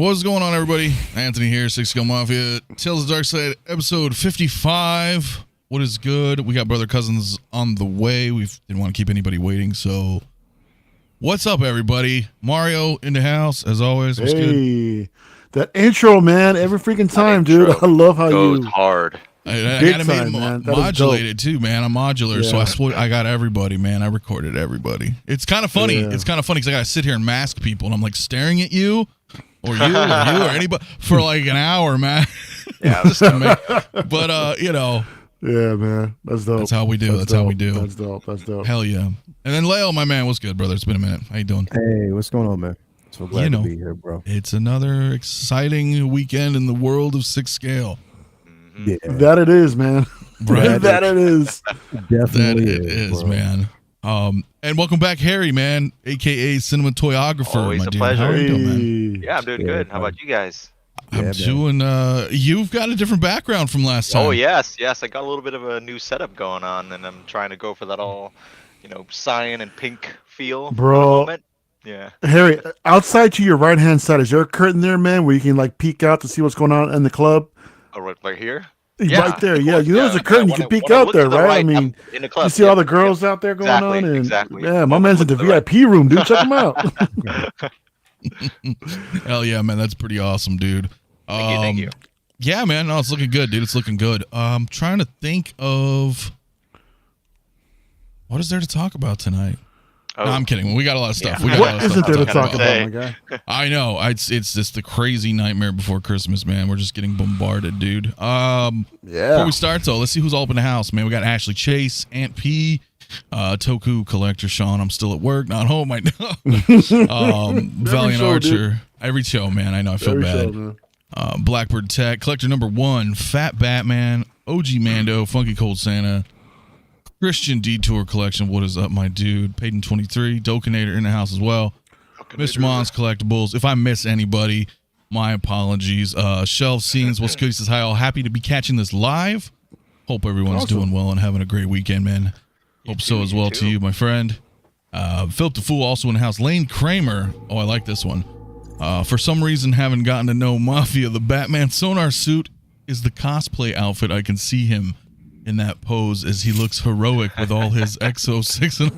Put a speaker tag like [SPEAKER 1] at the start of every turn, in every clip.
[SPEAKER 1] What's going on, everybody? Anthony here, Six Skill Mafia, Tales of Darkside, episode 55. What is good? We got brother cousins on the way. We didn't want to keep anybody waiting, so what's up, everybody? Mario in the house, as always. What's good?
[SPEAKER 2] That intro, man, every freaking time, dude. I love how
[SPEAKER 3] goes
[SPEAKER 2] you
[SPEAKER 3] hard.
[SPEAKER 1] I gotta make modulated too, man. I'm modular, so I got everybody, man. I recorded everybody. It's kind of funny.
[SPEAKER 2] Yeah.
[SPEAKER 1] It's kind of funny because I gotta sit here and mask people, and I'm like staring at you. Or you or anybody for like an hour, man.
[SPEAKER 3] Yeah,
[SPEAKER 1] but you know.
[SPEAKER 2] Yeah, man. That's dope.
[SPEAKER 1] That's how we do. That's how we do.
[SPEAKER 2] That's dope. That's dope.
[SPEAKER 1] Hell yeah. And then Leo, my man, what's good, brother? It's been a minute. How you doing?
[SPEAKER 4] Hey, what's going on, man? So glad to be here, bro.
[SPEAKER 1] It's another exciting weekend in the world of Six Scale.
[SPEAKER 4] Yeah.
[SPEAKER 2] That it is, man.
[SPEAKER 1] Right.
[SPEAKER 2] That it is.
[SPEAKER 4] Definitely
[SPEAKER 1] that it is, man. And welcome back, Harry, man, aka cinematographer.
[SPEAKER 3] Always
[SPEAKER 1] my
[SPEAKER 3] a
[SPEAKER 1] dude.
[SPEAKER 3] pleasure.
[SPEAKER 1] How are you doing, man?
[SPEAKER 3] Yeah, I'm doing good. How about you guys?
[SPEAKER 1] I'm doing. You've got a different background from last time.
[SPEAKER 3] Oh yes. I got a little bit of a new setup going on, and I'm trying to go for that all, cyan and pink feel,
[SPEAKER 2] bro.
[SPEAKER 3] Yeah.
[SPEAKER 2] Harry, outside to your right hand side, is there a curtain there, man, where you can like peek out to see what's going on in the club?
[SPEAKER 3] Oh, right here.
[SPEAKER 2] Right there, yeah. You know, there's a curtain you can peek out there, right? I mean,
[SPEAKER 3] in the club,
[SPEAKER 2] you see all the girls out there going on, and
[SPEAKER 3] exactly.
[SPEAKER 2] Yeah, my man's in the VIP room, dude. Check him out.
[SPEAKER 1] Hell yeah, man. That's pretty awesome, dude.
[SPEAKER 3] Thank you.
[SPEAKER 1] Yeah, man. No, it's looking good, dude. It's looking good. I'm trying to think of what is there to talk about tonight. No, I'm kidding. We got a lot of stuff.
[SPEAKER 3] Yeah.
[SPEAKER 1] We got a lot
[SPEAKER 2] What
[SPEAKER 1] of
[SPEAKER 2] isn't
[SPEAKER 1] stuff
[SPEAKER 2] there to talk about, my guy?
[SPEAKER 1] I know. It's just the crazy nightmare before Christmas, man. We're just getting bombarded, dude. Before we start, though, let's see who's all up in the house, man. We got Ashley Chase, Aunt P, Toku Collector Sean. I'm still at work, not home. I know. Valiant
[SPEAKER 2] show,
[SPEAKER 1] Archer.
[SPEAKER 2] dude.
[SPEAKER 1] Every show, man. I know. I feel bad.
[SPEAKER 2] Show,
[SPEAKER 1] Blackbird Tech, Collector number 1, Fat Batman, 𝗕𝗓𝗏𝗍, Funky Cold Santa, Christian Detour Collection. What is up, my dude? Peyton 23, Dokinator in the house as well. Mr. Mons Collectibles. If I miss anybody, my apologies. Shelf Scenes. What's good? He says, hi, all. Happy to be catching this live. Hope everyone's doing well and having a great weekend, man. Hope so as well to you, my friend. Philip the Fool also in the house. Lane Kramer. Oh, I like this one. For some reason, haven't gotten to know Mafia. The Batman Sonar suit is the cosplay outfit. I can see him in that pose as he looks heroic with all his Exo 6 and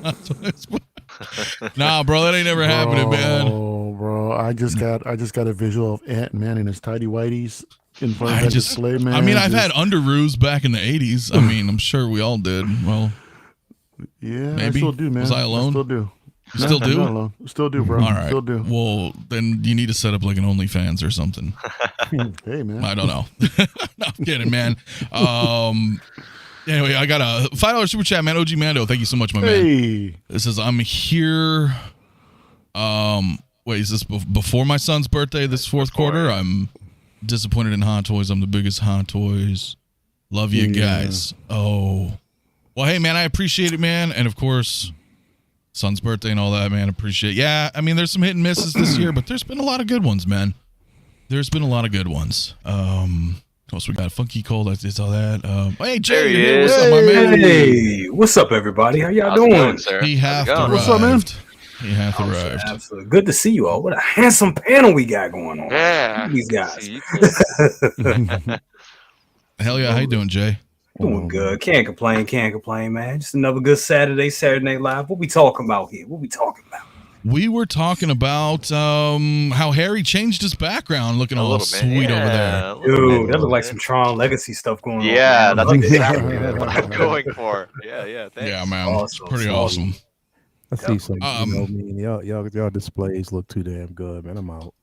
[SPEAKER 1] nah, bro, that ain't never happening, man.
[SPEAKER 2] Oh, bro, I just got a visual of Ant-Man in his tidy whities in front of that display, man.
[SPEAKER 1] I mean, I've had underoos back in the 80s. I mean, I'm sure we all did. Well,
[SPEAKER 2] yeah,
[SPEAKER 1] maybe.
[SPEAKER 2] I still do, man.
[SPEAKER 1] Was I alone?
[SPEAKER 2] I still do.
[SPEAKER 1] You still do?
[SPEAKER 2] I'm not alone. Still do, bro.
[SPEAKER 1] All right.
[SPEAKER 2] Still do.
[SPEAKER 1] Well, then you need to set up like an OnlyFans or something.
[SPEAKER 2] Hey, man.
[SPEAKER 1] I don't know. No, I'm kidding, man. Anyway, I got a $5 super chat, man. 𝗕𝗓𝗏𝗍. Thank you so much, my man. It says, I'm here. Wait, is this before my son's birthday this fourth quarter? I'm disappointed in Hot Toys. I'm the biggest Hot Toys. Love you guys. Oh. Well, hey, man, I appreciate it, man. And of course, son's birthday and all that, man. Appreciate it. Yeah, I mean, there's some hit and misses this year, but there's been a lot of good ones, man. There's been a lot of good ones. What else we got? Funky Cold. It's all that. Hey, Jay. What's up, my man?
[SPEAKER 5] Hey, what's up, everybody? How y'all doing?
[SPEAKER 3] Sir?
[SPEAKER 1] He hath arrived.
[SPEAKER 2] What's up, man?
[SPEAKER 1] He hath arrived.
[SPEAKER 5] Absolutely. Good to see you all. What a handsome panel we got going on.
[SPEAKER 3] Yeah.
[SPEAKER 5] These guys.
[SPEAKER 1] Hell yeah. How you doing, Jay?
[SPEAKER 5] Doing good. Can't complain, man. Just another good Saturday Night Live. What we talking about here?
[SPEAKER 1] We were talking about how Harry changed his background, looking all sweet over there.
[SPEAKER 5] Dude, that looked like some Tron Legacy stuff going on.
[SPEAKER 3] Yeah, that's exactly what I'm going for. Yeah, thanks.
[SPEAKER 1] Yeah, man.
[SPEAKER 5] Awesome.
[SPEAKER 1] Pretty awesome.
[SPEAKER 4] I see some. Y'all displays look too damn good, man. I'm out.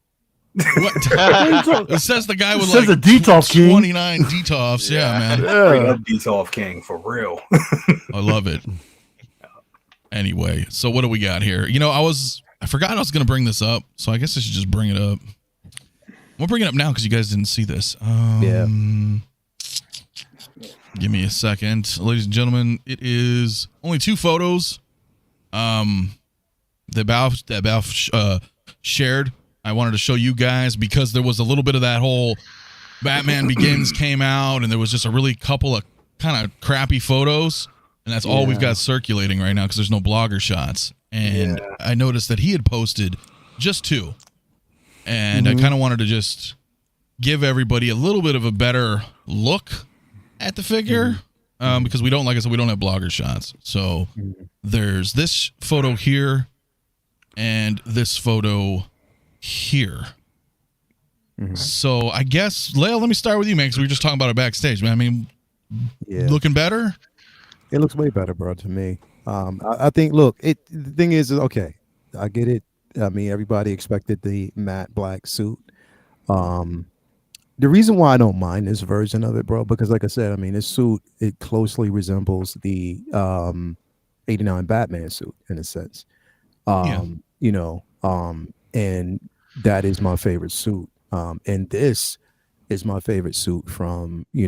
[SPEAKER 1] What? It says the guy with
[SPEAKER 2] It says
[SPEAKER 1] like
[SPEAKER 2] a DTOF king.
[SPEAKER 1] 29 DTOFs. Yeah, man.
[SPEAKER 5] Bring up DTOF King for real.
[SPEAKER 1] I love it. Anyway, so what do we got here? I forgot I was going to bring this up, so I guess I should just bring it up. We'll bring it up now because you guys didn't see this.
[SPEAKER 4] Yeah.
[SPEAKER 1] Give me a second. Ladies and gentlemen, it is only 2 photos that Bao shared. I wanted to show you guys because there was a little bit of that whole Batman Begins came out, and there was just a really couple of kind of crappy photos. And that's all we've got circulating right now because there's no blogger shots. And I noticed that he had posted just 2. and I kind of wanted to just give everybody a little bit of a better look at the figure, because we don't, like I said, we don't have blogger shots. So there's this photo here and this photo here. So I guess, Lael, let me start with you, man, because we were just talking about it backstage, man. I mean, looking better?
[SPEAKER 4] It looks way better, bro, to me. I think, look, the thing is, okay, I get it. I mean, everybody expected the matte black suit. The reason why I don't mind this version of it, bro, because like I said, I mean, this suit, it closely resembles the 89 Batman suit in a sense. You know, and that is my favorite suit. And this is my favorite suit from, the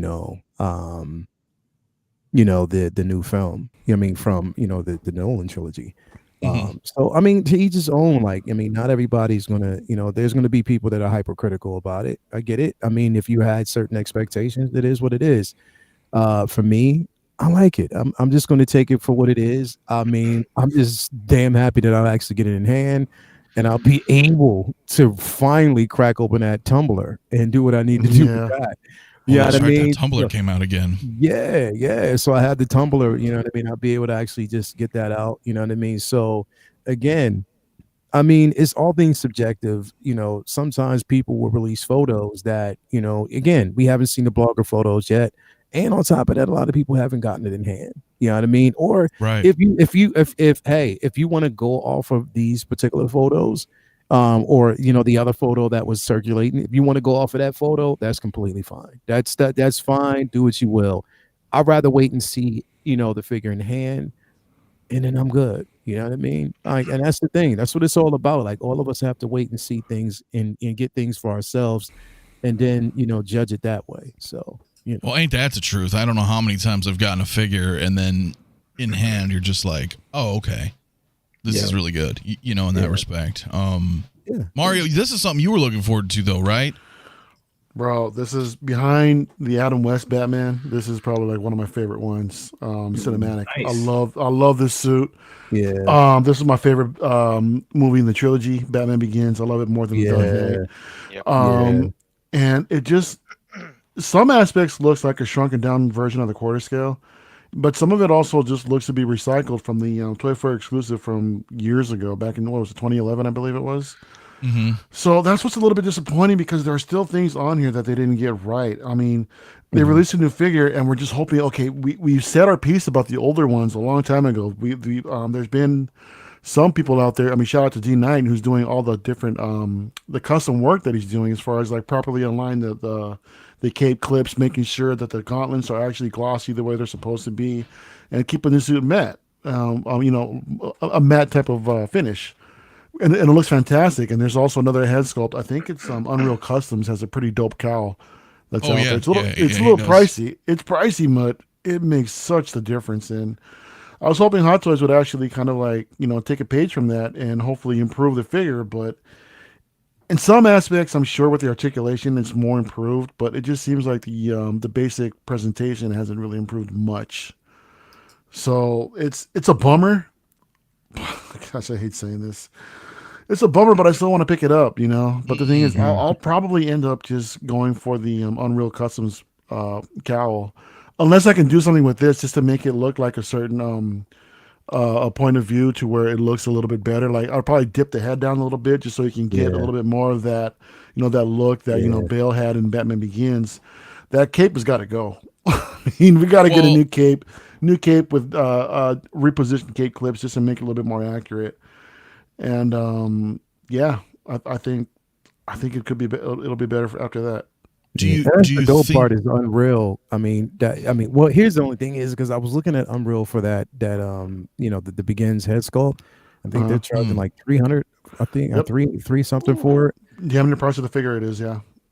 [SPEAKER 4] new film. I mean, from, the Nolan trilogy. So, I mean, to each his own, like, I mean, not everybody's going to, there's going to be people that are hypercritical about it. I get it. I mean, if you had certain expectations, it is what it is. For me, I like it. I'm just going to take it for what it is. I mean, I'm just damn happy that I'll actually get it in hand and I'll be able to finally crack open that tumbler and do what I need to do with that.
[SPEAKER 1] Yeah, that's right. That tumbler came out again.
[SPEAKER 4] Yeah. So I had the tumbler, you know what I mean? I'll be able to actually just get that out, you know what I mean? So again, I mean, it's all being subjective. Sometimes people will release photos that, again, we haven't seen the blogger photos yet. And on top of that, a lot of people haven't gotten it in hand. You know what I mean? Or if you want to go off of these particular photos, or the other photo that was circulating, if you want to go off of that photo, that's completely fine. That's fine. Do what you will. I'd rather wait and see, the figure in hand, and then I'm good. You know what I mean? And that's the thing. That's what it's all about. Like, all of us have to wait and see things and get things for ourselves, and then judge it that way. So
[SPEAKER 1] well, ain't that the truth? I don't know how many times I've gotten a figure and then in hand you're just like, oh, okay. This is really good, in that respect. Mario, this is something you were looking forward to, though, right?
[SPEAKER 2] Bro, this is behind the Adam West Batman. This is probably like one of my favorite ones. Cinematic. Nice. I love this suit. Yeah. This is my favorite movie in the trilogy, Batman Begins. I love it more than the Dark Knight. And it just, some aspects looks like a shrunken down version of the quarter scale. But some of it also just looks to be recycled from the Toy Fair exclusive from years ago, back in, 2011, I believe it was. So that's what's a little bit disappointing, because there are still things on here that they didn't get right. I mean, they released a new figure, and we're just hoping, okay, we said our piece about the older ones a long time ago. There's been some people out there, I mean, shout out to D Knight, who's doing all the different, the custom work that he's doing as far as like properly align the cape clips, making sure that the gauntlets are actually glossy the way they're supposed to be, and keeping the suit matte, a matte type of finish. And it looks fantastic. And there's also another head sculpt. I think it's Unreal Customs has a pretty dope cowl that's out there. It's a little pricey. It's pricey, but it makes such the difference. And I was hoping Hot Toys would actually kind of like, take a page from that and hopefully improve the figure. But in some aspects, I'm sure with the articulation, it's more improved, but it just seems like the basic presentation hasn't really improved much. So it's a bummer. Gosh, I hate saying this. It's a bummer, but I still want to pick it up, But the thing is, I'll probably end up just going for the Unreal Customs cowl, unless I can do something with this just to make it look like a certain a point of view to where it looks a little bit better. Like, I'll probably dip the head down a little bit just so you can get a little bit more of that, that look that, Bale had in Batman Begins. That cape has got to go. I mean, we got to get a new cape with repositioned cape clips just to make it a little bit more accurate. And I think it could be, it'll be better after that.
[SPEAKER 4] The dope part is Unreal. I mean, well, here's the only thing is, because I was looking at Unreal for that the Begins head sculpt. I think they're charging like 300. I think three something for it.
[SPEAKER 2] Yeah, how many price of the figure it is?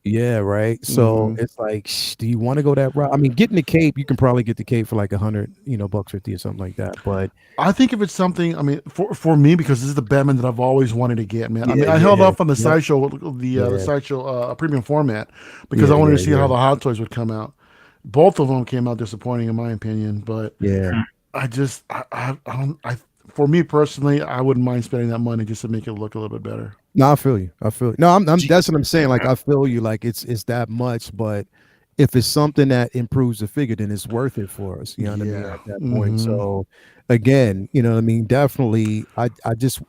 [SPEAKER 4] Yeah, right. So it's like, do you want to go that route? I mean, getting the cape, you can probably get the cape for like $100, $150 or something like that. But
[SPEAKER 2] I think if it's something, I mean, for me, because this is the Batman that I've always wanted to get, man. I mean, I held off on the sideshow, the sideshow premium format, because I wanted to see how the Hot Toys would come out. Both of them came out disappointing, in my opinion. But I just, for me personally, I wouldn't mind spending that money just to make it look a little bit better.
[SPEAKER 4] No, I feel you. No, I'm that's what I'm saying. Like, I feel you. Like, it's that much, but if it's something that improves the figure, then it's worth it for us. You know what I mean? At that point. So again, you know what I mean? Definitely, I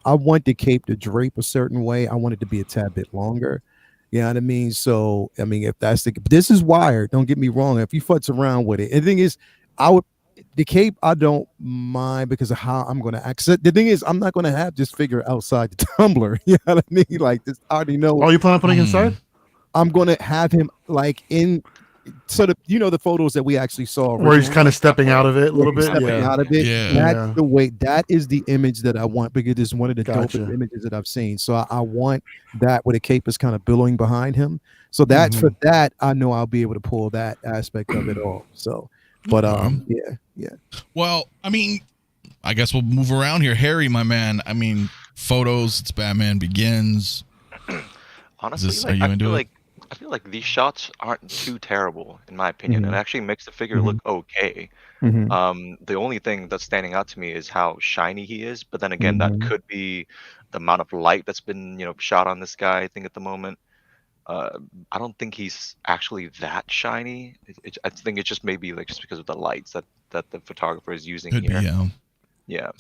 [SPEAKER 4] want the cape to drape a certain way. I want it to be a tad bit longer. You know what I mean? So I mean, if that's this is wired, don't get me wrong. If you futz around with it, and the thing is, the cape I don't mind because of how I'm going to access. The thing is, I'm not going to have this figure outside the tumbler. You know what I mean? Like, this, I already know.
[SPEAKER 2] Oh, you plan on putting inside?
[SPEAKER 4] I'm going to have him like in sort of, you know, the photos that we actually saw
[SPEAKER 2] where he's kind of stepping out of it a little bit.
[SPEAKER 4] Out of it.
[SPEAKER 1] Yeah.
[SPEAKER 4] That's the way. That is the image that I want because it's one of the dopest images that I've seen. So I want that where the cape is kind of billowing behind him. So that for that, I know I'll be able to pull that aspect of it off. So, but yeah.
[SPEAKER 1] Well, I mean, I guess we'll move around here. Harry, my man. I mean, photos. It's Batman Begins.
[SPEAKER 3] Honestly, I feel like these shots aren't too terrible in my opinion. It actually makes the figure look okay. The only thing that's standing out to me is how shiny he is. But then again, that could be the amount of light that's been, you know, shot on this guy. I think at the moment, I don't think he's actually that shiny. I think it's just maybe like just because of the lights that the photographer is using
[SPEAKER 1] Could
[SPEAKER 3] here.
[SPEAKER 1] be,
[SPEAKER 3] Yeah.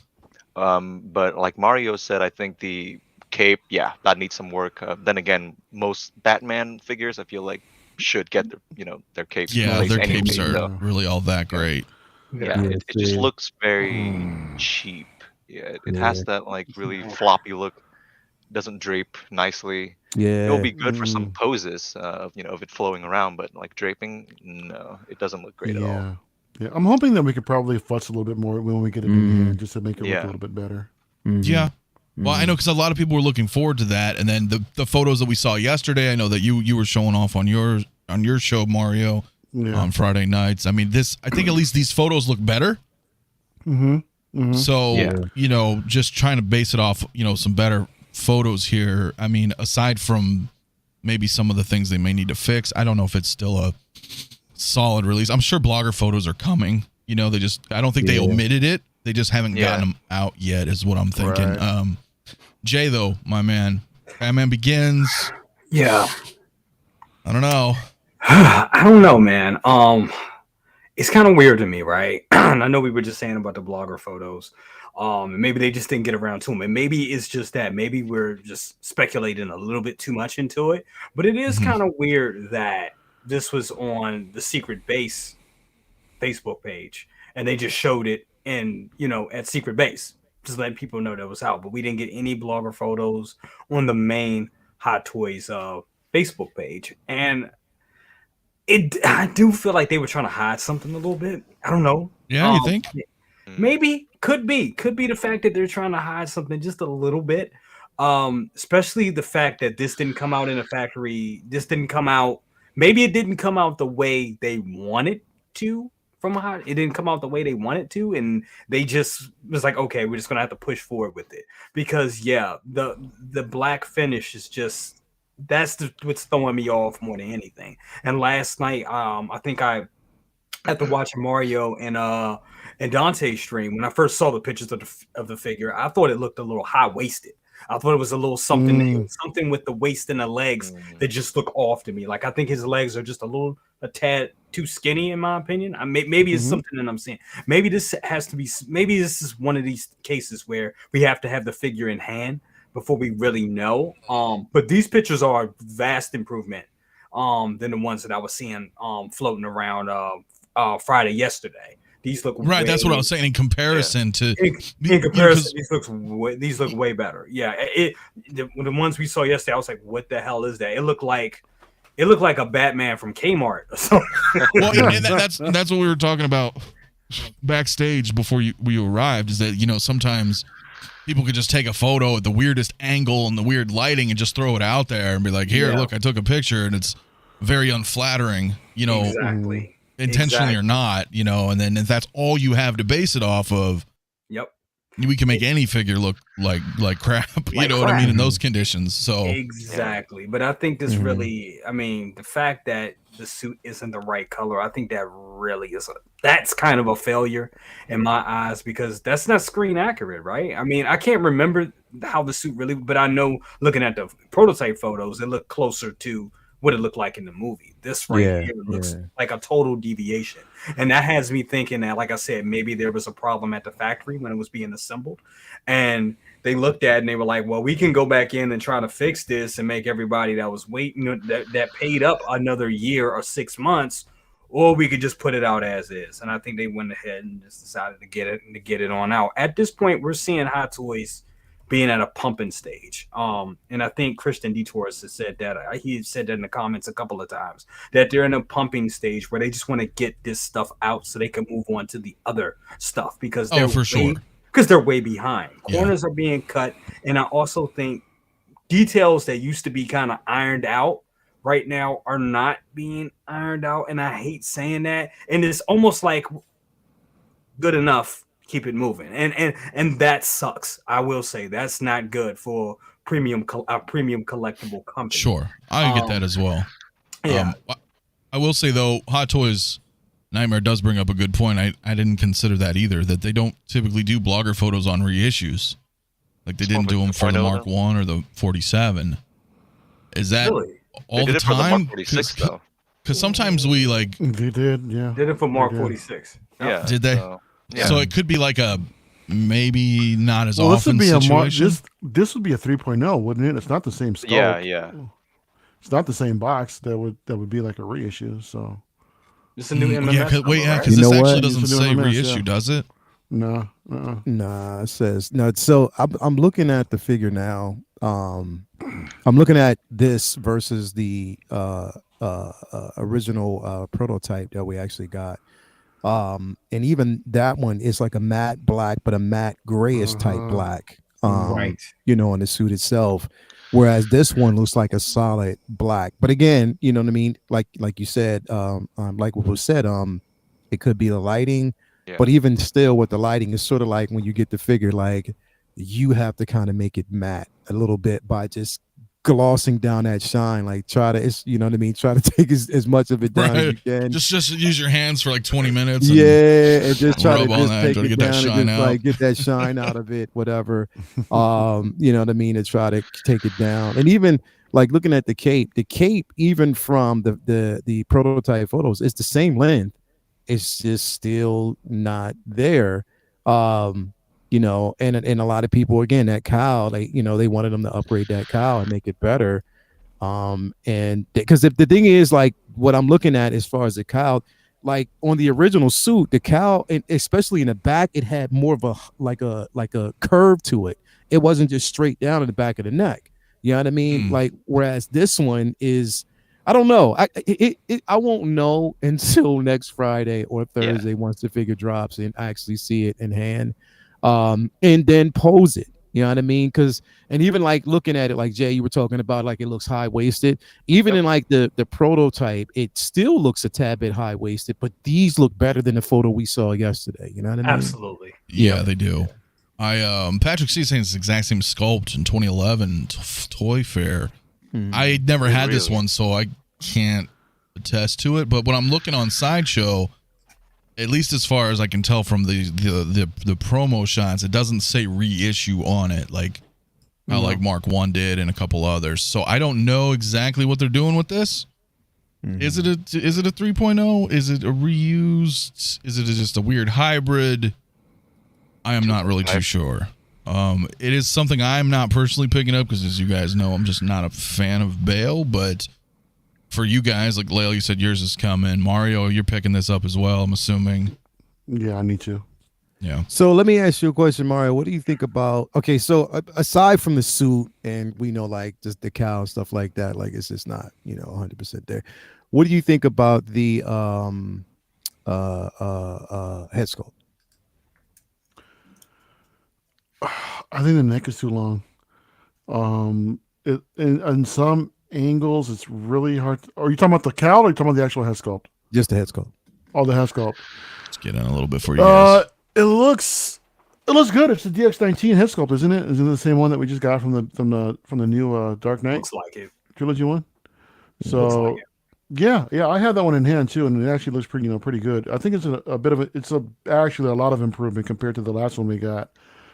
[SPEAKER 3] But like Mario said, I think the cape, that needs some work. Then again, most Batman figures, I feel like, should get their capes.
[SPEAKER 1] Yeah, their
[SPEAKER 3] anyway,
[SPEAKER 1] capes are really all that great.
[SPEAKER 3] Yeah, it just looks very cheap. Yeah, it has that like really floppy look. Doesn't drape nicely.
[SPEAKER 4] Yeah,
[SPEAKER 3] it'll be good for some poses, of it flowing around, but like draping, no, it doesn't look great at all.
[SPEAKER 2] Yeah, I'm hoping that we could probably futz a little bit more when we get it in hand, just to make it look a little bit better.
[SPEAKER 1] Yeah. Well, I know because a lot of people were looking forward to that, and then the photos that we saw yesterday. I know that you were showing off on your show, Mario, on Friday nights. I mean, I think at least these photos look better. So just trying to base it off some better photos here. I mean, aside from maybe some of the things they may need to fix, I don't know if it's still a solid release. I'm sure blogger photos are coming. I don't think they omitted it. They just haven't gotten them out yet, is what I'm thinking. Right. Jay, though, my man, Batman Begins.
[SPEAKER 5] Yeah.
[SPEAKER 1] I don't know.
[SPEAKER 5] I don't know, man. It's kind of weird to me, right? I know we were just saying about the blogger photos. Maybe they just didn't get around to them. And maybe it's just that. Maybe we're just speculating a little bit too much into it. But it is kind of weird that this was on the Secret Base Facebook page. And they just showed it in, at Secret Base. Just letting people know that was out. But we didn't get any blogger photos on the main Hot Toys Facebook page. And I do feel like they were trying to hide something a little bit. I don't know.
[SPEAKER 1] Yeah, you think?
[SPEAKER 5] Maybe. Could be the fact that they're trying to hide something just a little bit. Especially the fact that this didn't come out in a factory. This didn't come out. Maybe it didn't come out the way they wanted to. It didn't come out the way they wanted to, and they just was like, okay, we're just gonna have to push forward with it because the black finish is just what's throwing me off more than anything. And last night, I think I after watching Mario and Dante's stream, when I first saw the pictures of the figure, I thought it looked a little high waisted. I thought it was a little something with the waist and the legs that just look off to me. Like I think his legs are just a tad too skinny, in my opinion. Maybe it's something that I'm seeing. Maybe this is one of these cases where we have to have the figure in hand before we really know. But these pictures are a vast improvement than the ones that I was seeing floating around Friday yesterday. These look
[SPEAKER 1] right. That's what I was saying. In comparison to
[SPEAKER 5] these look way better. Yeah, the ones we saw yesterday, I was like, "What the hell is that?" It looked like a Batman from Kmart or something.
[SPEAKER 1] Well, and that's what we were talking about backstage before we arrived. Is that sometimes people could just take a photo at the weirdest angle and the weird lighting and just throw it out there and be like, "Here, look, I took a picture," and it's very unflattering.
[SPEAKER 5] Exactly.
[SPEAKER 1] Intentionally or not, and then if that's all you have to base it off of, we can make any figure look like crap, what I mean, in those conditions. So
[SPEAKER 5] exactly. But I think this really, I mean, the fact that the suit isn't the right color. I think that really that's kind of a failure in my eyes, because that's not screen accurate, right? I mean, I can't remember how the suit really, but I know looking at the prototype photos, it looked closer to what it looked like in the movie. This here looks like a total deviation. And that has me thinking that, like I said, maybe there was a problem at the factory when it was being assembled. And they looked at it and they were like, well, we can go back in and try to fix this and make everybody that was waiting, that paid up another year or 6 months, or we could just put it out as is. And I think they went ahead and just decided to get it on out. At this point, we're seeing Hot Toys being at a pumping stage. And I think Christian Detours has said that. He said that in the comments a couple of times, that they're in a pumping stage where they just want to get this stuff out so they can move on to the other stuff, because they're because they're way behind. Corners are being cut. And I also think details that used to be kind of ironed out right now are not being ironed out. And I hate saying that. And it's almost like good enough, keep it moving. And that sucks. I will say that's not good for a premium collectible company.
[SPEAKER 1] Sure. I get that as well.
[SPEAKER 5] Yeah.
[SPEAKER 1] I will say though, Hot Toys Nightmare does bring up a good point. I didn't consider that either, that they don't typically do blogger photos on reissues. Like they didn't do them for the Mark 1 or the 47. Is that really? All the time? For the Mark 46 though. Because sometimes we like...
[SPEAKER 2] They did, yeah.
[SPEAKER 5] Did it for Mark 46.
[SPEAKER 3] Yeah.
[SPEAKER 1] Did they?
[SPEAKER 3] Yeah.
[SPEAKER 1] So it could be like a maybe not as often situation.
[SPEAKER 2] This would be a 3.0, wouldn't it? It's not the same scope.
[SPEAKER 3] Yeah.
[SPEAKER 2] It's not the same box. That would be like a reissue. So
[SPEAKER 5] it's a new MMS.
[SPEAKER 1] Because this actually doesn't say reissue, does it?
[SPEAKER 2] No.
[SPEAKER 4] Nah, it says no. So I'm looking at the figure now. I'm looking at this versus the original prototype that we actually got. And even that one is like a matte black, but a matte grayish type black.
[SPEAKER 5] Right.
[SPEAKER 4] You know, on the suit itself. Whereas this one looks like a solid black. But again, you know what I mean? Like you said, like what was said, it could be the lighting. Yeah. But even still with the lighting, it's sort of like when you get the figure, like you have to kind of make it matte a little bit by just glossing down that shine, like try to, you know what I mean, try to take as much of it down as you can.
[SPEAKER 1] Just use your hands for like 20 minutes
[SPEAKER 4] and just try to just take it down and just like get that shine out of it, whatever. You know what I mean, to try to take it down. And even like looking at the cape even from the prototype photos, it's the same length, it's just still not there. You know, and a lot of people, again, that cowl, they wanted them to upgrade that cowl and make it better. And because if the thing is, like what I'm looking at as far as the cowl, like on the original suit, the cowl, and especially in the back, it had more of a curve to it. It wasn't just straight down in the back of the neck. You know what I mean? Like, whereas this one is, I don't know. I won't know until next Friday or Thursday once the figure drops and I actually see it in hand. And then pose it, you know what I mean? And even like looking at it, like Jay, you were talking about, like it looks high-waisted. Even in like the prototype, it still looks a tad bit high-waisted, but these look better than the photo we saw yesterday. You know what I mean?
[SPEAKER 5] Absolutely.
[SPEAKER 1] Yeah, they do. Patrick C saying it's the exact same sculpt in 2011 Toy Fair. I never had this one, so I can't attest to it. But when I'm looking on Sideshow, at least as far as I can tell from the promo shots, it doesn't say reissue on it, like how like Mark 1 did and a couple others. So I don't know exactly what they're doing with this. Is it a 3.0? Is it a reused? Is it just a weird hybrid? I am not really too sure. It is something I'm not personally picking up because, as you guys know, I'm just not a fan of Bale, but for you guys, like Lael, you said yours is coming. Mario, you're picking this up as well, I'm assuming.
[SPEAKER 2] Yeah, I need to.
[SPEAKER 1] Yeah.
[SPEAKER 4] So let me ask you a question, Mario. What do you think about? Okay, so aside from the suit, and we know like just the cow and stuff like that, like it's just not 100% there. What do you think about the head sculpt?
[SPEAKER 2] I think the neck is too long. In some angles, it's really hard. Are you talking about the cowl or are you talking about the actual head sculpt?
[SPEAKER 4] Just the head sculpt.
[SPEAKER 2] Oh, the head sculpt.
[SPEAKER 1] Let's get in a little bit for you guys.
[SPEAKER 2] It looks good. It's the DX19 head sculpt, isn't it? Isn't it the same one that we just got from the new Dark Knight?
[SPEAKER 5] Looks like it.
[SPEAKER 2] Trilogy one. So Yeah, I had that one in hand too, and it actually looks pretty good. I think it's a bit of actually a lot of improvement compared to the last one we got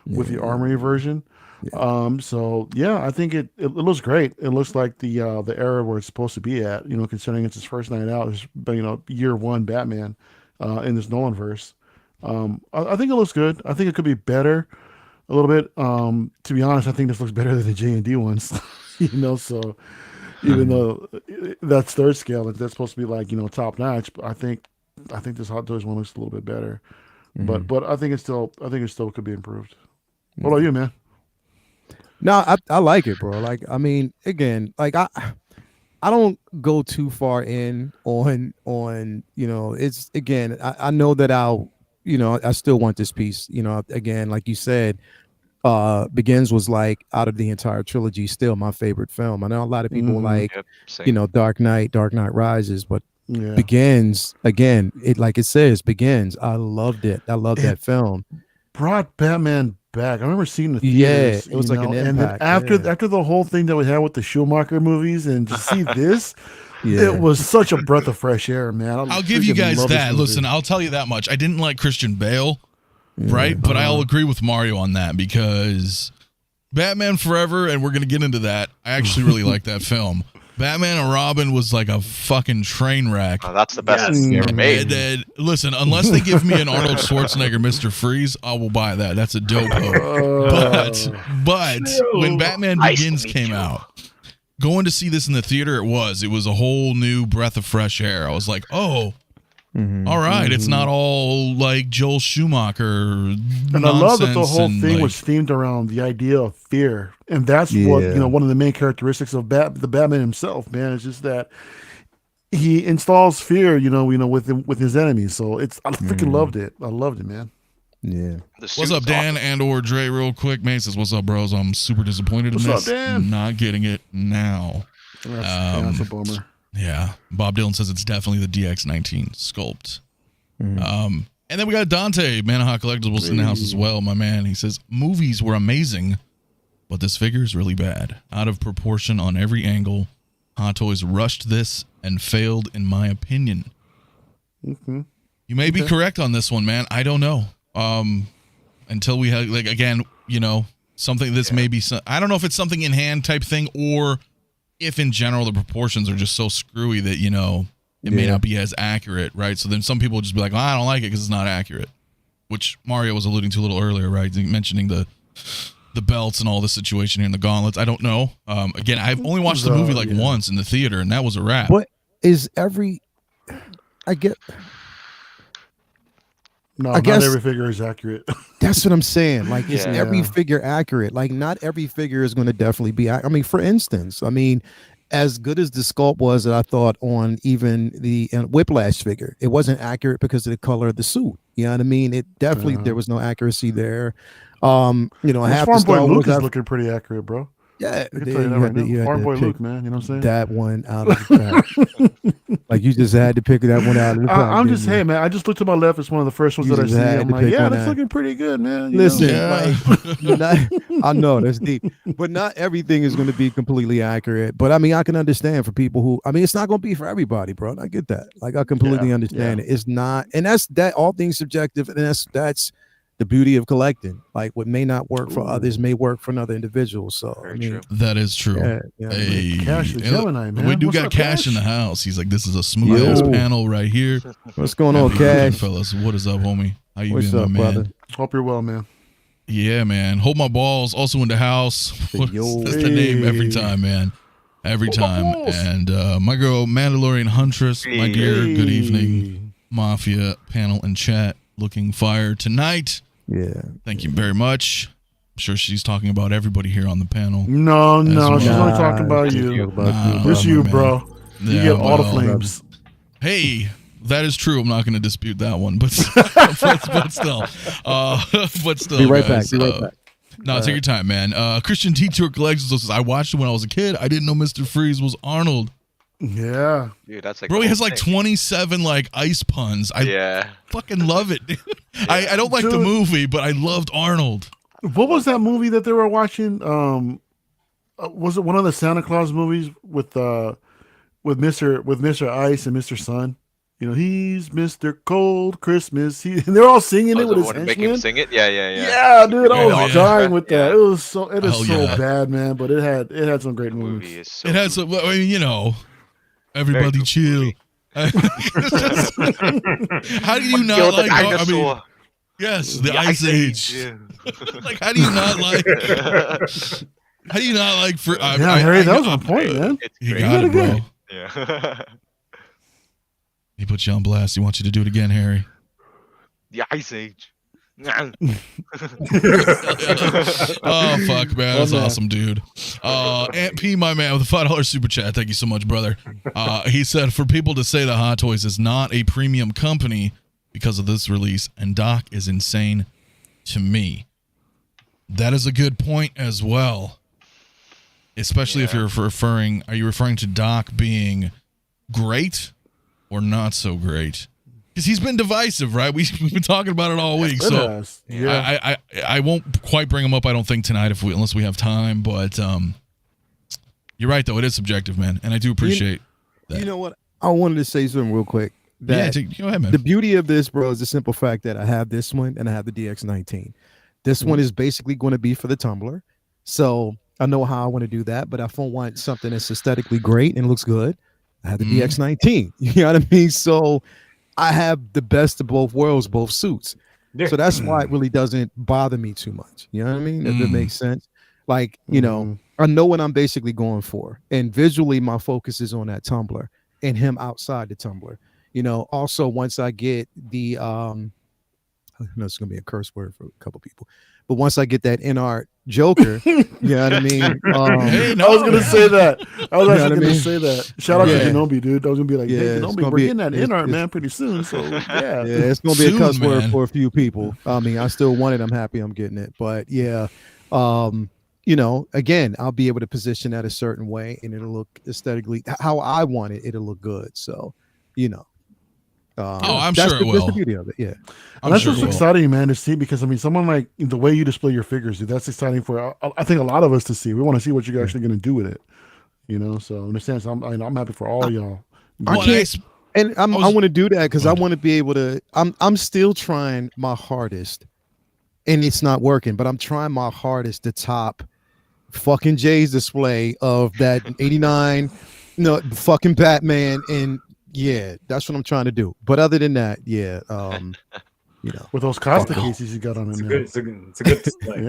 [SPEAKER 2] with the Armory version. So yeah, I think it looks great. It looks like the era where it's supposed to be at. Considering it's his first night out, it's year one Batman in this Nolan verse. I think it looks good. I think it could be better a little bit. To be honest, I think this looks better than the J&D ones. So. Even though that's third scale, that's supposed to be like top notch. But I think this Hot Toys one looks a little bit better. But I think it still could be improved. What about you, man?
[SPEAKER 4] No, I like it, bro. Like, I mean, again, like I don't go too far in on it's, again, I know that I still want this piece. Again, like you said, Begins was like, out of the entire trilogy, still my favorite film. I know a lot of people like Dark Knight Rises, but Begins, again, it says Begins, I loved it. I love that film.
[SPEAKER 2] Brought Batman back. I remember seeing the theaters,
[SPEAKER 4] it was like an impact.
[SPEAKER 2] And then after the whole thing that we had with the Schumacher movies, and to see this, it was such a breath of fresh air, man.
[SPEAKER 1] I'll give you guys that. Listen, I'll tell you that much. I didn't like Christian Bale. Right, but I'll agree with Mario on that, because Batman Forever, and we're gonna get into that, I actually really like that film. Batman and Robin was like a fucking train wreck.
[SPEAKER 3] Oh, that's the best thing ever made.
[SPEAKER 1] And then, listen, unless they give me an Arnold Schwarzenegger Mr. Freeze, I will buy that. That's a dope hope. But when Batman Begins came out, going to see this in the theater, it was a whole new breath of fresh air. I was like, oh. All right, it's not all like Joel Schumacher.
[SPEAKER 2] And I love that the whole thing was themed around the idea of fear, and that's what one of the main characteristics of the Batman himself. Man, it's just that he installs fear, with his enemies. So I freaking loved it. I loved it, man.
[SPEAKER 4] Yeah.
[SPEAKER 1] What's up, Dan and/or Dre? Real quick, man says, "What's up, bros? I'm super disappointed in this.
[SPEAKER 2] What's up, Dan?
[SPEAKER 1] Not getting it now.
[SPEAKER 2] That's a bummer."
[SPEAKER 1] Yeah, Bob Dylan says it's definitely the DX19 sculpt. And then we got Dante, Manaha Collectibles in the house as well, my man. He says, movies were amazing, but this figure is really bad. Out of proportion on every angle. Hot Toys rushed this and failed, in my opinion. You may be correct on this one, man. I don't know. Until we have, like, again, something, this may be, I don't know if it's something in hand type thing, or if in general the proportions are just so screwy that it may not be as accurate, right? So then some people will just be like, I don't like it because it's not accurate, which Mario was alluding to a little earlier, right? Mentioning the belts and all the situation here in the gauntlets. I don't know. Again, I've only watched the movie like once in the theater, and that was a wrap.
[SPEAKER 4] What is
[SPEAKER 2] not every figure is accurate.
[SPEAKER 4] That's what I'm saying. Like, is every figure accurate? Like, not every figure is going to definitely be. I mean, for instance, as good as the sculpt was that I thought on even the Whiplash figure, it wasn't accurate because of the color of the suit. You know what I mean? It definitely, there was no accuracy there. Half
[SPEAKER 2] Farm Boy Luke is looking pretty accurate, bro.
[SPEAKER 4] Yeah,
[SPEAKER 2] I can tell you that right now. Farm Boy Luke, man. You know what I'm saying?
[SPEAKER 4] That one out of the pack. Like, you just had to pick that one out of the pack.
[SPEAKER 2] I'm just, hey, man, I just looked to my left. It's one of the first ones that I see. I'm like, that's looking pretty good, man.
[SPEAKER 4] Listen, I know that's deep, but not everything is going to be completely accurate. But I can understand for people who, it's not going to be for everybody, bro. I get that. Like, I completely understand it. It's not, and that's all things subjective, and that's the beauty of collecting. Like, what may not work for others may work for another individual. So
[SPEAKER 3] true.
[SPEAKER 1] That is true.
[SPEAKER 2] Hey, Cash the Gemini, man.
[SPEAKER 1] We do got Cash in the house. He's like, this is a smooth ass panel right here.
[SPEAKER 4] What's going on, Cash?
[SPEAKER 1] Fellas, what is up, homie? How you
[SPEAKER 4] What's
[SPEAKER 1] doing,
[SPEAKER 4] up,
[SPEAKER 1] man?
[SPEAKER 4] brother?
[SPEAKER 2] Hope you're well, man.
[SPEAKER 1] Yeah, man. Hold my balls. Also in the house. That's the name every time, man. Every time. And my girl, Mandalorian Huntress, my dear, good evening. Mafia panel and chat looking fire tonight.
[SPEAKER 4] Yeah.
[SPEAKER 1] Thank you very much. I'm sure she's talking about everybody here on the panel.
[SPEAKER 2] No, she's only talking about you. Just you, bro. You get all the flames.
[SPEAKER 1] Hey, that is true. I'm not going to dispute that one, but still,
[SPEAKER 4] Be right back.
[SPEAKER 1] No, take your time, man. Christian Detour Collections says, I watched it when I was a kid. I didn't know Mr. Freeze was Arnold.
[SPEAKER 2] Yeah,
[SPEAKER 3] dude, that's like,
[SPEAKER 1] bro, he has like 27 like ice puns. I fucking love it. I don't like the movie, but I loved Arnold.
[SPEAKER 2] What was that movie that they were watching? Was it one of the Santa Claus movies with Mr. Ice and Mr. Sun. You know, he's Mr. Cold Christmas. And they're all singing it with his henchmen. Make him
[SPEAKER 3] sing it? Yeah.
[SPEAKER 2] Yeah, dude, I was dying with that. It is so bad, man. But it had some great moves.
[SPEAKER 1] It had some. I mean, you know, everybody chill. How do you not like? I mean, yes, the Ice Age. Like, how do you not like? How do you not like?
[SPEAKER 2] Harry, that was my point, man.
[SPEAKER 1] You got it, bro.
[SPEAKER 3] Yeah.
[SPEAKER 1] He put you on blast. He wants you to do it again, Harry.
[SPEAKER 3] The Ice Age.
[SPEAKER 1] Oh fuck, man, that's awesome, dude. Aunt P, my man, with a $5 super chat. Thank you so much, brother. He said, for people to say that Hot Toys is not a premium company because of this release, and Doc is insane to me. That is a good point as well. Especially if you're referring, are you referring to Doc being great or not so great? Because he's been divisive, right? We've been talking about it all week. So I won't quite bring him up, I don't think, tonight unless we have time. But you're right, though. It is subjective, man. And I do appreciate that.
[SPEAKER 4] You know what? I wanted to say something real quick.
[SPEAKER 1] Go ahead, man.
[SPEAKER 4] The beauty of this, bro, is the simple fact that I have this one and I have the DX19. This one is basically going to be for the tumbler. So I know how I want to do that, but if I want something that's aesthetically great and looks good, I have the DX19. You know what I mean? So I have the best of both worlds, both suits. So that's why it really doesn't bother me too much. You know what I mean? If that makes sense. Like, you know, I know what I'm basically going for. And visually, my focus is on that tumbler and him outside the tumbler. You know, also, once I get the, I know it's going to be a curse word for a couple people, but once I get that in-art Joker, you know what I mean?
[SPEAKER 2] I was going to say that. I was actually going to say that. Shout out to Kenobi, dude. I was going to be like, hey, Kenobi, we're getting that in-art, man, pretty soon. So, yeah.
[SPEAKER 4] Yeah, it's going to be a cuss word for a few people. I mean, I still want it. I'm happy I'm getting it. But, yeah, you know, again, I'll be able to position that a certain way, and it'll look aesthetically how I want it. It'll look good. So, you know.
[SPEAKER 1] I'm sure it will.
[SPEAKER 4] That's the beauty of it, yeah.
[SPEAKER 2] And that's what's exciting, man, to see, because I mean, someone like the way you display your figures, dude, that's exciting for I think a lot of us to see. We want to see what you're actually going to do with it, you know. So in a sense, I'm happy for all y'all.
[SPEAKER 4] I want to do that because I want to be able to. I'm still trying my hardest, and it's not working. But I'm trying my hardest to top fucking Jay's display of that '89, fucking Batman and. Yeah, that's what I'm trying to do. But other than that, you know,
[SPEAKER 2] with those Costa cases you got on it,
[SPEAKER 5] it's a good display.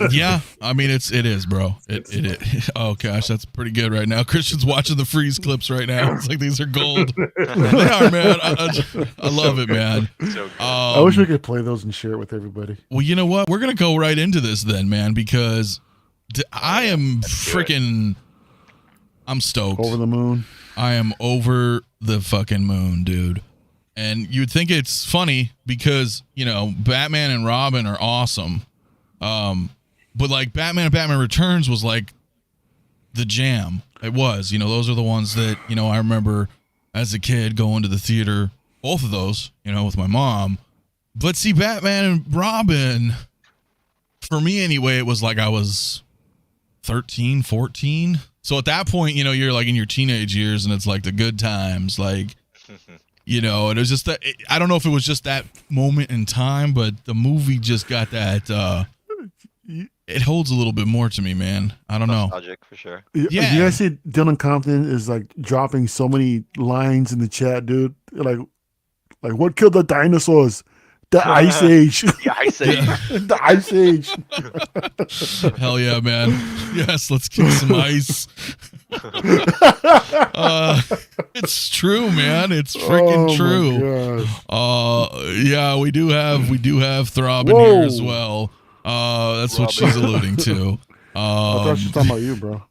[SPEAKER 1] Yeah, I mean it is, bro. It. Oh gosh, that's pretty good right now. Christian's watching the freeze clips right now. It's like these are gold. They are, man. I love it, man.
[SPEAKER 3] So
[SPEAKER 2] I wish we could play those and share it with everybody.
[SPEAKER 1] Well, you know what? We're gonna go right into this then, man, because I am freaking. I'm stoked.
[SPEAKER 2] Over the moon.
[SPEAKER 1] I am over the fucking moon, dude. And you'd think it's funny because, you know, Batman and Robin are awesome. But like Batman and Batman Returns was like the jam. It was, you know, those are the ones that, you know, I remember as a kid going to the theater, both of those, you know, with my mom. But see, Batman and Robin, for me anyway, it was like I was 13, 14. So at that point, you know, you're like in your teenage years and it's like the good times, like, you know, and it was just that, I don't know if it was just that moment in time, but the movie just got that, it holds a little bit more to me, man. I don't know.
[SPEAKER 3] Nostalgic for sure.
[SPEAKER 2] Yeah. You guys see Dylan Compton is like dropping so many lines in the chat, dude. Like what killed the dinosaurs? The Ice Age.
[SPEAKER 3] The Ice Age.
[SPEAKER 2] The Ice Age.
[SPEAKER 1] Hell yeah, man. Yes, let's kick some ice. It's true, man. It's freaking true. Yeah, we do have Throbbing here as well. That's what she's alluding to.
[SPEAKER 2] I thought she was talking about you, bro.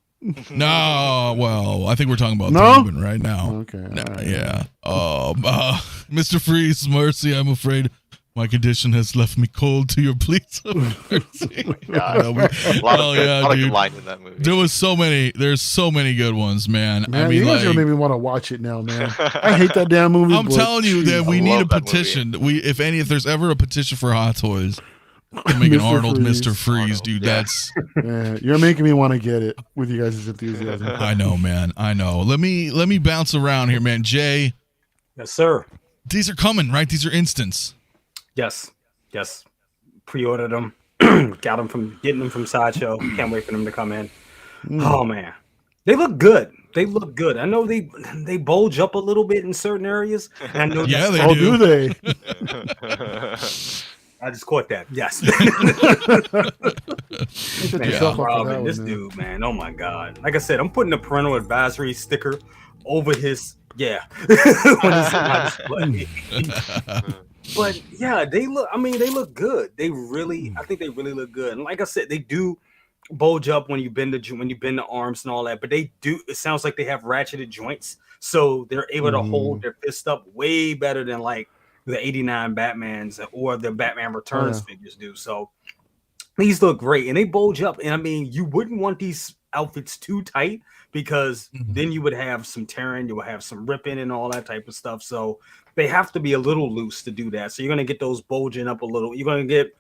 [SPEAKER 1] No, well, I think we're talking about Throbbing right now.
[SPEAKER 2] Okay.
[SPEAKER 1] Right. Yeah. Mr. Freeze, mercy, I'm afraid my condition has left me cold to your pleas of mercy.
[SPEAKER 3] A lot of good lines in that movie.
[SPEAKER 1] There's so many good ones, man. I mean,
[SPEAKER 2] you guys are gonna make me want to watch it now, man. I hate that damn movie.
[SPEAKER 1] I'm telling you that we need a petition. If there's ever a petition for Hot Toys, You're making Arnold Mr. Freeze, dude.
[SPEAKER 3] Yeah.
[SPEAKER 1] That's
[SPEAKER 2] you're making me want to get it with you guys' enthusiasm.
[SPEAKER 1] I know, man. I know. Let me bounce around here, man. Jay.
[SPEAKER 5] Yes, sir.
[SPEAKER 1] These are coming, right? These are instants.
[SPEAKER 5] Yes. Pre-ordered them. Getting them from Sideshow. Can't wait for them to come in. Oh man, they look good. I know they bulge up a little bit in certain areas. And I know
[SPEAKER 1] they
[SPEAKER 2] do they?
[SPEAKER 5] I just caught that. Yes. Man, this dude, man. Oh my God. Like I said, I'm putting a parental advisory sticker over his when it's in my display. But yeah, they look good. I think they really look good. And like I said, they do bulge up when you bend the arms and all that, but it sounds like they have ratcheted joints, so they're able to hold their fist up way better than like the 89 Batmans or the Batman Returns figures do. So these look great, and they bulge up. And I mean, you wouldn't want these outfits too tight, because then you would have some tearing, you will have some ripping and all that type of stuff. So they have to be a little loose to do that. So you're going to get those bulging up a little. You're going to get,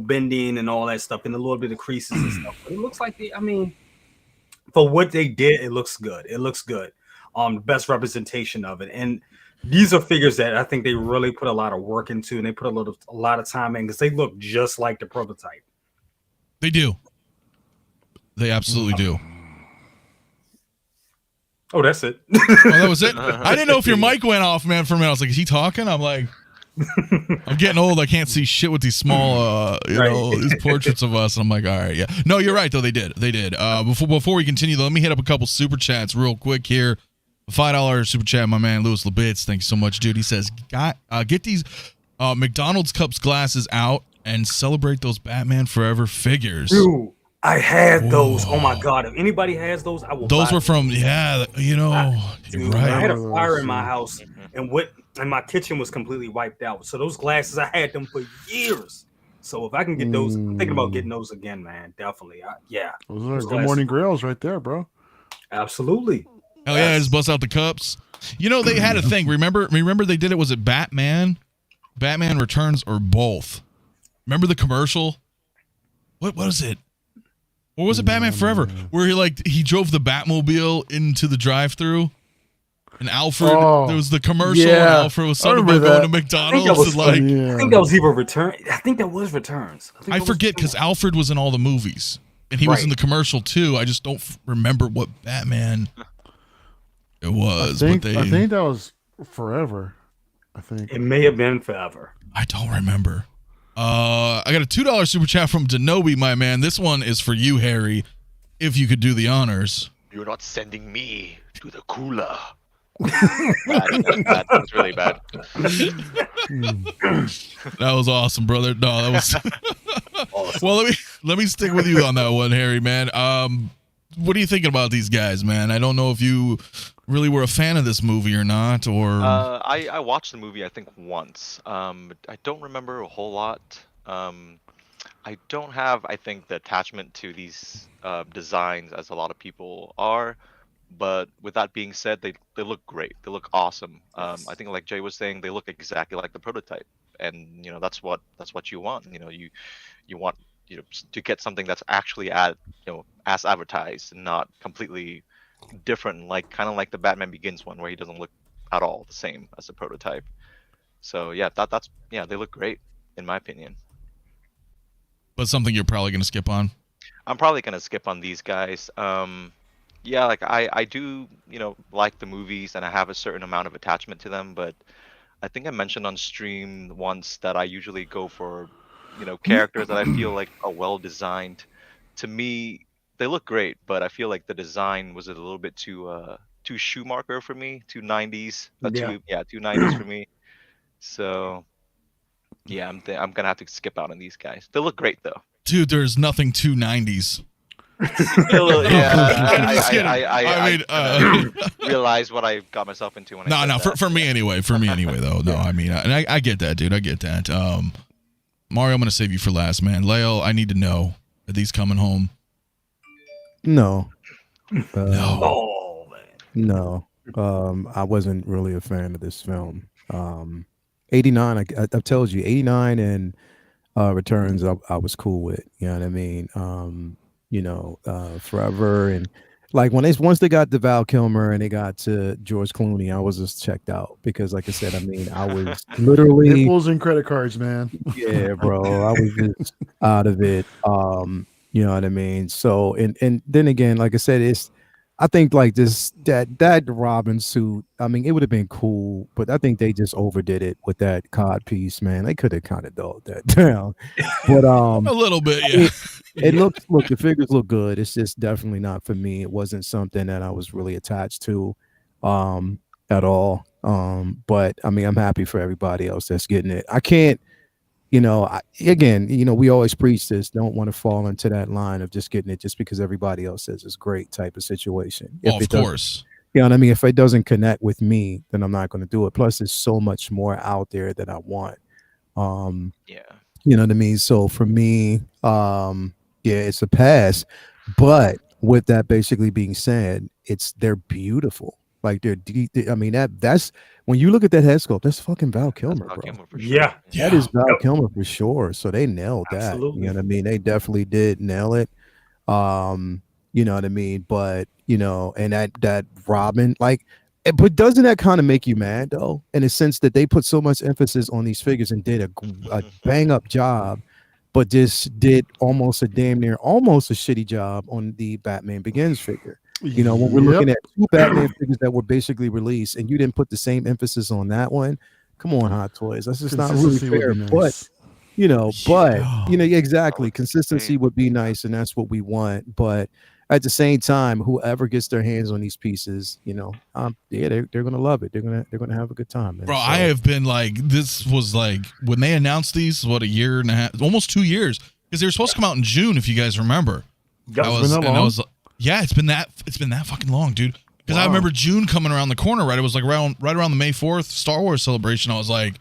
[SPEAKER 5] bending and all that stuff, and a little bit of creases and stuff. But it looks like for what they did, it looks good. The best representation of it. And these are figures that I think they really put a lot of work into, and they put a lot of time in, because they look just like the prototype.
[SPEAKER 1] They do. They absolutely do.
[SPEAKER 5] Oh, that's it.
[SPEAKER 1] Oh, that was it? I didn't know if your mic went off, man, for a minute. I was like, is he talking? I'm like, I'm getting old. I can't see shit with these small, these portraits of us. And I'm like, all right, yeah. No, you're right, though. They did. Before we continue, though, let me hit up a couple super chats real quick here. $5 super chat, my man, 𝗬𝗓. Thanks so much, dude. He says, get these McDonald's Cups glasses out and celebrate those Batman Forever figures.
[SPEAKER 5] Dude, I had those. Oh my God! If anybody has those, I will.
[SPEAKER 1] Those were from you're right.
[SPEAKER 5] I had a fire in my house, and my kitchen was completely wiped out. So those glasses, I had them for years. So if I can get those, I'm thinking about getting those again, man. Definitely.
[SPEAKER 2] Those are good morning grails right there, bro.
[SPEAKER 5] Absolutely.
[SPEAKER 1] Hell yeah! Just bust out the cups. They had a thing. Remember they did it. Was it Batman Returns, or both? Remember the commercial? What was it? Or was it Batman Forever, where he drove the Batmobile into the drive-thru, and Alfred, there was the commercial, and Alfred was talking about going to McDonald's.
[SPEAKER 5] I think that was either Return. I think that was Returns.
[SPEAKER 1] I forget, because Alfred was in all the movies, and he was in the commercial too. I just don't remember what Batman it was.
[SPEAKER 2] I think that was Forever. I think
[SPEAKER 5] it may have been Forever.
[SPEAKER 1] I don't remember. I got a $2 super chat from 𝗕𝗏𝗕, my man. This one is for you, Harry, if you could do the honors.
[SPEAKER 3] You're not sending me to the cooler. Bad. That's really bad.
[SPEAKER 1] That was awesome, brother. No, that was awesome. Well, let me stick with you on that one, Harry, man. What are you thinking about these guys, man? I don't know if you really were a fan of this movie or not, or
[SPEAKER 3] I watched the movie, I think, once. I don't remember a whole lot. I don't have, I think, the attachment to these designs as a lot of people are. But with that being said, they look great. They look awesome. I think, like Jay was saying, they look exactly like the prototype, and that's what you want. You want to get something that's actually as advertised, and not completely different, kind of like the Batman Begins one, where he doesn't look at all the same as the prototype. So they look great in my opinion.
[SPEAKER 1] But something you're probably going to skip on?
[SPEAKER 3] I'm probably going to skip on these guys. I do, like the movies, and I have a certain amount of attachment to them, but I think I mentioned on stream once that I usually go for, characters that I feel like are well designed. To me, they look great, but I feel like the design was a little bit too Schumacher for me, too 90s. Too 90s for me. So yeah, I'm gonna have to skip out on these guys. They look great though.
[SPEAKER 1] Dude, there's nothing too 90s.
[SPEAKER 3] I realize what I got myself into when
[SPEAKER 1] for me anyway though. No, I mean, and I get that, dude. I get that. Mario, I'm gonna save you for last, man. Leo, I need to know, are these coming home?
[SPEAKER 4] No.
[SPEAKER 5] Oh man.
[SPEAKER 4] No. I wasn't really a fan of this film. 89, I've told you, 89 and Returns I was cool with. You know what I mean? Forever, and like once they got to Val Kilmer and they got to George Clooney, I was just checked out because, like I said, I mean, I was literally
[SPEAKER 2] nipples and credit cards, man.
[SPEAKER 4] Yeah, bro, I was just out of it. You know what I mean? So, and then again, like I said, I think like that Robin suit, I mean, it would have been cool, but I think they just overdid it with that cod piece, man. They could have kind of dulled that down. But
[SPEAKER 1] a little bit, yeah.
[SPEAKER 4] It looks, the figures look good. It's just definitely not for me. It wasn't something that I was really attached to at all. But I mean, I'm happy for everybody else that's getting it. I can't, we always preach this, don't want to fall into that line of just getting it just because everybody else says it's great type of situation.
[SPEAKER 1] Of course.
[SPEAKER 4] You know what I mean? If it doesn't connect with me, then I'm not going to do it. Plus, there's so much more out there that I want.
[SPEAKER 3] Yeah.
[SPEAKER 4] You know what I mean? So for me, it's a pass. But with that basically being said, they're beautiful. Like I mean, that's when you look at that head sculpt, that's fucking Val Kilmer, bro.
[SPEAKER 3] For sure.
[SPEAKER 5] Yeah,
[SPEAKER 4] that is Val Kilmer for sure. So they nailed that.
[SPEAKER 5] Absolutely.
[SPEAKER 4] You know what I mean? They definitely did nail it. You know what I mean? But and that Robin, like, but doesn't that kind of make you mad though? In a sense that they put so much emphasis on these figures and did a bang up job, but just did almost a shitty job on the Batman Begins figure. When we're looking at two Batman figures that were basically released and you didn't put the same emphasis on that one, come on, Hot Toys. That's just not really fair. Nice. But, exactly. Consistency would be nice and that's what we want. But at the same time, whoever gets their hands on these pieces, they're going to love it. They're going to have a good time, man.
[SPEAKER 1] Bro, I have been like, this was like when they announced these, a year and a half, almost 2 years, because they were supposed to come out in June, if you guys remember. Yeah, it's been that fucking long, dude. Because I remember June coming around the corner, right? It was like right around the May 4th Star Wars celebration. I was like,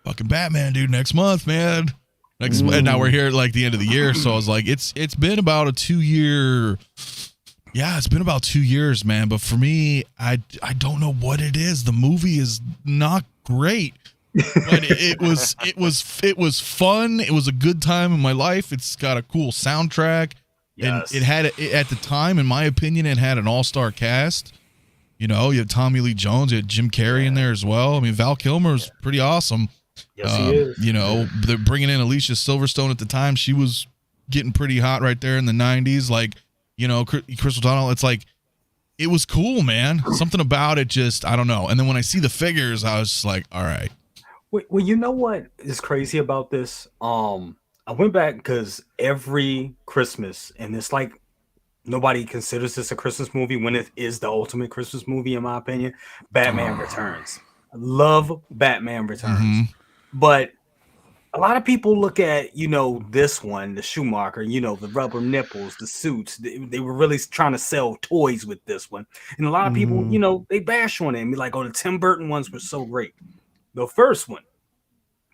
[SPEAKER 1] fucking Batman, dude, next month, man. And now we're here at like the end of the year. So I was like, it's been about a 2 year. Yeah, it's been about 2 years, man. But for me, I don't know what it is. The movie is not great. But it was fun. It was a good time in my life. It's got a cool soundtrack. Yes. And it had at the time, in my opinion, it had an all-star cast. You had Tommy Lee Jones, you had Jim Carrey in there as well. I mean, Val Kilmer's pretty awesome.
[SPEAKER 5] Yes, he is.
[SPEAKER 1] They're bringing in Alicia Silverstone at the time. She was getting pretty hot right there in the 90s. Like, Chris O'Donnell. It's like, it was cool, man. Something about it just, I don't know. And then when I see the figures, I was just like, all right.
[SPEAKER 5] Well, you know what is crazy about this? I went back because every Christmas, and it's like nobody considers this a Christmas movie when it is the ultimate Christmas movie, in my opinion. Batman Returns. I love Batman Returns. But a lot of people look at, this one, the Schumacher, the rubber nipples, the suits. They were really trying to sell toys with this one. And a lot of people, they bash on it and be like, oh, the Tim Burton ones were so great. The first one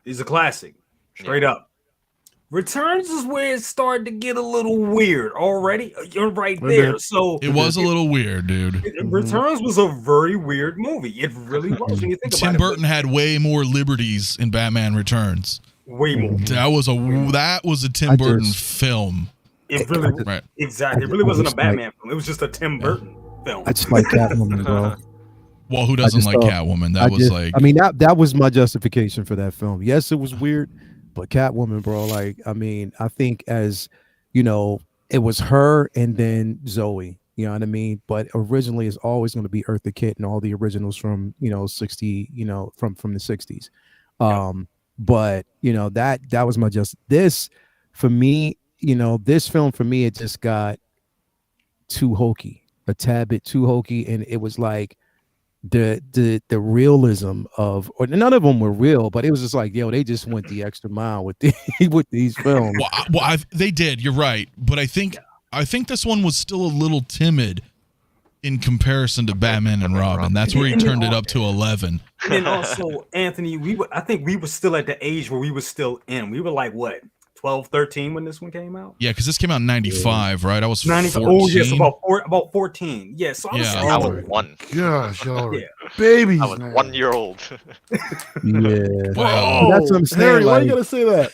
[SPEAKER 5] is a classic, straight up. Returns is where it started to get a little weird already. You're right there. So
[SPEAKER 1] it was a little weird, dude.
[SPEAKER 5] Returns was a very weird movie. It really was. When you think about it.
[SPEAKER 1] Tim Burton had way more liberties in Batman Returns.
[SPEAKER 5] Way more.
[SPEAKER 1] That was a Tim Burton film.
[SPEAKER 5] It really was. Exactly. It really wasn't a Batman film. It was just a Tim Burton film.
[SPEAKER 4] I just like Catwoman, bro.
[SPEAKER 1] Well, who doesn't like Catwoman?
[SPEAKER 4] That was my justification for that film. Yes, it was weird. But Catwoman, bro, like, I mean, I think as, it was her and then Zoe, you know what I mean? But originally it's always going to be Eartha Kitt and all the originals from, 60, from the 60s. But, that was my this for me, this film for me, it just got too hokey, a tad bit too hokey. And it was like, the realism of, or none of them were real, but it was just like, they just went the extra mile with with these films.
[SPEAKER 1] They did. You're right, but I think this one was still a little timid in comparison to Batman and Robin. That's where he turned it up to 11.
[SPEAKER 5] And also, Anthony, I think we were still at the age where we were still in. We were like what, 12, 13 when this one came out.
[SPEAKER 1] Yeah, because this came out in 95, right? I was
[SPEAKER 5] 95.
[SPEAKER 1] 14.
[SPEAKER 5] Oh, yes, about 14. Yeah, so
[SPEAKER 3] I was 1.
[SPEAKER 2] Gosh, y'all are babies.
[SPEAKER 3] I was 1 year old.
[SPEAKER 1] Wow.
[SPEAKER 4] That's what I'm saying.
[SPEAKER 2] Harry,
[SPEAKER 4] like,
[SPEAKER 2] why you gotta say that?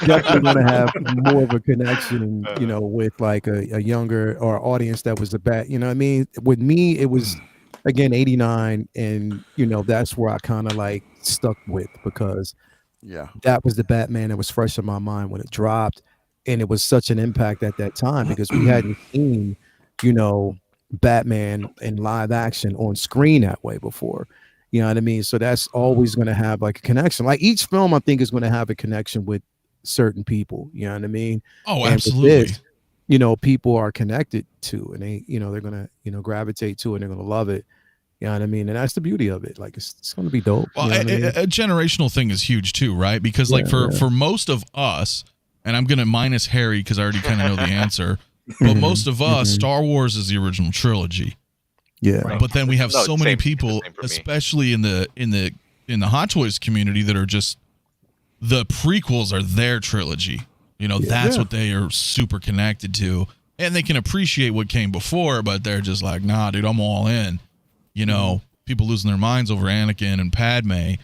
[SPEAKER 4] definitely gonna have more of a connection, with like a younger or audience that was the bat. You know what I mean? With me, it was again 89, and that's where I kind of like stuck with, because that was the Batman that was fresh in my mind when it dropped, and it was such an impact at that time because we hadn't seen Batman in live action on screen that way before. You know what I mean? So that's always going to have like a connection. Like each film, I think, is going to have a connection with certain people. You know what I mean?
[SPEAKER 1] Oh, absolutely.
[SPEAKER 4] This, people are connected to, and they, they're going to, gravitate to it, and they're going to love it. You know what I mean? And that's the beauty of it. Like it's going to be dope.
[SPEAKER 1] Well, a generational thing is huge too, right? Because like for most of us, and I'm going to minus Harry because I already kind of know the answer, but most of us, Star Wars is the original trilogy.
[SPEAKER 4] Yeah.
[SPEAKER 1] Right. But then we have so many people, especially in the Hot Toys community, that are just the prequels are their trilogy. That's what they are super connected to, and they can appreciate what came before, but they're just like, nah, dude, I'm all in. People losing their minds over Anakin and Padme,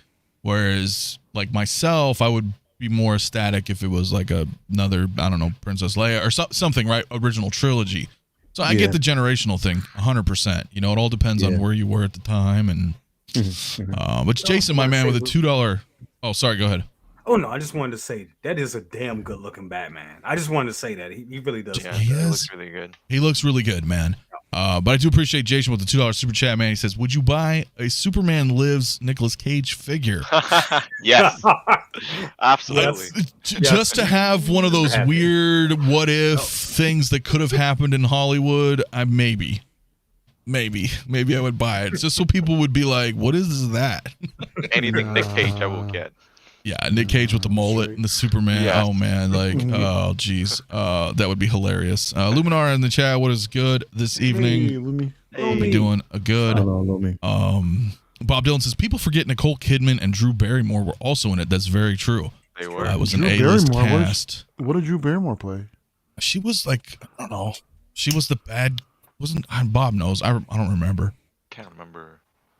[SPEAKER 1] whereas like myself, I would be more ecstatic if it was like another, I don't know, Princess Leia or something, right? Original trilogy. So I get the generational thing 100%. It all depends on where you were at the time. And but Jason, my man, with a $2. Oh, sorry, go ahead.
[SPEAKER 5] Oh no, I just wanted to say that is a damn good looking Batman. I just wanted to say that he really does.
[SPEAKER 3] Yeah, he looks really good.
[SPEAKER 1] He looks really good, man. But I do appreciate Jason with the $2 super chat, man. He says, "Would you buy a Superman Lives Nicolas Cage figure?"
[SPEAKER 3] Yes, absolutely.
[SPEAKER 1] Just to have one of those weird what if things that could have happened in Hollywood. Maybe I would buy it just so people would be like, "What is that?"
[SPEAKER 3] Anything Nick Cage, I will get.
[SPEAKER 1] Yeah, Nick Cage with the mullet and the Superman. Yeah. Oh man, oh geez, that would be hilarious. Luminar in the chat, what is good this evening? We're doing a good. Bob Dylan says people forget Nicole Kidman and Drew Barrymore were also in it. That's very true.
[SPEAKER 3] They were.
[SPEAKER 1] It was an A-list cast.
[SPEAKER 2] What did Drew Barrymore play?
[SPEAKER 1] She was like, I don't know. She was the bad. Bob knows. I don't remember.
[SPEAKER 3] Can't remember.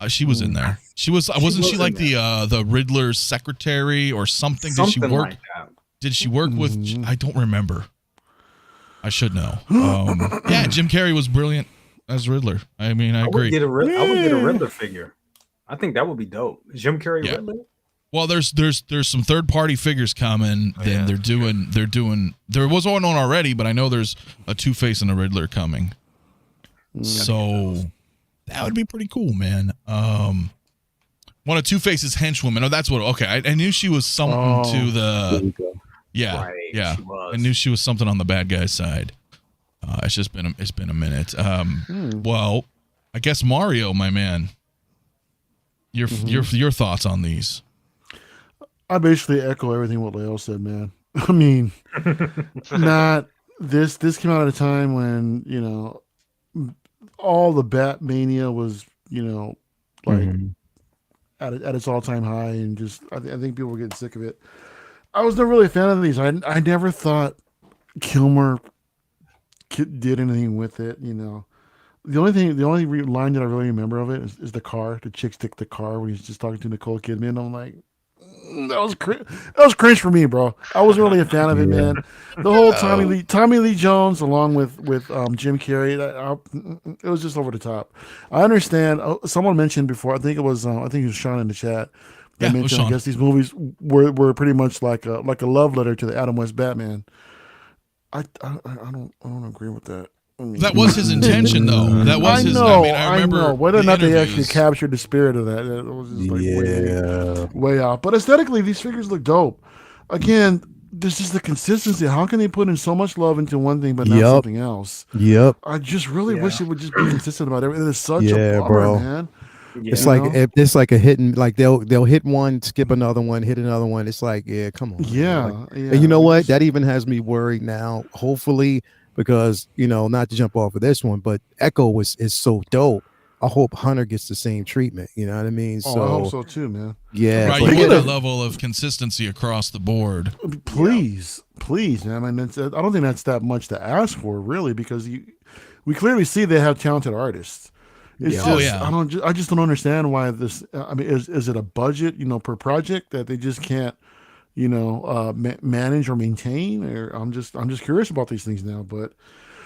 [SPEAKER 1] She was in there. She was. Wasn't she like the Riddler's secretary or something? Did she work? Like that. Did she work with? I don't remember. I should know. Yeah, Jim Carrey was brilliant as Riddler. I mean, I agree.
[SPEAKER 5] I would get a Riddler figure. I think that would be dope. Jim Carrey Riddler.
[SPEAKER 1] Well, there's some third party figures coming. Then they're doing. There was one on already, but I know there's a Two-Face and a Riddler coming. So. That would be pretty cool, man. One of Two-Face's henchwomen. Oh, that's what. Okay, I knew she was something to the. Yeah, right, yeah. I knew she was something on the bad guy's side. It's been a minute. Well, I guess Mario, my man. Your thoughts on these?
[SPEAKER 2] I basically echo everything what Leo said, man. I mean, this came out at a time when all the Batmania was, at its all-time high, and just I think people were getting sick of it. I was never really a fan of these. I never thought Kilmer did anything with it. The only line that I really remember of it is the car. The chick stick the car when he's just talking to Nicole Kidman. I'm like, that was cringe for me, bro. I wasn't really a fan of it, man. The whole Tommy Lee Jones along with Jim Carrey, it was just over the top. I understand. Someone mentioned before. I think it was Sean in the chat. They mentioned, I guess these movies were pretty much like a love letter to the Adam West Batman. I don't agree with that.
[SPEAKER 1] That was his intention, though. That was his. I remember
[SPEAKER 2] whether or not they actually captured the spirit of that. It was just like way out. But aesthetically, these figures look dope. Again, this is the consistency. How can they put in so much love into one thing but not something else?
[SPEAKER 4] Yep.
[SPEAKER 2] I just really wish it would just be consistent about everything. It's such a bummer, man.
[SPEAKER 4] Yeah. It's like a hidden, like they'll hit one, skip another one, hit another one. It's like, come on.
[SPEAKER 2] Yeah.
[SPEAKER 4] And you know what? That even has me worried now. Hopefully. Because not to jump off of this one, but Echo is so dope. I hope Hunter gets the same treatment. You know what I mean?
[SPEAKER 2] Oh, I hope so too, man.
[SPEAKER 4] Yeah,
[SPEAKER 1] right. You get that level of consistency across the board.
[SPEAKER 2] Please, man. I mean, I don't think that's that much to ask for, really, because we clearly see they have talented artists. It's just, I just don't understand why this. I mean, is it a budget, per project that they just can't, manage or maintain? Or I'm just curious about these things now. But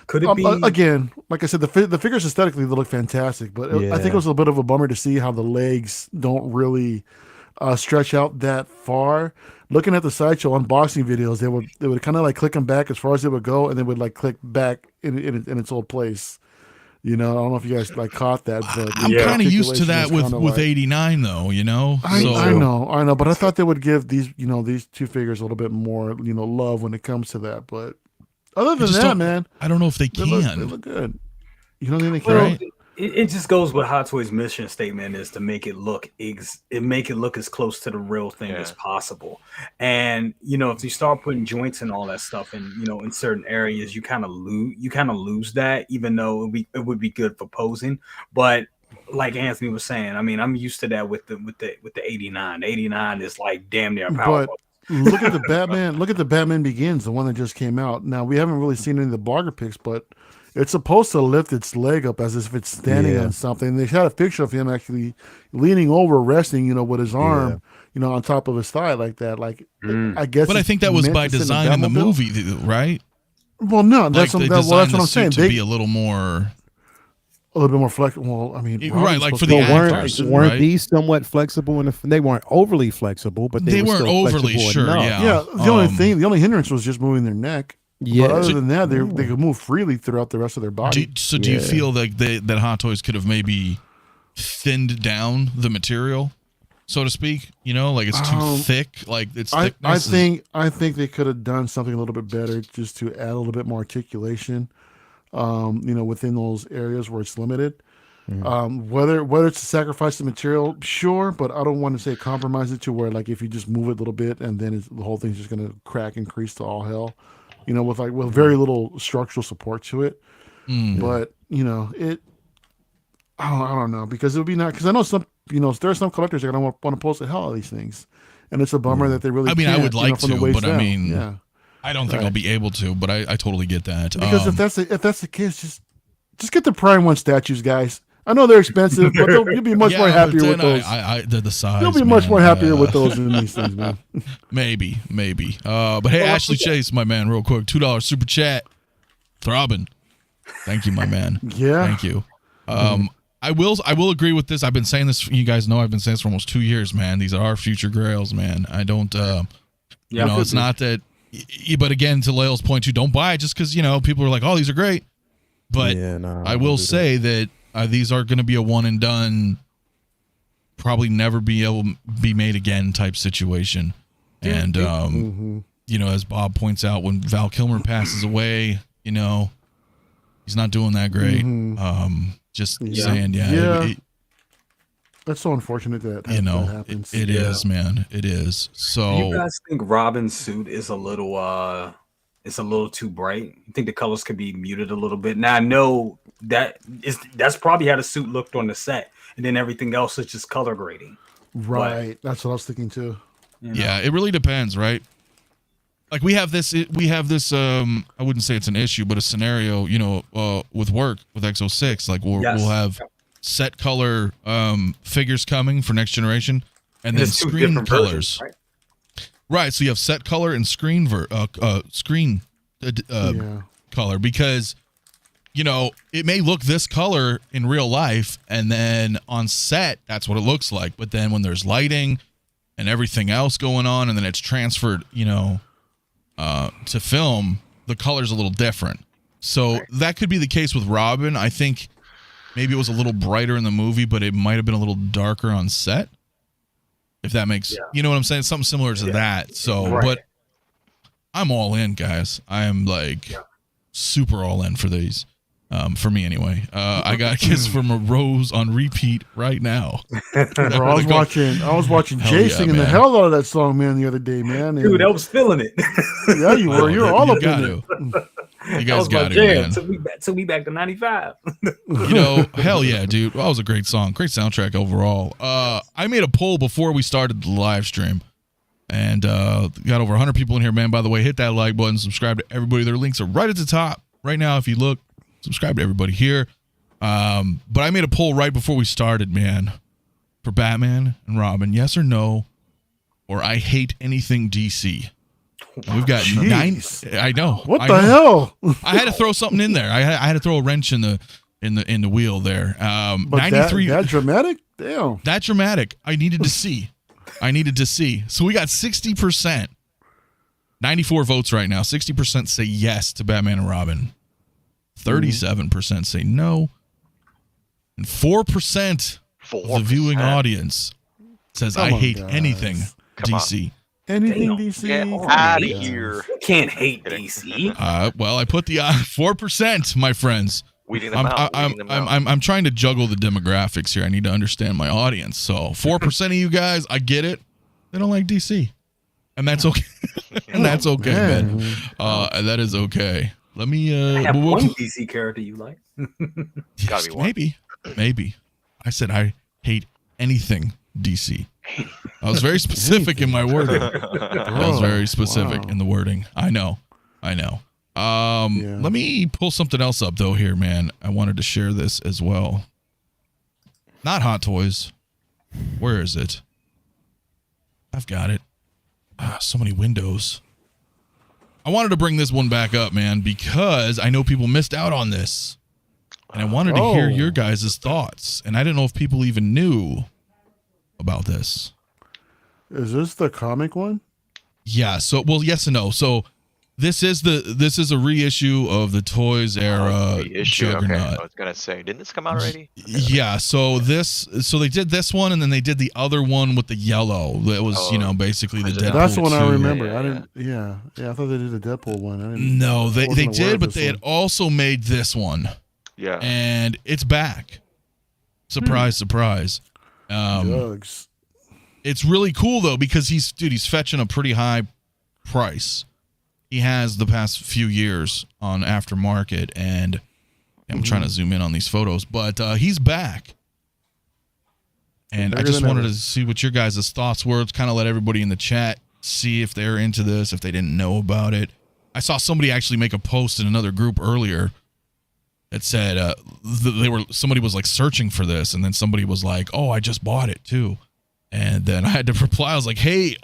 [SPEAKER 5] could it be
[SPEAKER 2] again? Like I said, the figures aesthetically they look fantastic, but I think it was a bit of a bummer to see how the legs don't really stretch out that far. Looking at the Sideshow unboxing videos, they would kind of like click them back as far as they would go, and they would like click back in its old place. I don't know if you guys like caught that, but
[SPEAKER 1] I'm kind of used to that with 89 though,
[SPEAKER 2] I know, but I thought they would give these two figures a little bit more, love when it comes to that. But other than that, man,
[SPEAKER 1] I don't know if they can.
[SPEAKER 2] They look good. You don't think they can?
[SPEAKER 5] Well, it just goes with Hot Toys' mission statement is to make it look as close to the real thing as possible. And if you start putting joints and all that stuff in in certain areas, you kind of lose that, even though it would be good for posing. But like Anthony was saying, I mean, I'm used to that with the 89. The 89 is like damn near powerful.
[SPEAKER 2] Look at the Batman. Look at the Batman Begins, the one that just came out. Now we haven't really seen any of the blogger pics, but it's supposed to lift its leg up as if it's standing on something. They shot a picture of him actually leaning over, resting, with his arm, on top of his thigh like that. Like, I guess.
[SPEAKER 1] But I think that was by design in the movie, right?
[SPEAKER 2] Well, no, that's what I'm saying.
[SPEAKER 1] To be a little bit
[SPEAKER 2] more flexible. Well, I mean,
[SPEAKER 1] right, like for the actors,
[SPEAKER 4] weren't these somewhat flexible? They weren't overly flexible, but they weren't overly sure.
[SPEAKER 2] Yeah. The only hindrance was just moving their neck. Yeah. But other than that, they could move freely throughout the rest of their body.
[SPEAKER 1] Do you feel like that Hot Toys could have maybe thinned down the material, so to speak? Like it's too thick. Like it's.
[SPEAKER 2] I think they could have done something a little bit better, just to add a little bit more articulation. Within those areas where it's limited. Mm-hmm. Whether it's to sacrifice the material, sure, but I don't want to say compromise it to where like if you just move it a little bit and then the whole thing's just going to crack and crease to all hell. With very little structural support to it. But I don't know, because it would be not, because I know some there are some collectors that are going to want to post the hell out of these things, and it's a bummer that they really.
[SPEAKER 1] I mean,
[SPEAKER 2] can't,
[SPEAKER 1] I would like to, but
[SPEAKER 2] down.
[SPEAKER 1] I mean, I don't think I'll be able to, but I totally get that.
[SPEAKER 2] Because if that's the case, just get the Prime 1 statues, guys. I know they're expensive, but you'll be much more happier with those.
[SPEAKER 1] They're the size.
[SPEAKER 2] You'll be much more happier with those than these things, man.
[SPEAKER 1] Maybe. But hey, Ashley Chase, my man, real quick, $2 super chat, throbbing. Thank you, my man.
[SPEAKER 2] Yeah.
[SPEAKER 1] Thank you. I will agree with this. I've been saying this. You guys know I've been saying this for almost 2 years, man. These are our future grails, man. I don't. It's not that. But again, to Lael's point, too, don't buy it just because people are like, oh, these are great. But I will say that. These are going to be a one and done, probably never be able to be made again type situation. And, as Bob points out, when Val Kilmer passes away, he's not doing that great. Saying,
[SPEAKER 2] that's so unfortunate that happens.
[SPEAKER 1] It is, man. It is. So,
[SPEAKER 5] do you guys think Robin's suit is a little too bright? You think the colors could be muted a little bit? Now I know that's probably how the suit looked on the set, and then everything else is just color grading.
[SPEAKER 2] Right. That's what I was thinking too.
[SPEAKER 1] Yeah, it really depends, right? Like we have this. I wouldn't say it's an issue, but a scenario. With work with X06, like we'll have set color figures coming for next generation, and then screen colors.
[SPEAKER 5] Versions,
[SPEAKER 1] right. So you have set color and screen color, because it may look this color in real life, and then on set that's what it looks like, but then when there's lighting and everything else going on, and then it's transferred to film, the color's a little different. So that could be the case with Robin. I think maybe it was a little brighter in the movie, but it might have been a little darker on set, if that makes you know what I'm saying, something similar to that. So but I'm all in, guys. I am like super all in for these. For me anyway. I got Kiss from a Rose on repeat right now.
[SPEAKER 2] Bro, I was watching Jay singing the hell out of that song, man, the other day, man.
[SPEAKER 5] Dude, I was feeling it.
[SPEAKER 2] Yeah, you were. You were all up in it.
[SPEAKER 1] You guys got it, man.
[SPEAKER 5] Took me back to 95.
[SPEAKER 1] Hell yeah, dude. That was a great song. Great soundtrack overall. I made a poll before we started the live stream. And got over 100 people in here, man. By the way, hit that like button. Subscribe to everybody. Their links are right at the top. Right now, if you look, subscribe to everybody here. But I made a poll right before we started, man. For Batman and Robin, yes or no, or I hate anything DC. And we've got 9. I know.
[SPEAKER 2] What the hell?
[SPEAKER 1] I had to throw something in there. I had to throw a wrench in the wheel there.
[SPEAKER 2] But
[SPEAKER 1] 93.
[SPEAKER 2] That dramatic? Damn.
[SPEAKER 1] That dramatic. I needed to see. So we got 60%. 94 votes right now. 60% say yes to Batman and Robin. 37% say no. And 4% of the viewing audience says I hate anything DC.
[SPEAKER 2] Anything DC?
[SPEAKER 3] Get out of here.
[SPEAKER 5] You can't hate DC.
[SPEAKER 1] Well, I put the 4%, my friends.
[SPEAKER 3] Weeding them out.
[SPEAKER 1] I'm trying to juggle the demographics here. I need to understand my audience. So 4% of you guys, I get it. They don't like DC. And that's okay. And that's okay, man. That is okay. Let me
[SPEAKER 5] I have one DC character you like.
[SPEAKER 1] Gotta be one. Maybe. I said I hate anything DC. I was very specific in my wording. I was very specific in the wording. I know. Let me pull something else up though here, man. I wanted to share this as well. Not Hot Toys. Where is it? I've got it. So many windows. I wanted to bring this one back up, man, because I know people missed out on this. And I wanted to hear your guys' thoughts. And I didn't know if people even knew about this.
[SPEAKER 2] Is this the comic one?
[SPEAKER 1] Yeah. So, well, yes and no. So this is a reissue of the Toys era Juggernaut.
[SPEAKER 3] Okay. I was gonna say, didn't this come out already?
[SPEAKER 1] Yeah. So they did this one, and then they did the other one with the yellow. That was basically the Deadpool.
[SPEAKER 2] That's the one
[SPEAKER 1] 2.
[SPEAKER 2] I remember. Yeah. I thought they did a Deadpool one.
[SPEAKER 1] No, they did, but they had also made this one.
[SPEAKER 3] Yeah.
[SPEAKER 1] And it's back. Surprise, surprise.
[SPEAKER 2] Jugs.
[SPEAKER 1] It's really cool though because he's fetching a pretty high price. He has the past few years on aftermarket, and I'm trying to zoom in on these photos, but he's back. And I just wanted to see what your guys' thoughts were. Kind of let everybody in the chat see if they're into this, if they didn't know about it. I saw somebody actually make a post in another group earlier that said somebody was like searching for this, and then somebody was like, "Oh, I just bought it too," and then I had to reply. I was like, "Hey,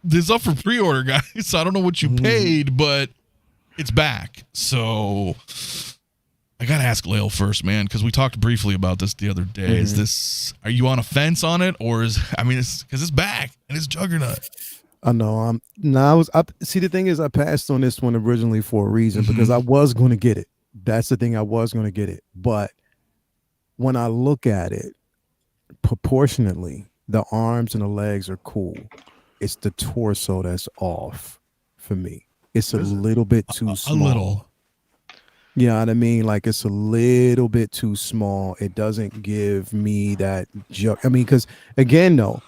[SPEAKER 1] this is up for pre-order, guys. I don't know what you paid, but it's back." So I gotta ask Lael first, man, because we talked briefly about this the other day. Are you on a fence on it, or because it's back and it's Juggernaut?
[SPEAKER 4] I know. See, the thing is, I passed on this one originally for a reason because I was going to get it. That's the thing. I was going to get it. But when I look at it, proportionately, the arms and the legs are cool. It's the torso that's off for me. It's a little bit too small.
[SPEAKER 1] A little.
[SPEAKER 4] You know what I mean? Like, it's a little bit too small. It doesn't give me that. Because again, though,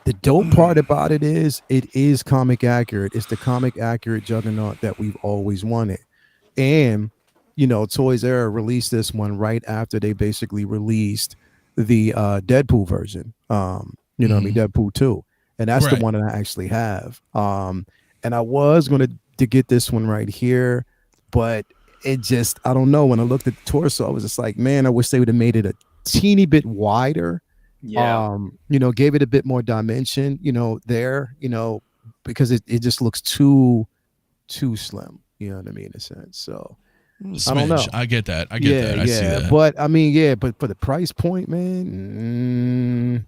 [SPEAKER 4] the dope part about it is comic accurate. It's the comic accurate Juggernaut that we've always wanted. And, Toys R Us released this one right after they basically released the Deadpool version. Deadpool 2. And that's the one that I actually have. And I was going to get this one right here, but it just, I don't know. When I looked at the torso, I was just like, man, I wish they would have made it a teeny bit wider.
[SPEAKER 5] Yeah.
[SPEAKER 4] Gave it a bit more dimension, there, because it just looks too slim. You know what I mean? In a sense. So
[SPEAKER 1] Smidge.
[SPEAKER 4] I don't know.
[SPEAKER 1] I get that. I get that. I see that.
[SPEAKER 4] But but for the price point, man,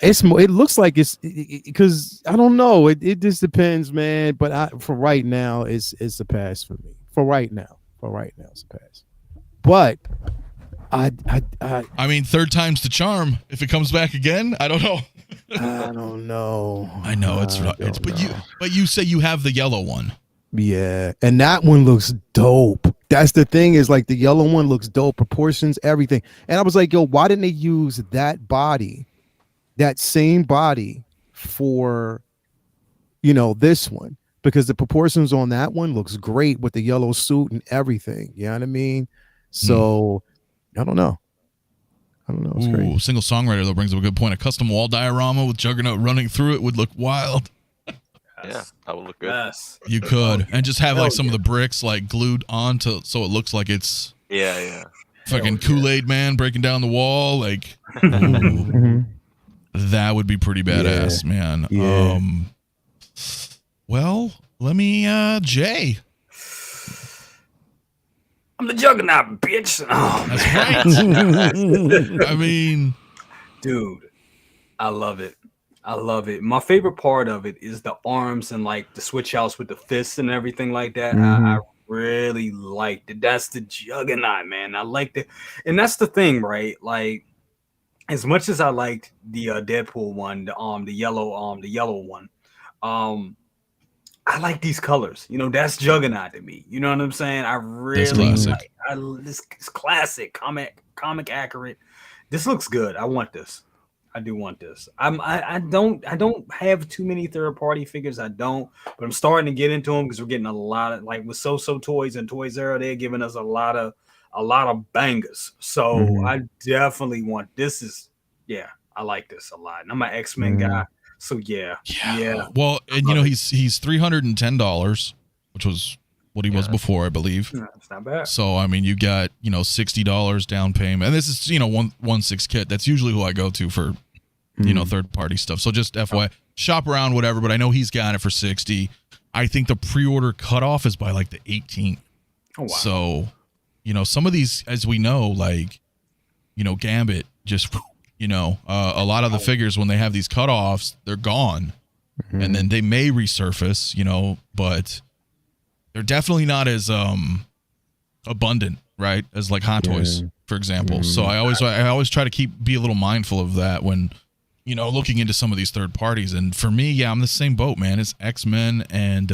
[SPEAKER 4] it looks like it's because I don't know. It just depends, man. But for right now, it's a pass for me. For right now, it's a pass. But
[SPEAKER 1] I mean, third time's the charm. If it comes back again, I don't know.
[SPEAKER 4] I don't know.
[SPEAKER 1] I know but you say you have the yellow one.
[SPEAKER 4] Yeah, and that one looks dope. That's the thing, is like the yellow one looks dope, proportions, everything. And I was like, yo, why didn't they use that body, that same body for, this one? because the proportions on that one looks great with the yellow suit and everything. You know what I mean? So I don't know. It's great.
[SPEAKER 1] Single songwriter though brings up a good point. A custom wall diorama with Juggernaut running through it would look wild.
[SPEAKER 3] Yeah, that would look good.
[SPEAKER 5] Yes.
[SPEAKER 1] You could, and just have like some of the bricks like glued onto, so it looks like it's fucking Kool-Aid Man breaking down the wall. Like, that would be pretty badass, man.
[SPEAKER 4] Yeah.
[SPEAKER 1] Well, let me, Jay.
[SPEAKER 5] I'm the Juggernaut, bitch. Oh,
[SPEAKER 1] that's right. I mean,
[SPEAKER 5] dude, I love it. I love it. My favorite part of it is the arms and like the switch outs with the fists and everything like that. I really liked it. That's the Juggernaut, man. I liked it. And that's the thing, right? Like, as much as I liked the Deadpool one, the yellow one, I like these colors. You know, that's Juggernaut to me. You know what I'm saying? I really like this. It's classic, comic accurate. This looks good. I want this. I do want this. I don't have too many third-party figures. I don't, but I'm starting to get into them because we're getting a lot of, like with So Toys and Toys R Us, they're giving us a lot of bangers. So I definitely want this. I like this a lot. And I'm an X-Men guy, so yeah.
[SPEAKER 1] Well, and you know he's $310, which was what he was before, I believe.
[SPEAKER 5] It's not bad.
[SPEAKER 1] So I mean, you got $60 down payment, and this is 1/6 kit. That's usually who I go to for third party stuff. So just FYI, shop around, whatever. But I know he's got it for $60. I think the pre-order cutoff is by like the 18th.
[SPEAKER 5] Oh wow.
[SPEAKER 1] So some of these, as we know, like Gambit, just a lot of the figures when they have these cutoffs, they're gone, and then they may resurface. But they're definitely not as abundant, right, as like Hot Toys, for example. So I always try to be a little mindful of that when looking into some of these third parties. And for me, I'm the same boat, man. It's X-Men, and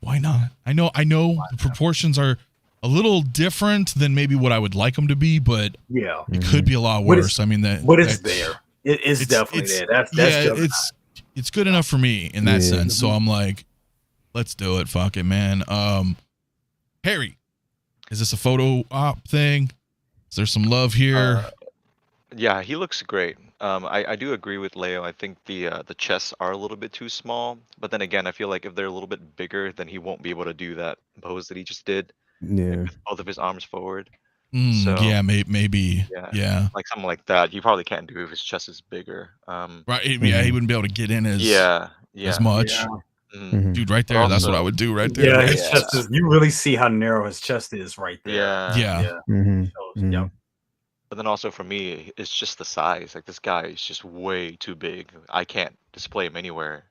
[SPEAKER 1] why not? I know the proportions are a little different than maybe what I would like them to be, but it could be a lot worse. I mean, there.
[SPEAKER 5] It is definitely there. That's
[SPEAKER 1] it's good enough for me in that sense. So I'm like, let's do it. Fuck it, man. Harry, is this a photo op thing? Is there some love here?
[SPEAKER 3] Yeah, he looks great. I do agree with Leo. I think the chests are a little bit too small, but then again, I feel like if they're a little bit bigger, then he won't be able to do that pose that he just did.
[SPEAKER 4] Yeah,
[SPEAKER 3] with both of his arms forward.
[SPEAKER 1] So yeah, maybe. Yeah,
[SPEAKER 3] like something like that. You probably can't do if his chest is bigger.
[SPEAKER 1] Right? Yeah, he wouldn't be able to get in as much.
[SPEAKER 3] Yeah.
[SPEAKER 1] Dude, right there. That's what I would do right there.
[SPEAKER 5] Yeah, his chest is. You really see how narrow his chest is right there.
[SPEAKER 3] Yeah.
[SPEAKER 5] Yeah.
[SPEAKER 3] But then also for me, it's just the size. Like this guy is just way too big. I can't display him anywhere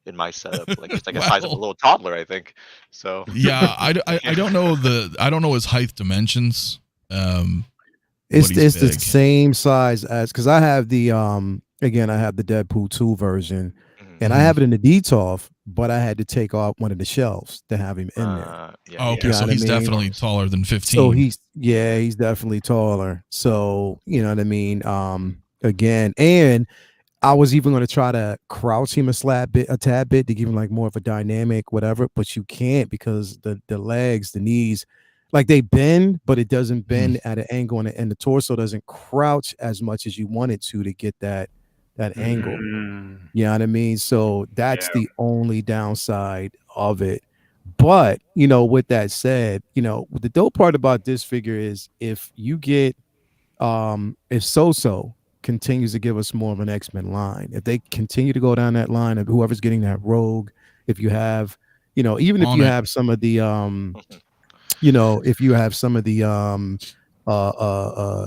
[SPEAKER 3] in my setup. Like it's like a size of a little toddler, I think. So
[SPEAKER 1] yeah, I don't know his height dimensions.
[SPEAKER 4] It's the same size as, because I have the again, I have the Deadpool 2 version, and I have it in the DTOF, but I had to take off one of the shelves to have him in there.
[SPEAKER 1] Okay, so he's definitely taller than 15.
[SPEAKER 4] So he's definitely taller. So you know what I mean. Again, and I was even going to try to crouch him a tad bit to give him like more of a dynamic whatever, but you can't because the legs, the knees, like they bend, but it doesn't bend at an angle, and the torso doesn't crouch as much as you want it to get that angle. You know what I mean? So that's the only downside of it. But with that said, the dope part about this figure is if you get if So continues to give us more of an X-Men line, if they continue to go down that line of whoever's getting that Rogue, if you have even if you have some of the if you have some of the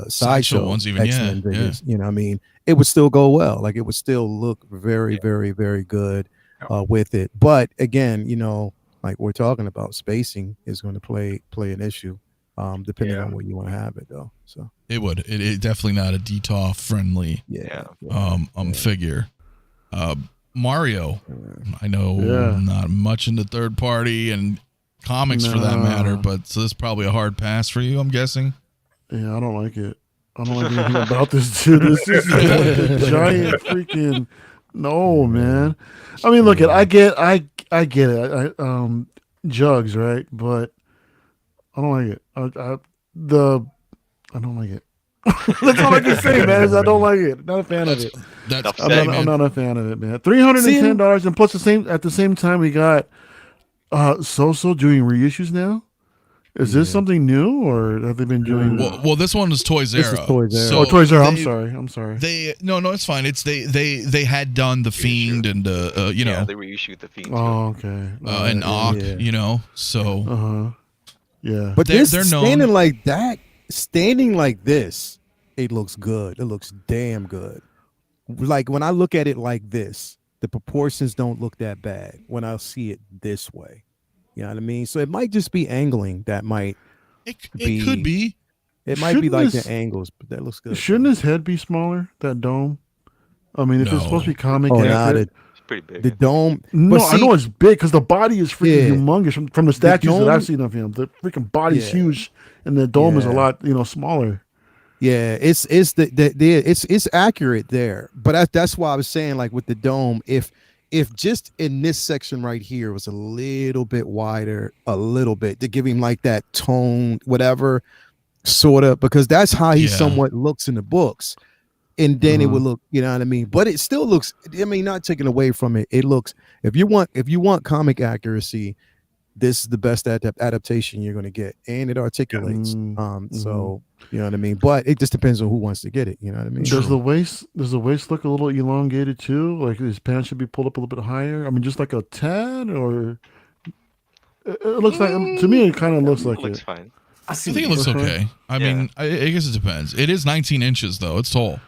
[SPEAKER 4] sideshow
[SPEAKER 1] ones, even
[SPEAKER 4] X-Men figures, what I mean, it would still go well. Like it would still look very, very, very good with it. But again, like we're talking about, spacing is going to play an issue, depending on where you want to have it, though. So
[SPEAKER 1] it would. It definitely not a DTOF friendly figure. Mario, I know not much into third party and comics for that matter, but so this is probably a hard pass for you, I'm guessing.
[SPEAKER 2] Yeah, I don't like it. I don't like anything about this dude. This is like a giant freaking no, man. I mean, look, I I get it. Jugs, right? But I don't like it. I don't like it. That's all I can say, man. Is I don't like it. Not a fan of it. I'm not a fan of it, man. $310, and plus at the same time we got So doing reissues now. Is this something new, or have they been doing?
[SPEAKER 1] Well, this one is Toys R Us.
[SPEAKER 2] So, Toys R Us. I'm sorry.
[SPEAKER 1] No, it's fine. It's they had done the Fiend and you know.
[SPEAKER 3] Yeah, they reissued the Fiend.
[SPEAKER 2] Oh, okay.
[SPEAKER 1] And 𝗕𝗘𝗥, you know. So.
[SPEAKER 2] Yeah.
[SPEAKER 4] But they're standing like that, standing like this, it looks good. It looks damn good. Like when I look at it like this, the proportions don't look that bad when I see it this way. You know what I mean? So it might just be angling that might.
[SPEAKER 1] It could be.
[SPEAKER 4] It might be like the angles, but that looks good.
[SPEAKER 2] Shouldn't his head be smaller? That dome. I mean, if it's supposed to be comic accurate,
[SPEAKER 3] it's pretty big.
[SPEAKER 4] The dome.
[SPEAKER 2] No, I know it's big because the body is freaking humongous from the statues that I've seen of him. The freaking body is huge, and the dome is a lot, smaller.
[SPEAKER 4] Yeah, it's accurate there, but that's why I was saying, like with the dome, if just in this section right here was a little bit wider, a little bit to give him like that tone, whatever, sort of, because that's how he somewhat looks in the books, and then it would look, you know what I mean. But it still looks, I mean, not taken away from it. It looks, if you want comic accuracy, this is the best adaptation you're going to get, and it articulates. So you know what I mean. But it just depends on who wants to get it. You know what I mean.
[SPEAKER 2] Does the waist look a little elongated too? Like his pants should be pulled up a little bit higher. I mean, just like a tad, or it looks like to me it kind of looks like it.
[SPEAKER 3] Looks fine.
[SPEAKER 1] I think it looks okay. I mean, I guess it depends. It is 19 inches though. It's tall.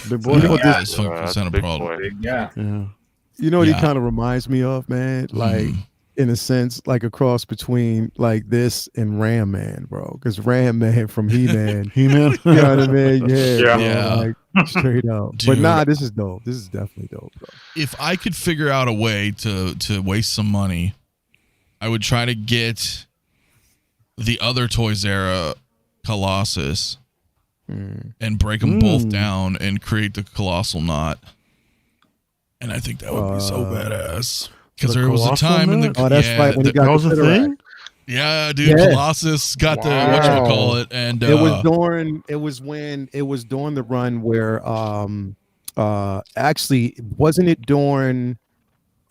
[SPEAKER 2] Big boy.
[SPEAKER 1] It's a big problem.
[SPEAKER 5] Yeah.
[SPEAKER 4] You know what he kind of reminds me of, man? Like. In a sense, like a cross between like this and Ram Man, bro. Because Ram Man from He-Man.
[SPEAKER 2] He-Man?
[SPEAKER 4] You know what I mean?
[SPEAKER 1] Yeah.
[SPEAKER 4] Like, straight up.
[SPEAKER 1] Dude.
[SPEAKER 4] But this is dope. This is definitely dope, bro.
[SPEAKER 1] If I could figure out a way to waste some money, I would try to get the other Toys R Us Colossus and break them both down and create the Colossal Knot. And I think that would be so badass. Because there was a time in the
[SPEAKER 4] that's right when
[SPEAKER 2] that was a thing.
[SPEAKER 1] Yeah, dude, Colossus got the whatchamacallit, and
[SPEAKER 4] it was during the run where actually wasn't it during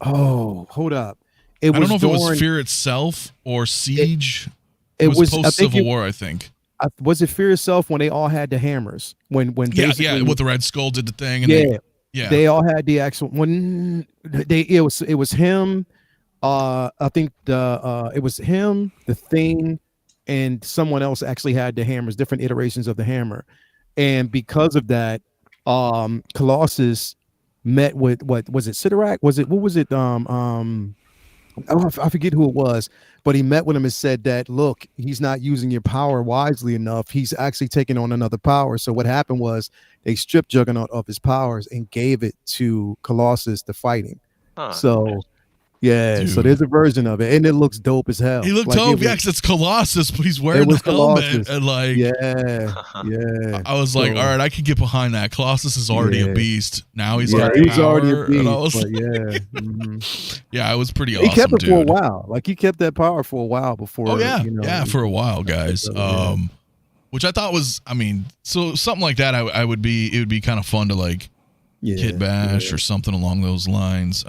[SPEAKER 4] hold up.
[SPEAKER 1] I don't know if it was Fear itself or Siege. It was post Civil War, I think.
[SPEAKER 4] Was it Fear itself when they all had the hammers? When with
[SPEAKER 1] the Red Skull did the thing, and they all had the actual when it was him. I think it was him, the Thing, and someone else actually had the hammers, different iterations of the hammer, and because of that, Colossus met with what was it? 𝗕𝗘𝗥𝗖𝗢𝗡? I forget who it was, but he met with him and said that, look, he's not using your power wisely enough. He's actually taking on another power. So what happened was they stripped Juggernaut of his powers and gave it to Colossus to fight him. So so there's a version of it, and it looks dope as hell. He looked dope, because it's Colossus, but he's wearing the helmet, and like, I was like, all right, I can get behind that. Colossus is already a beast. Now he's got power, already a beast. And I was it was pretty awesome.
[SPEAKER 4] He kept it for a while. Like he kept that power for a while before.
[SPEAKER 1] For a while, guys. Which I thought was, I mean, so something like that, it would be kind of fun to like Kid Bash or something along those lines.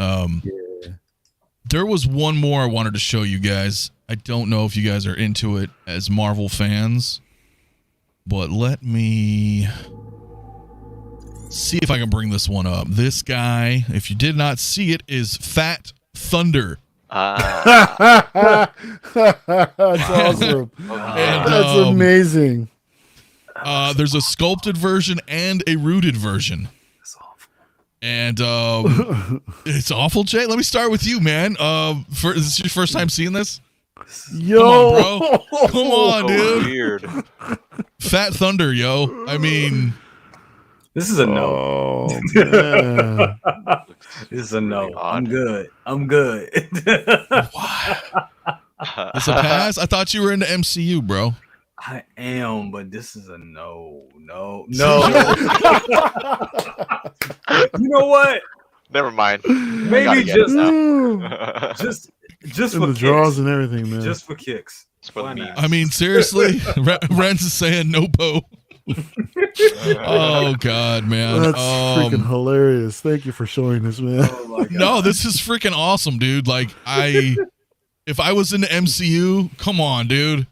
[SPEAKER 1] There was one more I wanted to show you guys. I don't know if you guys are into it as Marvel fans, but let me see if I can bring this one up. This guy, if you did not see it, is Fat Thunder.
[SPEAKER 2] That's awesome. That's amazing.
[SPEAKER 1] There's a sculpted version and a rooted version. And it's awful, Jay. Let me start with you, man. Is this your first time seeing this?
[SPEAKER 2] Yo,
[SPEAKER 1] come on, bro. Come on, dude.
[SPEAKER 3] Weird.
[SPEAKER 1] Fat Thunder, yo. I mean,
[SPEAKER 5] this is a no.
[SPEAKER 2] Oh, man.
[SPEAKER 5] This is a no. I'm good.
[SPEAKER 1] What? It's a pass. I thought you were into MCU, bro.
[SPEAKER 5] I am, but this is a no. You know what?
[SPEAKER 3] Never mind.
[SPEAKER 5] Maybe just just
[SPEAKER 2] in
[SPEAKER 5] for
[SPEAKER 2] the
[SPEAKER 5] kicks.
[SPEAKER 2] draws and everything, man.
[SPEAKER 5] Just for kicks.
[SPEAKER 3] Why not?
[SPEAKER 1] I mean, seriously, Renz is saying no po. Oh God, man,
[SPEAKER 2] That's freaking hilarious. Thank you for showing this, man.
[SPEAKER 5] Oh my God.
[SPEAKER 1] No, this is freaking awesome, dude. Like if I was in the MCU, come on, dude.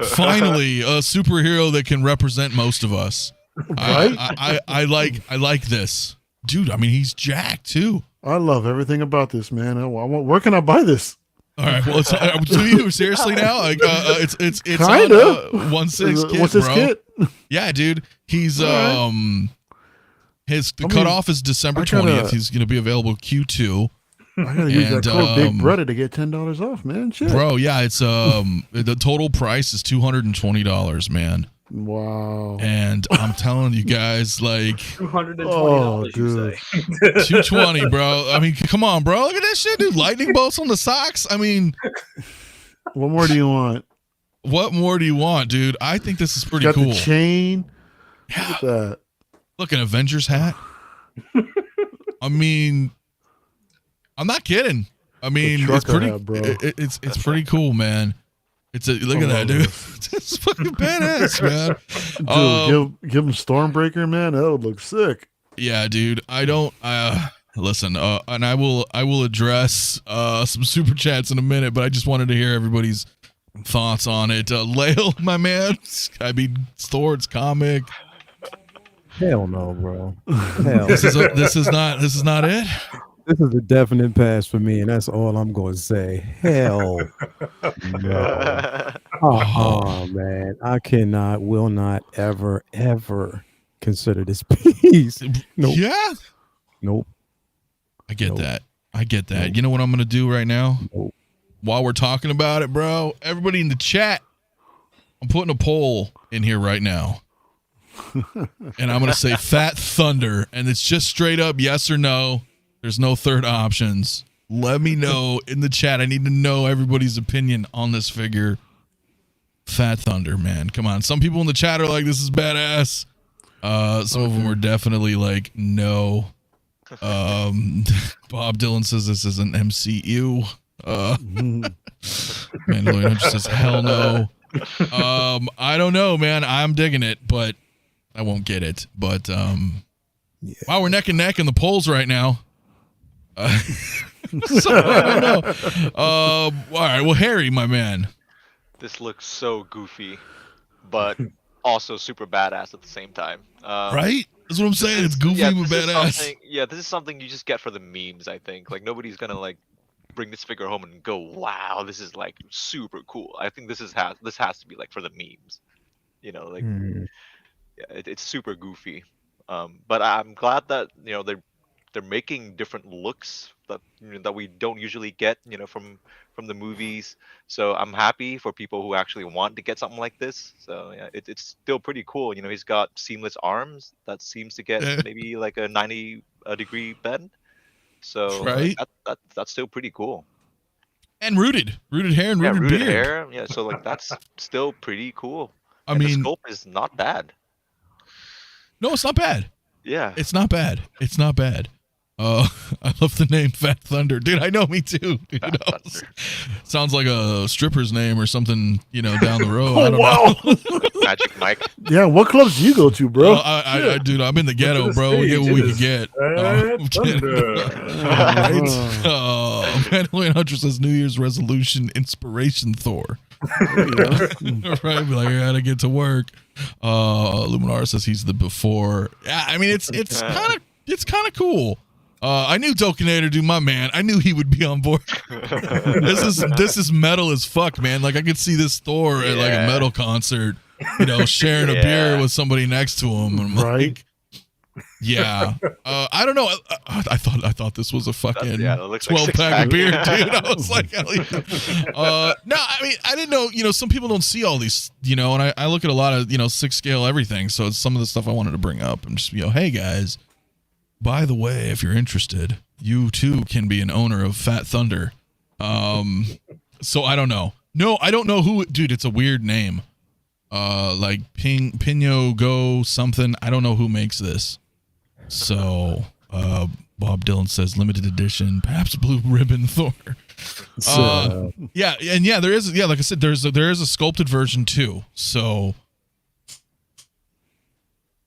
[SPEAKER 1] Finally, a superhero that can represent most of us.
[SPEAKER 2] Right?
[SPEAKER 1] I like this, dude. I mean, he's jacked too.
[SPEAKER 2] I love everything about this, man. Where can I buy this?
[SPEAKER 1] All right, well, do you seriously now? Like, it's
[SPEAKER 2] Kinda.
[SPEAKER 1] on 1/6 kit,
[SPEAKER 2] What's this
[SPEAKER 1] bro.
[SPEAKER 2] kit?
[SPEAKER 1] Yeah, dude. He's
[SPEAKER 2] Right.
[SPEAKER 1] the cutoff is December 20th. He's gonna be available Q2.
[SPEAKER 2] I gotta use that code Big Brother to get $10 off, man. Shit.
[SPEAKER 1] Bro, yeah, it's the total price is $220, man.
[SPEAKER 2] Wow.
[SPEAKER 1] And I'm telling you guys, like
[SPEAKER 5] $220, you say.
[SPEAKER 1] 220, bro. I mean, come on, bro. Look at this shit, dude. Lightning bolts on the socks. I mean,
[SPEAKER 2] What more do you want?
[SPEAKER 1] what more do you want, dude? I think this is pretty
[SPEAKER 2] Got
[SPEAKER 1] cool.
[SPEAKER 2] the chain.
[SPEAKER 1] Yeah.
[SPEAKER 2] Look at that.
[SPEAKER 1] Look, an Avengers hat. I mean, I'm not kidding. I mean, it's
[SPEAKER 2] trucker
[SPEAKER 1] pretty.
[SPEAKER 2] hat, bro.
[SPEAKER 1] It's pretty cool, man. Look at that, dude. It's fucking badass, man.
[SPEAKER 2] Dude, give him Stormbreaker, man. That would look sick.
[SPEAKER 1] Yeah, dude. I don't. Listen. And I will address some super chats in a minute, but I just wanted to hear everybody's thoughts on it. Lael, my man. I mean, Thor's comic.
[SPEAKER 4] Hell no, bro. Hell.
[SPEAKER 1] This is not it.
[SPEAKER 4] This is a definite pass for me, and that's all I'm going to say. Hell no. Man. I cannot, will not ever, ever consider this piece. Nope.
[SPEAKER 1] Yeah.
[SPEAKER 4] Nope.
[SPEAKER 1] I get
[SPEAKER 4] Nope.
[SPEAKER 1] that. I get that.
[SPEAKER 4] Nope.
[SPEAKER 1] You know what I'm going to do right now?
[SPEAKER 4] Nope.
[SPEAKER 1] While we're talking about it, bro, everybody in the chat, I'm putting a poll in here right now. And I'm going to say Fat Thunder, and it's just straight up yes or no. There's no third options. Let me know in the chat. I need to know everybody's opinion on this figure. Fat Thunder, man. Come on. Some people in the chat are like, this is badass. Some of them are definitely like, no. Bob Dylan says this is an MCU. Mandalorian Hunter says, hell no. I don't know, man. I'm digging it, but I won't get it. But wow, we're neck and neck in the polls right now. So I don't know. All right, well, Harry, my man.
[SPEAKER 3] This looks so goofy, but also super badass at the same time.
[SPEAKER 1] Right? That's what I'm saying. It's goofy but badass.
[SPEAKER 3] This is something you just get for the memes, I think. Like, nobody's gonna like bring this figure home and go, wow, this is like super cool. I think this has to be like for the memes. You know, like it's super goofy. But I'm glad that, you know, they're making different looks that that we don't usually get, you know, from the movies. So I'm happy for people who actually want to get something like this. So yeah, it's still pretty cool. You know, he's got seamless arms that seems to get maybe like a 90-degree bend. So
[SPEAKER 1] right,
[SPEAKER 3] that's still pretty cool.
[SPEAKER 1] And rooted hair and rooted beard.
[SPEAKER 3] Hair. Yeah, so like that's still pretty cool.
[SPEAKER 1] I mean,
[SPEAKER 3] the sculpt is not bad.
[SPEAKER 1] No, it's not bad.
[SPEAKER 3] Yeah,
[SPEAKER 1] it's not bad. It's not bad. I love the name Fat Thunder, dude. I know, me too. Dude. Sounds like a stripper's name or something, you know, down the road. I don't know.
[SPEAKER 3] Magic Mike.
[SPEAKER 2] Yeah, what clubs do you go to, bro?
[SPEAKER 1] I dude, I'm in the ghetto, bro. We get what we can get. Mandalorian Hunter says New Year's resolution inspiration Thor. Right, be like, I gotta get to work. Luminar says he's the before. Yeah, I mean it's kind of cool. I knew �11𝗘𝗢𝗢, dude, my man. I knew he would be on board. This is metal as fuck, man. Like I could see this Thor at like a metal concert, you know, sharing a beer with somebody next to him. And I'm like, yeah. I don't know. I thought this was a fucking 12-pack of beer, dude. I was like, hell yeah. No, I mean, I didn't know, you know, some people don't see all these, you know, and I look at a lot of, you know, 6-scale everything. So it's some of the stuff I wanted to bring up and just, you know, hey guys, by the way, if you're interested, you too can be an owner of Fat Thunder. So I don't know. No, I don't know who, dude, it's a weird name. Like Pino Go something. I don't know who makes this. So, Bob Dylan says limited edition, perhaps blue ribbon Thor. Yeah, and there is, like I said, there is a sculpted version too. So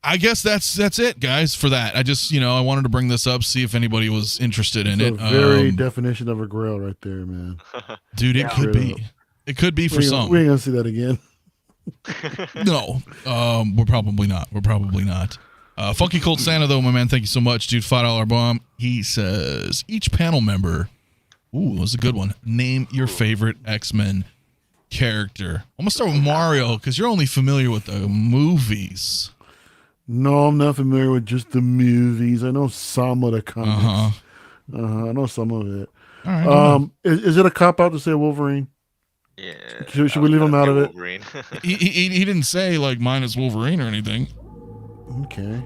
[SPEAKER 1] I guess that's it, guys, for that. I just, I wanted to bring this up, see if anybody was interested in it.
[SPEAKER 2] Very definition of a grail right there, man.
[SPEAKER 1] Dude, it could be. It could be for some.
[SPEAKER 2] We ain't gonna see that again.
[SPEAKER 1] No, we're probably not. Funky Cold Santa, though, my man, thank you so much, dude. $5 bomb. He says each panel member. Ooh, that was a good one. Name your favorite X-Men character. I'm gonna start with Mario because you're only familiar with the movies.
[SPEAKER 2] No, I'm not familiar with just the movies. I know some of the comics. I know some of it.
[SPEAKER 1] All right.
[SPEAKER 2] Is it a cop out to say Wolverine?
[SPEAKER 3] Yeah.
[SPEAKER 2] Should we leave him out of it?
[SPEAKER 1] He didn't say like minus Wolverine or anything.
[SPEAKER 2] Okay,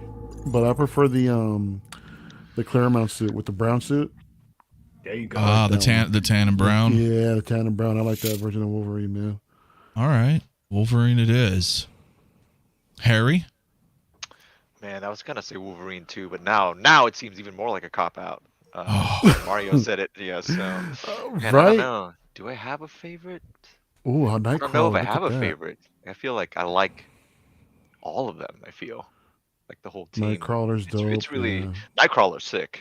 [SPEAKER 2] but I prefer the Claremont suit with the brown suit.
[SPEAKER 5] There you go.
[SPEAKER 1] The tan and brown.
[SPEAKER 2] Yeah, the tan and brown. I like that version of Wolverine, man.
[SPEAKER 1] All right, Wolverine it is. Harry.
[SPEAKER 3] Man, I was gonna say Wolverine too, but now it seems even more like a cop out. Mario said it, yeah. So man,
[SPEAKER 2] right?
[SPEAKER 3] I don't know. Do I have a favorite?
[SPEAKER 2] Ooh,
[SPEAKER 3] I don't know if I have a favorite. I feel like I like all of them. I feel like the whole team.
[SPEAKER 2] Nightcrawler's dope.
[SPEAKER 3] It's really Nightcrawler's sick.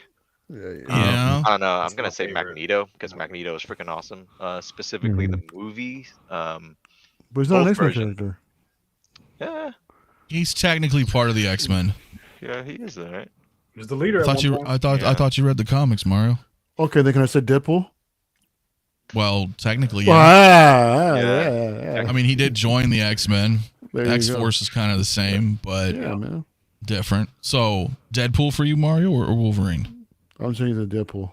[SPEAKER 1] Yeah.
[SPEAKER 3] I don't know. I'm gonna say Magneto because Magneto is freaking awesome. Specifically the movie.
[SPEAKER 2] But he's not an X-Men character.
[SPEAKER 3] Yeah.
[SPEAKER 1] He's technically part of the X-Men.
[SPEAKER 3] Yeah, he is right.
[SPEAKER 5] He's the leader.
[SPEAKER 1] I thought you read the comics, Mario.
[SPEAKER 2] Okay, then can I say Deadpool?
[SPEAKER 1] Well, technically, yeah.
[SPEAKER 2] Yeah.
[SPEAKER 1] I mean, he did join the X-Men. X-Force is kind of the same, but different. So, Deadpool for you, Mario, or Wolverine?
[SPEAKER 2] I'm changing to Deadpool.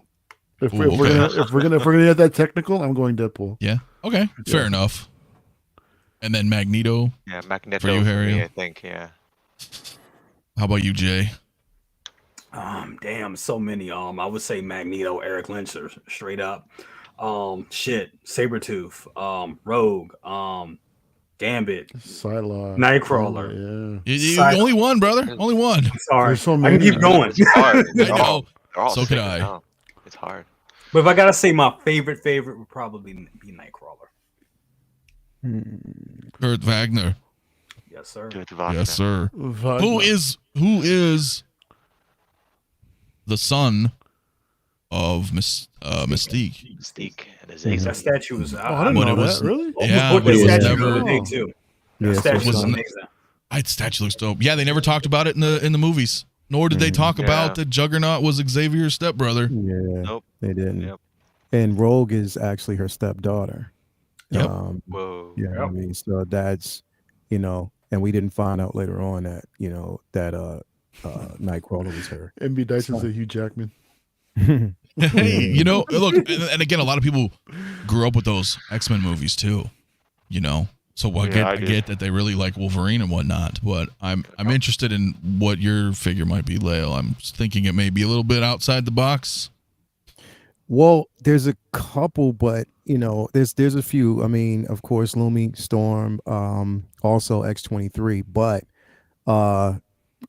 [SPEAKER 2] If we're gonna get that technical, I'm going Deadpool.
[SPEAKER 1] Yeah. Okay. Fair enough. And then Magneto.
[SPEAKER 3] Yeah, Magneto
[SPEAKER 1] for you, Harry.
[SPEAKER 3] Me, I think. Yeah.
[SPEAKER 1] How about you, Jay?
[SPEAKER 5] Damn, so many. I would say Magneto, Eric Lensher, straight up. Sabretooth, Rogue, Gambit,
[SPEAKER 2] Psylocke,
[SPEAKER 5] Nightcrawler.
[SPEAKER 1] Yeah. Only one, brother. Only one.
[SPEAKER 5] Sorry,
[SPEAKER 2] so many.
[SPEAKER 5] I can keep going.
[SPEAKER 3] It's hard.
[SPEAKER 1] I know. So could I.
[SPEAKER 3] Now. It's hard.
[SPEAKER 5] But if I gotta say, my favorite would probably be Nightcrawler.
[SPEAKER 1] Kurt Wagner.
[SPEAKER 5] Yes, sir.
[SPEAKER 1] Yes, sir.
[SPEAKER 2] Wagner.
[SPEAKER 1] Who is the son of
[SPEAKER 3] Mystique and his
[SPEAKER 5] that statue was.
[SPEAKER 2] I didn't know that. Really?
[SPEAKER 1] Yeah, but it was never.
[SPEAKER 5] Too.
[SPEAKER 4] Yeah,
[SPEAKER 5] Statue was amazing.
[SPEAKER 1] Statue looks dope. Yeah, they never talked about it in the movies. Nor did they talk about that Juggernaut was Xavier's stepbrother.
[SPEAKER 4] Yeah,
[SPEAKER 3] Nope.
[SPEAKER 4] They didn't.
[SPEAKER 3] Yep.
[SPEAKER 4] And Rogue is actually her stepdaughter.
[SPEAKER 1] Yep.
[SPEAKER 3] Whoa.
[SPEAKER 4] Yeah,
[SPEAKER 5] Yep.
[SPEAKER 4] I mean, so that's, and we didn't find out later on that, that Nightcrawler was her.
[SPEAKER 2] MB Dyson's a Hugh Jackman.
[SPEAKER 1] Hey, look, and again, a lot of people grew up with those X-Men movies too, So I get that they really like Wolverine and whatnot, but I'm interested in what your figure might be, Leo. I'm thinking it may be a little bit outside the box.
[SPEAKER 4] Well, there's a couple, but there's a few. I mean, of course, Lumi, Storm, also X-23, but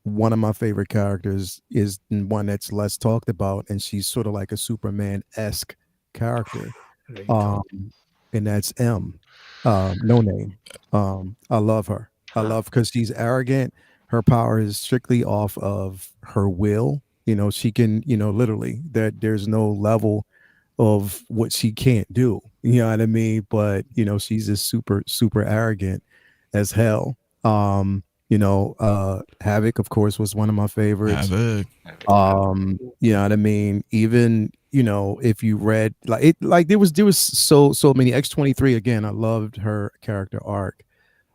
[SPEAKER 4] one of my favorite characters is one that's less talked about, and she's sort of like a Superman-esque character, and that's M. No Name. I love her. I love because she's arrogant. Her power is strictly off of her will. She can, literally that there's no level of what she can't do. You know what I mean? But she's just super, super arrogant as hell. Havoc, of course, was one of my favorites.
[SPEAKER 1] Havoc.
[SPEAKER 4] You know what I mean? Even if you read there was so many. X-23 again, I loved her character arc.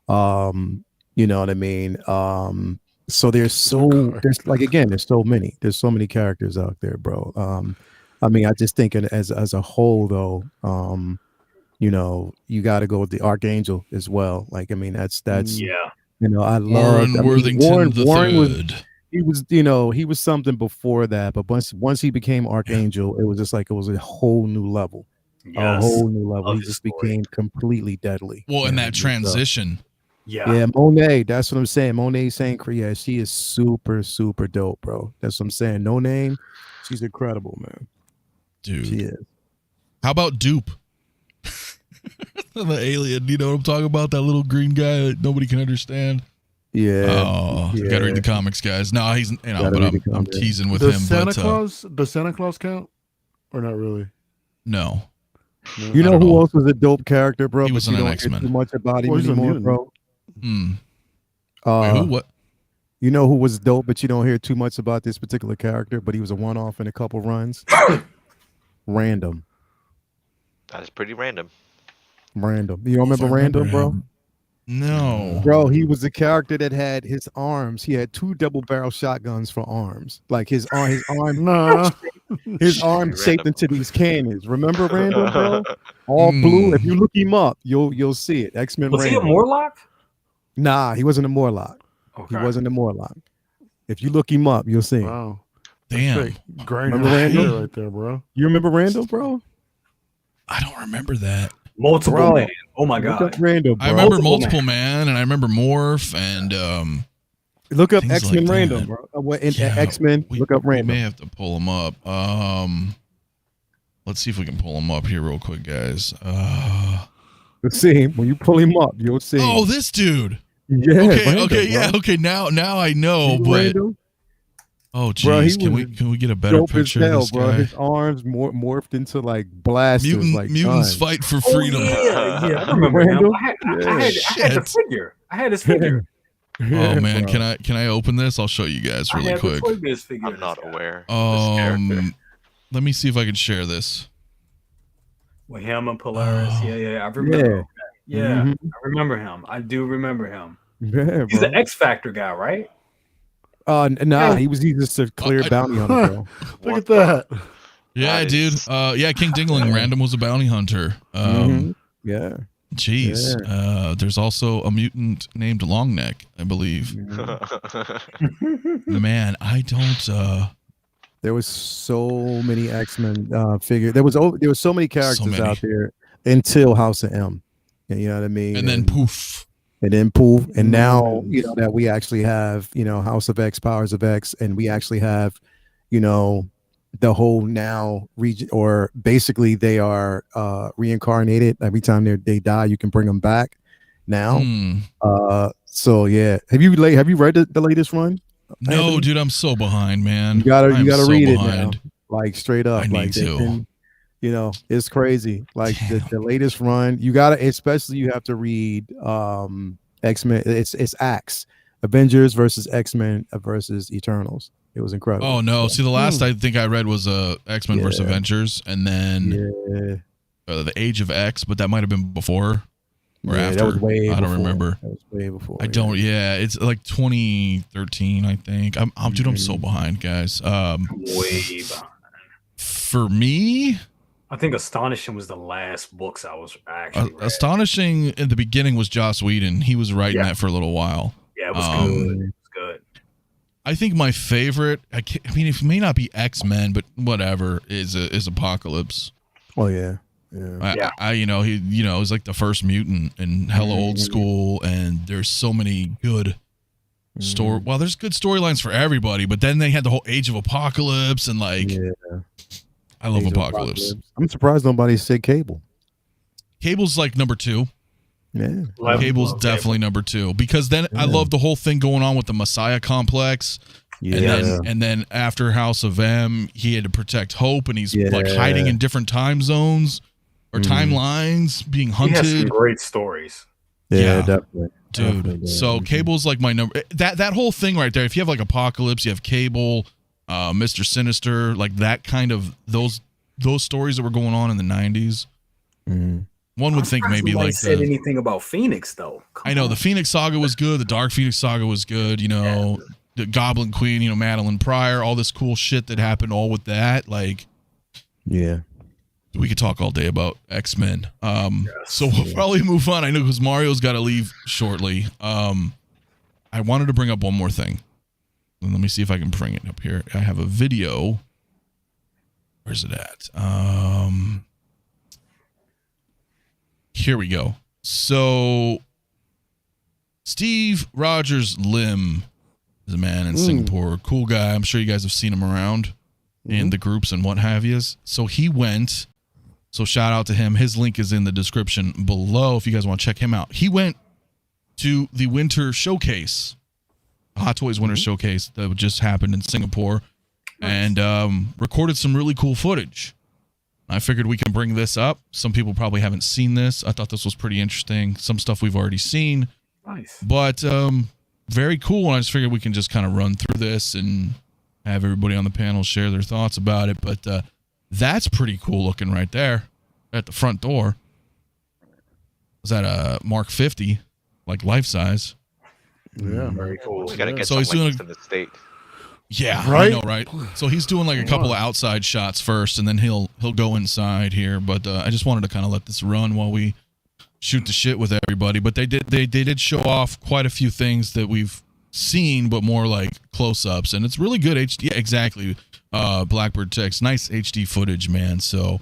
[SPEAKER 4] You know what I mean? So there's so many characters out there, bro. I mean, I just think as a whole though, you got to go with the Archangel as well. Like, I mean, that's
[SPEAKER 5] yeah.
[SPEAKER 4] I love
[SPEAKER 1] Warren
[SPEAKER 4] was he was something before that, but once he became Archangel, it was just like it was a whole new level.
[SPEAKER 5] Yes.
[SPEAKER 4] A whole new level.
[SPEAKER 5] Love
[SPEAKER 4] He
[SPEAKER 5] his
[SPEAKER 4] just
[SPEAKER 5] story.
[SPEAKER 4] became completely deadly.
[SPEAKER 1] Well, in that transition.
[SPEAKER 4] Yeah, Monet, that's what I'm saying. Monet St. Cree, she is super, super dope, bro. That's what I'm saying. No Name, She's incredible, man.
[SPEAKER 1] Dude.
[SPEAKER 4] She is.
[SPEAKER 1] How about Dupe? The alien, you know what I'm talking about? That little green guy that nobody can understand.
[SPEAKER 4] Yeah.
[SPEAKER 1] Oh, you gotta read the comics, guys. No, he's but I'm teasing with him.
[SPEAKER 2] Does Santa Claus count? Or not really?
[SPEAKER 1] No.
[SPEAKER 4] You know who else was a dope character, bro?
[SPEAKER 1] He was in
[SPEAKER 4] an
[SPEAKER 1] X-Men.
[SPEAKER 4] Too much about him anymore, bro.
[SPEAKER 1] Wait, who? What?
[SPEAKER 4] You know who was dope, but you don't hear too much about this particular character, but he was a one-off in a couple runs. Random.
[SPEAKER 3] That is pretty random.
[SPEAKER 4] Random. You don't remember Random, bro?
[SPEAKER 1] No.
[SPEAKER 4] Bro, he was the character that had his arms. He had 2 double-barrel shotguns for arms. Like his arm his arm shaped into these cannons. Remember Random, bro? All blue. If you look him up, you'll see it. X-Men
[SPEAKER 5] Was
[SPEAKER 4] Random.
[SPEAKER 5] he a Morlock?
[SPEAKER 4] Nah, he wasn't a Morlock.
[SPEAKER 5] Okay.
[SPEAKER 4] He wasn't a Morlock. If you look him up, you'll see him.
[SPEAKER 2] Wow.
[SPEAKER 1] Damn.
[SPEAKER 2] Remember Randall right there, bro.
[SPEAKER 4] You remember Randall, bro?
[SPEAKER 1] I don't remember that.
[SPEAKER 5] Multiple Man. Oh my god.
[SPEAKER 4] Randall, bro.
[SPEAKER 1] I remember Multiple Man, and I remember Morph, and
[SPEAKER 4] look up
[SPEAKER 1] things
[SPEAKER 4] X-Men
[SPEAKER 1] like
[SPEAKER 4] Random,
[SPEAKER 1] that.
[SPEAKER 4] bro. X-Men. Look up Random.
[SPEAKER 1] We may have to pull him up. Let's see if we can pull him up here real quick, guys.
[SPEAKER 4] Let's see him. When you pull him up, you'll see him.
[SPEAKER 1] Oh, this dude.
[SPEAKER 4] Yeah.
[SPEAKER 1] Okay.
[SPEAKER 4] Randall,
[SPEAKER 1] Okay.
[SPEAKER 4] bro.
[SPEAKER 1] Yeah. Okay. Now I know. But
[SPEAKER 4] Randall?
[SPEAKER 1] oh,
[SPEAKER 4] Bro,
[SPEAKER 1] geez, can we get a better
[SPEAKER 4] dope
[SPEAKER 1] picture
[SPEAKER 4] as hell,
[SPEAKER 1] of this
[SPEAKER 4] bro.
[SPEAKER 1] guy?
[SPEAKER 4] His arms morphed into like blasters.
[SPEAKER 1] Mutants fight for freedom.
[SPEAKER 5] Yeah, I remember him. I had the figure. I had his figure.
[SPEAKER 1] Oh man,
[SPEAKER 4] bro.
[SPEAKER 1] can I open this? I'll show you guys really quick.
[SPEAKER 3] I'm not aware.
[SPEAKER 1] Let me see if I can share this.
[SPEAKER 5] With him and Polaris. Yeah. I remember. Yeah, I remember him. I do remember him.
[SPEAKER 4] Yeah,
[SPEAKER 5] He's the X Factor guy, right?
[SPEAKER 4] Nah, he was just a clear bounty hunter, bro.
[SPEAKER 2] Look at that.
[SPEAKER 1] Yeah,
[SPEAKER 3] Nice.
[SPEAKER 1] dude. Yeah, King Dingling Random was a bounty hunter.
[SPEAKER 4] Yeah.
[SPEAKER 1] Jeez.
[SPEAKER 4] Yeah.
[SPEAKER 1] There's also a mutant named Longneck, I believe. Man, I don't.
[SPEAKER 4] There was so many X-Men figures. There was so many characters out there until House of M. You know what I mean?
[SPEAKER 1] And then poof.
[SPEAKER 4] And then poof. And now, you know, that we actually have, you know, House of X, Powers of X, and we actually have, you know, the whole now region, or basically they are reincarnated. Every time they die, you can bring them back now. So yeah. Have you read the latest run?
[SPEAKER 1] No, Anthony? Dude, I'm so behind, man.
[SPEAKER 4] You gotta read it now.
[SPEAKER 1] behind.
[SPEAKER 4] Like straight up.
[SPEAKER 1] I need to.
[SPEAKER 4] You know, it's crazy. Like the latest run, you gotta, especially you have to read X-Men. It's Axe, Avengers versus X-Men versus Eternals. It was incredible.
[SPEAKER 1] Oh no! See, the last I think I read was X-Men versus Avengers, and then the Age of X, but that might have been before or after.
[SPEAKER 4] That was way
[SPEAKER 1] I
[SPEAKER 4] before.
[SPEAKER 1] don't remember.
[SPEAKER 4] That was way before.
[SPEAKER 1] I don't. Yeah, it's like 2013, I think. Dude, I'm so behind, guys.
[SPEAKER 5] Way behind.
[SPEAKER 1] For me,
[SPEAKER 5] I think Astonishing was the last books I was actually read.
[SPEAKER 1] Astonishing in the beginning was Joss Whedon. He was writing that for a little while.
[SPEAKER 5] Yeah, it was good. It was good.
[SPEAKER 1] I think my favorite, I mean, it may not be X-Men, but whatever, is Apocalypse.
[SPEAKER 4] Oh yeah.
[SPEAKER 1] I you know, he's like the first mutant and hella old school, and there's so many good well, there's good storylines for everybody, but then they had the whole Age of Apocalypse, and like I love Apocalypse.
[SPEAKER 4] I'm surprised nobody said Cable.
[SPEAKER 1] Cable's like number 2.
[SPEAKER 4] Yeah.
[SPEAKER 1] Cable's definitely number 2, because then I love the whole thing going on with the Messiah complex. And then after House of M, he had to protect Hope, and he's like hiding in different time zones or timelines, being hunted.
[SPEAKER 5] He has some great stories.
[SPEAKER 4] Yeah, definitely.
[SPEAKER 1] Dude.
[SPEAKER 4] Definitely.
[SPEAKER 1] So Cable's like my number. That whole thing right there. If you have like Apocalypse, you have Cable, Mr. Sinister, like that kind of those stories that were going on in the 90s. One would think maybe like
[SPEAKER 5] said anything about Phoenix though.
[SPEAKER 1] I know the Phoenix Saga was good. The Dark Phoenix Saga was good. You know, the Goblin Queen. You know, Madeline Pryor. All this cool shit that happened. All with that. Like, we could talk all day about X-Men. So we'll probably move on. I know because Mario's got to leave shortly. I wanted to bring up one more thing. And let me see if I can bring it up here. I have a video. Where's it at? Here we go. So Steve Rodgers Lim is a man in Singapore. Cool guy. I'm sure you guys have seen him around. in the groups and what have yous. So he went. So shout out to him. His link is in the description below if you guys want to check him out. He went to the winter showcase, Hot Toys winter showcase that just happened in Singapore, and recorded some really cool footage. I figured we can bring this up. Some people probably haven't seen this. I thought this was pretty interesting. Some stuff we've already seen.
[SPEAKER 5] Nice.
[SPEAKER 1] But very cool. And I just figured we can just kind of run through this and have everybody on the panel share their thoughts about it. But that's pretty cool looking right there at the front door. Was that a Mark 50, like life size?
[SPEAKER 2] Yeah,
[SPEAKER 5] very cool.
[SPEAKER 3] We gotta get
[SPEAKER 1] so he's
[SPEAKER 3] something
[SPEAKER 1] doing
[SPEAKER 3] like this in the state.
[SPEAKER 1] Yeah,
[SPEAKER 2] right.
[SPEAKER 1] I know, right? So he's doing like a couple of outside shots first, and then he'll go inside here. But I just wanted to kind of let this run while we shoot the shit with everybody. But they did show off quite a few things that we've seen, but more like close-ups, and it's really good HD. Yeah, exactly. Blackbird Tech's nice HD footage, man. So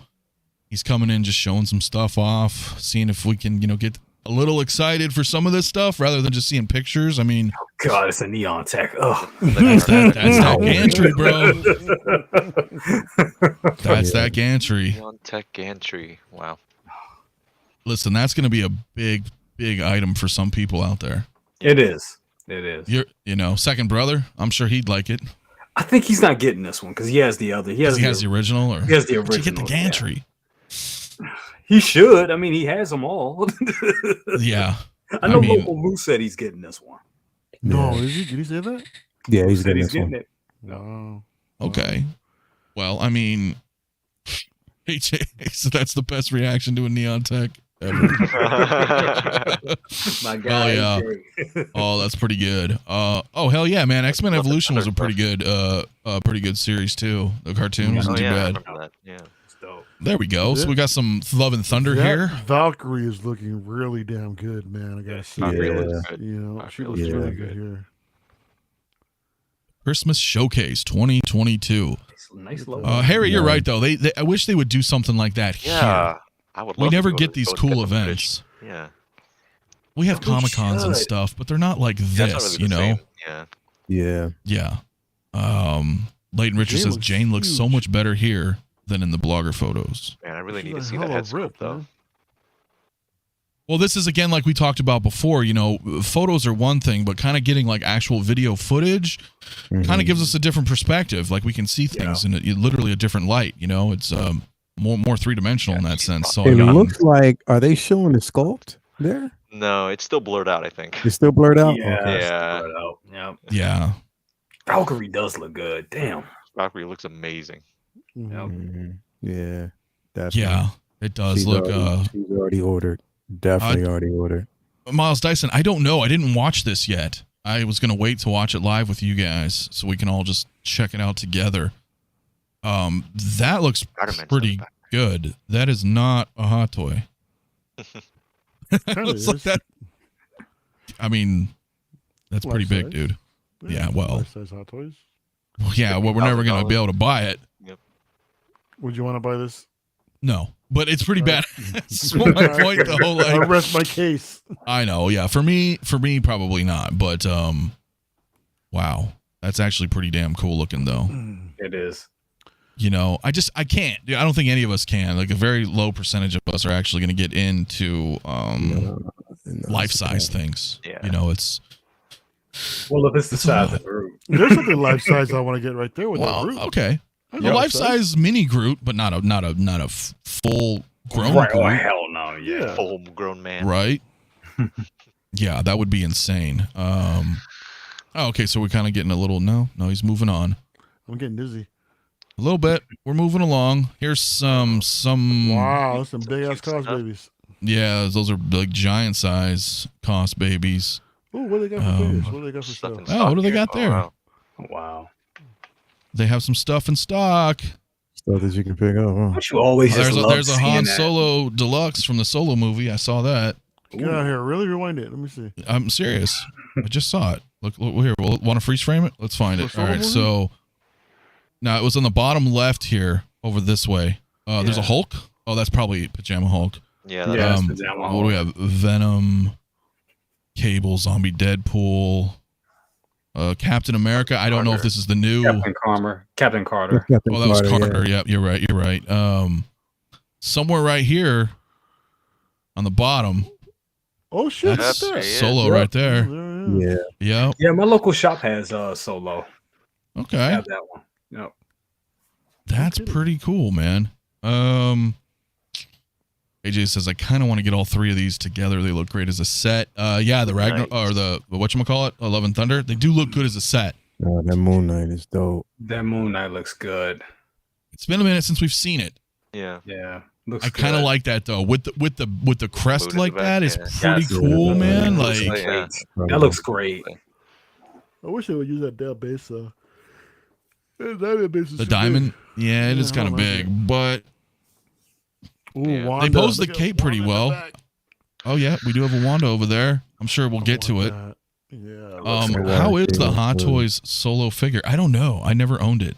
[SPEAKER 1] he's coming in, just showing some stuff off, seeing if we can, get a little excited for some of this stuff rather than just seeing pictures. I mean,
[SPEAKER 5] God, it's a neon tech. Oh,
[SPEAKER 1] that's that gantry, bro. That's that gantry.
[SPEAKER 3] Neon tech gantry. Wow.
[SPEAKER 1] Listen, that's going to be a big item for some people out there.
[SPEAKER 5] It is. It is.
[SPEAKER 1] Second brother. I'm sure he'd like it.
[SPEAKER 5] I think he's not getting this one because he has the other. He has
[SPEAKER 1] the original, or
[SPEAKER 5] he has the original.
[SPEAKER 1] Did you get the gantry?
[SPEAKER 5] Yeah. He should. I mean, he has them all.
[SPEAKER 1] Yeah.
[SPEAKER 5] I know Local Moose said he's getting this one.
[SPEAKER 2] No, is he? Did he say that?
[SPEAKER 4] Yeah, he's getting
[SPEAKER 5] it.
[SPEAKER 2] No.
[SPEAKER 1] Okay. Well, I mean, so that's the best reaction to a neon tech ever.
[SPEAKER 5] My guy.
[SPEAKER 1] Oh yeah. Oh, that's pretty good. Oh hell yeah, man. X-Men Evolution was a pretty good series too. The cartoon wasn't too bad.
[SPEAKER 3] I remember that. Yeah.
[SPEAKER 1] There we go. So we got some Love and Thunder here.
[SPEAKER 2] Valkyrie is looking really damn good, man. I gotta say, she looks really good here.
[SPEAKER 1] Christmas Showcase 2022.
[SPEAKER 5] Nice logo.
[SPEAKER 1] Harry, you're right though. I wish they would do something like that here.
[SPEAKER 3] I would.
[SPEAKER 1] We never get these cool events.
[SPEAKER 3] Yeah.
[SPEAKER 1] We have Comic-Cons and stuff, but they're not like this,
[SPEAKER 3] Yeah.
[SPEAKER 1] Yeah. Yeah. Leighton Richard says Jane looks so much better here than in the blogger photos.
[SPEAKER 3] Man, I really need to see that head sculpt though.
[SPEAKER 1] Well, this is again like we talked about before. Photos are one thing, but kind of getting like actual video footage kind of gives us a different perspective. Like we can see things in literally a different light. It's more three-dimensional in that sense. So
[SPEAKER 4] it looks like, are they showing the sculpt there?
[SPEAKER 3] No, it's still blurred out. I think
[SPEAKER 4] it's still blurred out.
[SPEAKER 5] Yeah,
[SPEAKER 4] okay.
[SPEAKER 3] Yeah.
[SPEAKER 5] Yep.
[SPEAKER 1] Yeah.
[SPEAKER 5] Valkyrie does look good. Damn.
[SPEAKER 3] Valkyrie looks amazing.
[SPEAKER 5] Yep.
[SPEAKER 4] Yeah, definitely.
[SPEAKER 1] Yeah, it does
[SPEAKER 4] She's
[SPEAKER 1] look.
[SPEAKER 4] She's already ordered. Definitely already ordered.
[SPEAKER 1] Miles Dyson, I don't know. I didn't watch this yet. I was gonna wait to watch it live with you guys so we can all just check it out together. That looks pretty good. That is not a hot toy. Looks like that. I mean, that's pretty big, dude. Yeah, well.
[SPEAKER 2] Life-size Hot Toys.
[SPEAKER 1] Yeah, well, we're never gonna be able to buy it.
[SPEAKER 3] Yep.
[SPEAKER 2] Would you want to buy this?
[SPEAKER 1] No, but it's pretty bad. That's my point. The whole
[SPEAKER 2] I rest my case.
[SPEAKER 1] I know. Yeah, for me, probably not. But wow, that's actually pretty damn cool looking, though.
[SPEAKER 5] It is.
[SPEAKER 1] I can't. I don't think any of us can. Like a very low percentage of us are actually going to get into life-size things.
[SPEAKER 3] Yeah.
[SPEAKER 1] It's.
[SPEAKER 5] Well, if it's the size of the room,
[SPEAKER 2] there's something life-size I want to get right there with that Groot.
[SPEAKER 1] Okay. A life-size mini Groot, but not a full grown
[SPEAKER 5] right?
[SPEAKER 1] Groot.
[SPEAKER 5] Oh hell no! Yeah,
[SPEAKER 3] full-grown man.
[SPEAKER 1] Right. Yeah, that would be insane. Okay, so we're kind of getting a little. No, he's moving on.
[SPEAKER 2] I'm getting dizzy.
[SPEAKER 1] A little bit. We're moving along. Here's some.
[SPEAKER 2] Wow, some big ass cost babies.
[SPEAKER 1] Yeah, those are like giant size cost babies.
[SPEAKER 2] Oh, what do they got for figures? What do they got for stuff?
[SPEAKER 1] Oh, what do they got there?
[SPEAKER 3] Wow.
[SPEAKER 5] Wow.
[SPEAKER 1] They have some stuff in stock.
[SPEAKER 4] Stuff that you can pick up. Huh?
[SPEAKER 5] Don't you always
[SPEAKER 1] there's a Han Solo deluxe from the Solo movie. I saw that.
[SPEAKER 2] Get out here. Really rewind it. Let me see.
[SPEAKER 1] I'm serious. I just saw it. Look here. Want to freeze frame it? Let's find it. All right. So now it was on the bottom left here over this way. There's a Hulk. Oh, that's probably Pajama Hulk.
[SPEAKER 3] Yeah.
[SPEAKER 5] That's Pajama Hulk.
[SPEAKER 1] What do we have? Venom, Cable, Zombie Deadpool. Captain America. I don't know if this is the new
[SPEAKER 5] Captain Carter.
[SPEAKER 1] Oh, that was Carter. Yeah. Yep, you're right. You're right. Somewhere right here on the bottom.
[SPEAKER 2] Oh shit!
[SPEAKER 1] That's Solo right there.
[SPEAKER 4] Yeah.
[SPEAKER 5] Yeah. My local shop has Solo.
[SPEAKER 1] Okay.
[SPEAKER 5] I have that one. Yep.
[SPEAKER 1] That's pretty cool, man. AJ says I kind of want to get all three of these together. They look great as a set. Yeah, the Ragnar or the whatchamacallit, Love and Thunder. They do look good as a set.
[SPEAKER 4] Oh, that Moon Knight is dope.
[SPEAKER 5] That Moon Knight looks good.
[SPEAKER 1] It's been a minute since we've seen it.
[SPEAKER 3] Yeah.
[SPEAKER 5] Looks
[SPEAKER 1] I kind of like that though. With the crest like that is pretty cool, man. Like
[SPEAKER 5] that looks great.
[SPEAKER 2] I wish they would use that damn base though.
[SPEAKER 1] The diamond, it is kind of big, but they pose the cape pretty well. Oh yeah, we do have a Wanda over there. I'm sure we'll get to it. How is the Hot Toys Solo figure? I don't know. I never owned it.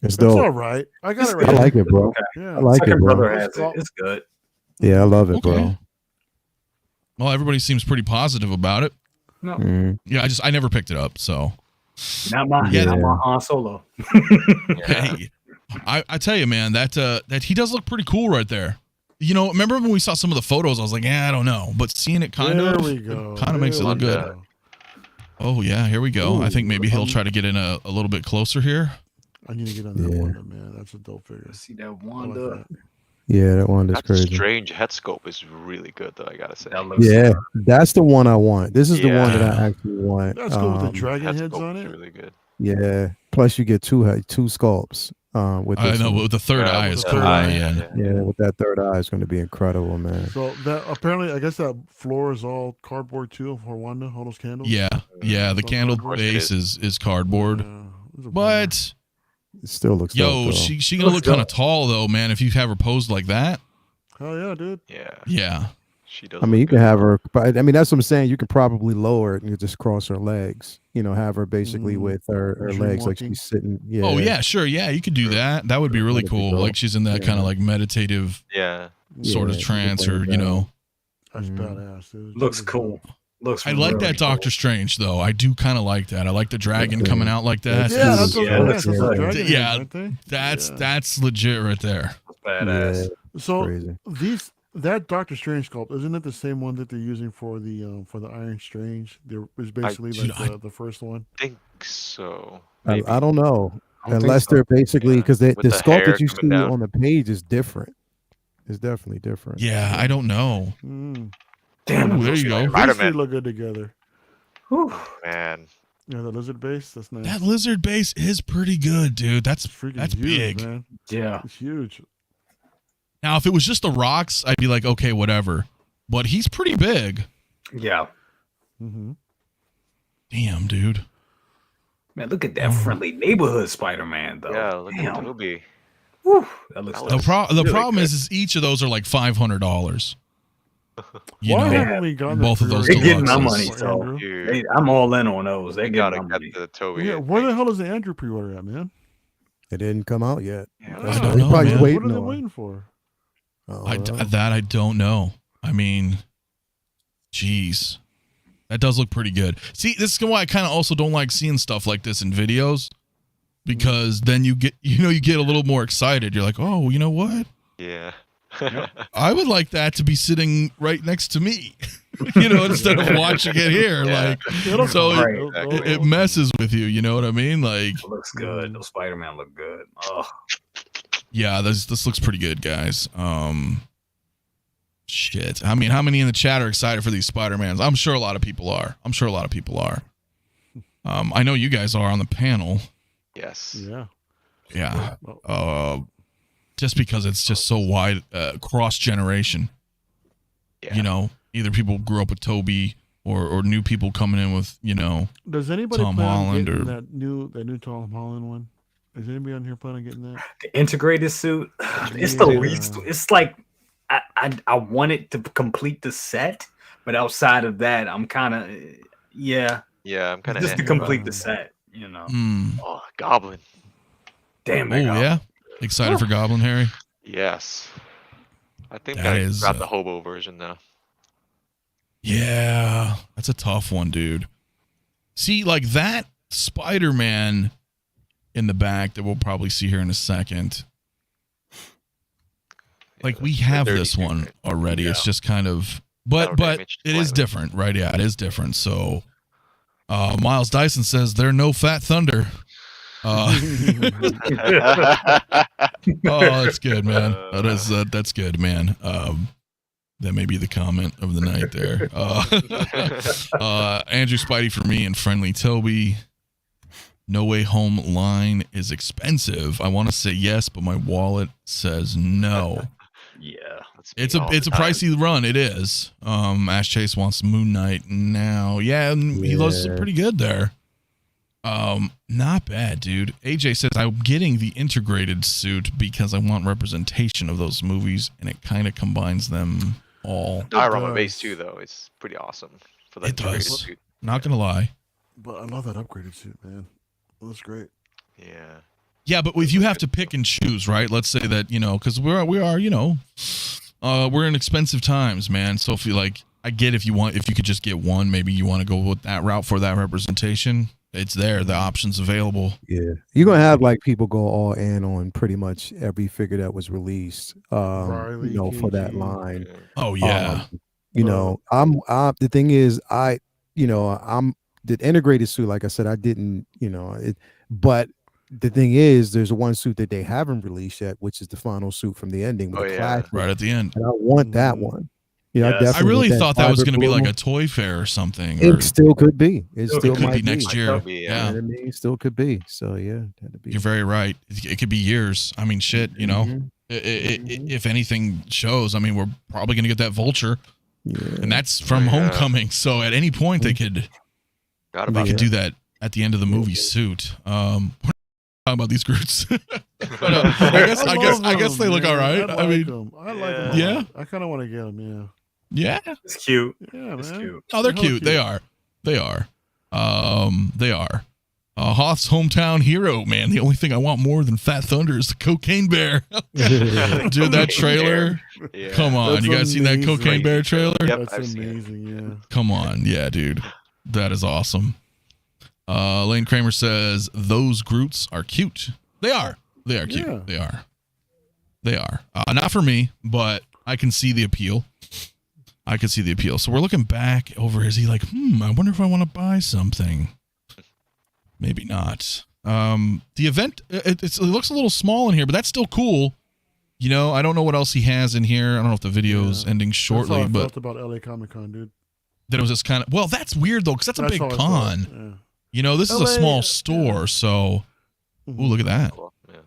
[SPEAKER 4] It's dope.
[SPEAKER 2] It's all right. I got it right.
[SPEAKER 4] I like it, bro.
[SPEAKER 2] Yeah.
[SPEAKER 4] I like it, bro.
[SPEAKER 5] Brother has it. It's good.
[SPEAKER 4] Yeah, I love it, bro.
[SPEAKER 1] Well, everybody seems pretty positive about it.
[SPEAKER 5] No.
[SPEAKER 1] Yeah, I never picked it up, so.
[SPEAKER 5] Not my Han Solo.
[SPEAKER 1] Hey, I tell you, man, that he does look pretty cool right there. You know, remember when we saw some of the photos? I was like, I don't know, but seeing it kind of makes it look good. Oh yeah, here we go. I think maybe he'll try to get in a little bit closer here.
[SPEAKER 2] I need to get on that Wanda, man. That's a dope figure.
[SPEAKER 5] See that Wanda?
[SPEAKER 4] Yeah, that Wanda's crazy.
[SPEAKER 3] Strange head sculpt is really good, though. I gotta say.
[SPEAKER 4] That's the one I want. This is the one that I actually want.
[SPEAKER 2] That's cool with the dragon heads on it.
[SPEAKER 3] Really good.
[SPEAKER 4] Yeah. Plus, you get two sculpts. With
[SPEAKER 1] I know, with the third eye is cool.
[SPEAKER 4] Yeah, with that third eye is going to be incredible, man.
[SPEAKER 2] So that apparently, I guess that floor is all cardboard too for Wanda. All those candles.
[SPEAKER 1] Yeah. The candle base is cardboard, but
[SPEAKER 4] it still looks. Dope,
[SPEAKER 1] she gonna look kind of tall though, man. If you have her posed like that.
[SPEAKER 2] Hell yeah, dude.
[SPEAKER 1] Yeah.
[SPEAKER 3] She does.
[SPEAKER 4] I mean, you can have her. But I mean, that's what I'm saying. You could probably lower it and you just cross her legs. You know, have her basically with her legs like she's sitting. Yeah.
[SPEAKER 1] Oh yeah, sure. Yeah, you could do that. That would be really cool. Like she's in that kind of like meditative. Sort of trance, or you know.
[SPEAKER 2] That's badass, dude.
[SPEAKER 5] Looks cool.
[SPEAKER 1] I like that Doctor Strange though. I do kind of like that. I like the dragon coming out like that. That's legit right there.
[SPEAKER 5] Badass.
[SPEAKER 2] So that Doctor Strange sculpt, isn't it the same one that they're using for the Iron Strange? There was basically the first one.
[SPEAKER 3] I think so.
[SPEAKER 4] I don't know. Unless they're basically because the sculpt that you see on the page is different. It's definitely different.
[SPEAKER 1] Yeah, I don't know.
[SPEAKER 5] Damn,
[SPEAKER 1] there you go.
[SPEAKER 2] They look good together.
[SPEAKER 3] Whew, man.
[SPEAKER 2] Yeah, the lizard base. That's nice.
[SPEAKER 1] That lizard base is pretty good, dude. That's huge, big,
[SPEAKER 2] man.
[SPEAKER 5] Yeah,
[SPEAKER 2] it's huge.
[SPEAKER 1] Now, if it was just the rocks, I'd be like, okay, whatever. But he's pretty big.
[SPEAKER 5] Yeah.
[SPEAKER 1] Damn, dude.
[SPEAKER 5] Man, look at that friendly neighborhood Spider-Man, though.
[SPEAKER 3] Yeah, look at Toby.
[SPEAKER 5] That looks
[SPEAKER 1] the problem is each of those are like $500. You
[SPEAKER 2] Why
[SPEAKER 1] know,
[SPEAKER 2] haven't we gotten
[SPEAKER 1] both of those?
[SPEAKER 5] They're getting my money, so I'm all in on those. They
[SPEAKER 3] gotta
[SPEAKER 5] get
[SPEAKER 3] the Toby.
[SPEAKER 2] Yeah, where the hell is the Andrew pre-order at, man?
[SPEAKER 4] It didn't come out yet.
[SPEAKER 1] I don't know, man.
[SPEAKER 2] What are they waiting for?
[SPEAKER 1] I don't know. I mean, jeez, that does look pretty good. See, this is why I kind of also don't like seeing stuff like this in videos, because then you get a little more excited. You're like, oh, you know what?
[SPEAKER 3] Yeah.
[SPEAKER 1] I would like that to be sitting right next to me, instead of watching it here. Like, so it messes with you. You know what I mean? Like,
[SPEAKER 5] it looks good. Those Spider-Man look good. Oh.
[SPEAKER 1] Yeah, this looks pretty good, guys. Shit. I mean, how many in the chat are excited for these Spider-Mans? I'm sure a lot of people are. I know you guys are on the panel.
[SPEAKER 3] Yes.
[SPEAKER 1] Yeah. Just because it's just so wide, cross generation. Yeah. Either people grew up with Toby or new people coming in with,
[SPEAKER 2] Does anybody
[SPEAKER 1] Tom
[SPEAKER 2] plan
[SPEAKER 1] Holland
[SPEAKER 2] on
[SPEAKER 1] or
[SPEAKER 2] that new Tom Holland one? Is anybody on here planning on getting that?
[SPEAKER 5] The integrated suit. It's the least. It's like I want it to complete the set, but outside of that, I'm kind of
[SPEAKER 3] I'm kind of
[SPEAKER 5] just to complete the set.
[SPEAKER 3] Oh, Goblin.
[SPEAKER 5] Damn.
[SPEAKER 1] Oh yeah. Excited for Goblin, Harry?
[SPEAKER 3] Yes. I think
[SPEAKER 1] that is
[SPEAKER 3] got the hobo version though.
[SPEAKER 1] Yeah, that's a tough one, dude. See, like that Spider-Man in the back that we'll probably see here in a second. Like we have this one already. Yeah. It's just kind of, but it is different, right? Yeah, it is different. So, Miles Dyson says there are no Fat Thunder. Oh, that's good, man. That's good, man. That may be the comment of the night there. Andrew Spidey for me and Friendly Toby. No Way Home line is expensive. I want to say yes, but my wallet says no.
[SPEAKER 6] Yeah,
[SPEAKER 1] it's a pricey run. It is. Ash Chase wants Moon Knight now. Yeah, he looks pretty good there. Not bad, dude. AJ says I'm getting the integrated suit because I want representation of those movies, and it kind of combines them all.
[SPEAKER 3] Diorama base too, though. It's pretty awesome for that integrated suit.
[SPEAKER 1] Not gonna lie.
[SPEAKER 2] But I love that upgraded suit, man. Well, that's great.
[SPEAKER 3] Yeah.
[SPEAKER 1] Yeah, but if you have to pick and choose, right? Let's say that, because we are, we're in expensive times, man. So if you I get if you could just get one, maybe you want to go with that route for that representation. It's there. The option's available.
[SPEAKER 4] Yeah. You're going to have people go all in on pretty much every figure that was released, for that line.
[SPEAKER 1] Oh, yeah.
[SPEAKER 4] The thing is, I'm the integrated suit, like I said, I didn't, but the thing is, there's one suit that they haven't released yet, which is the final suit from the ending. With the classic,
[SPEAKER 1] right at the end.
[SPEAKER 4] And I want that one.
[SPEAKER 1] I really thought that was going to be like a toy fair or something.
[SPEAKER 4] It still could be. It
[SPEAKER 1] still could be next year.
[SPEAKER 4] Yeah. It still could be. So, yeah.
[SPEAKER 1] You're very right. It could be years. I mean, shit, if anything shows, I mean, we're probably going to get that Vulture. Yeah. And that's from Homecoming. So at any point, they could do that at the end of the movie suit. We're talking about these Groots. But, I guess they look all right. I mean,
[SPEAKER 2] I like them.
[SPEAKER 1] Yeah.
[SPEAKER 2] I kind of want to get them. Yeah.
[SPEAKER 1] Yeah.
[SPEAKER 5] It's cute.
[SPEAKER 2] Yeah,
[SPEAKER 5] it's
[SPEAKER 2] man.
[SPEAKER 5] cute.
[SPEAKER 1] Oh, they're cute. They are. They are. Hoth's hometown hero, man. The only thing I want more than Fat Thunder is the Cocaine Bear. Dude, that trailer. Yeah. Come on. That's you guys seen that Cocaine Bear trailer?
[SPEAKER 3] Yep,
[SPEAKER 2] That's amazing. Yeah.
[SPEAKER 1] Come on. Yeah, dude. That is awesome. Lane Kramer says those Groots are cute. They are. They are cute. Yeah. They are. Not for me, but I can see the appeal. So we're looking back over. Is he like, I wonder if I want to buy something. Maybe not. The event, it looks a little small in here, but that's still cool. I don't know what else he has in here. I don't know if the video's ending shortly.
[SPEAKER 2] That's how I
[SPEAKER 1] felt
[SPEAKER 2] about LA Comic-Con, dude.
[SPEAKER 1] That it was just kind of, well, that's weird though, because that's a big con. This is a small store, so. Ooh, look at that.
[SPEAKER 3] Yeah.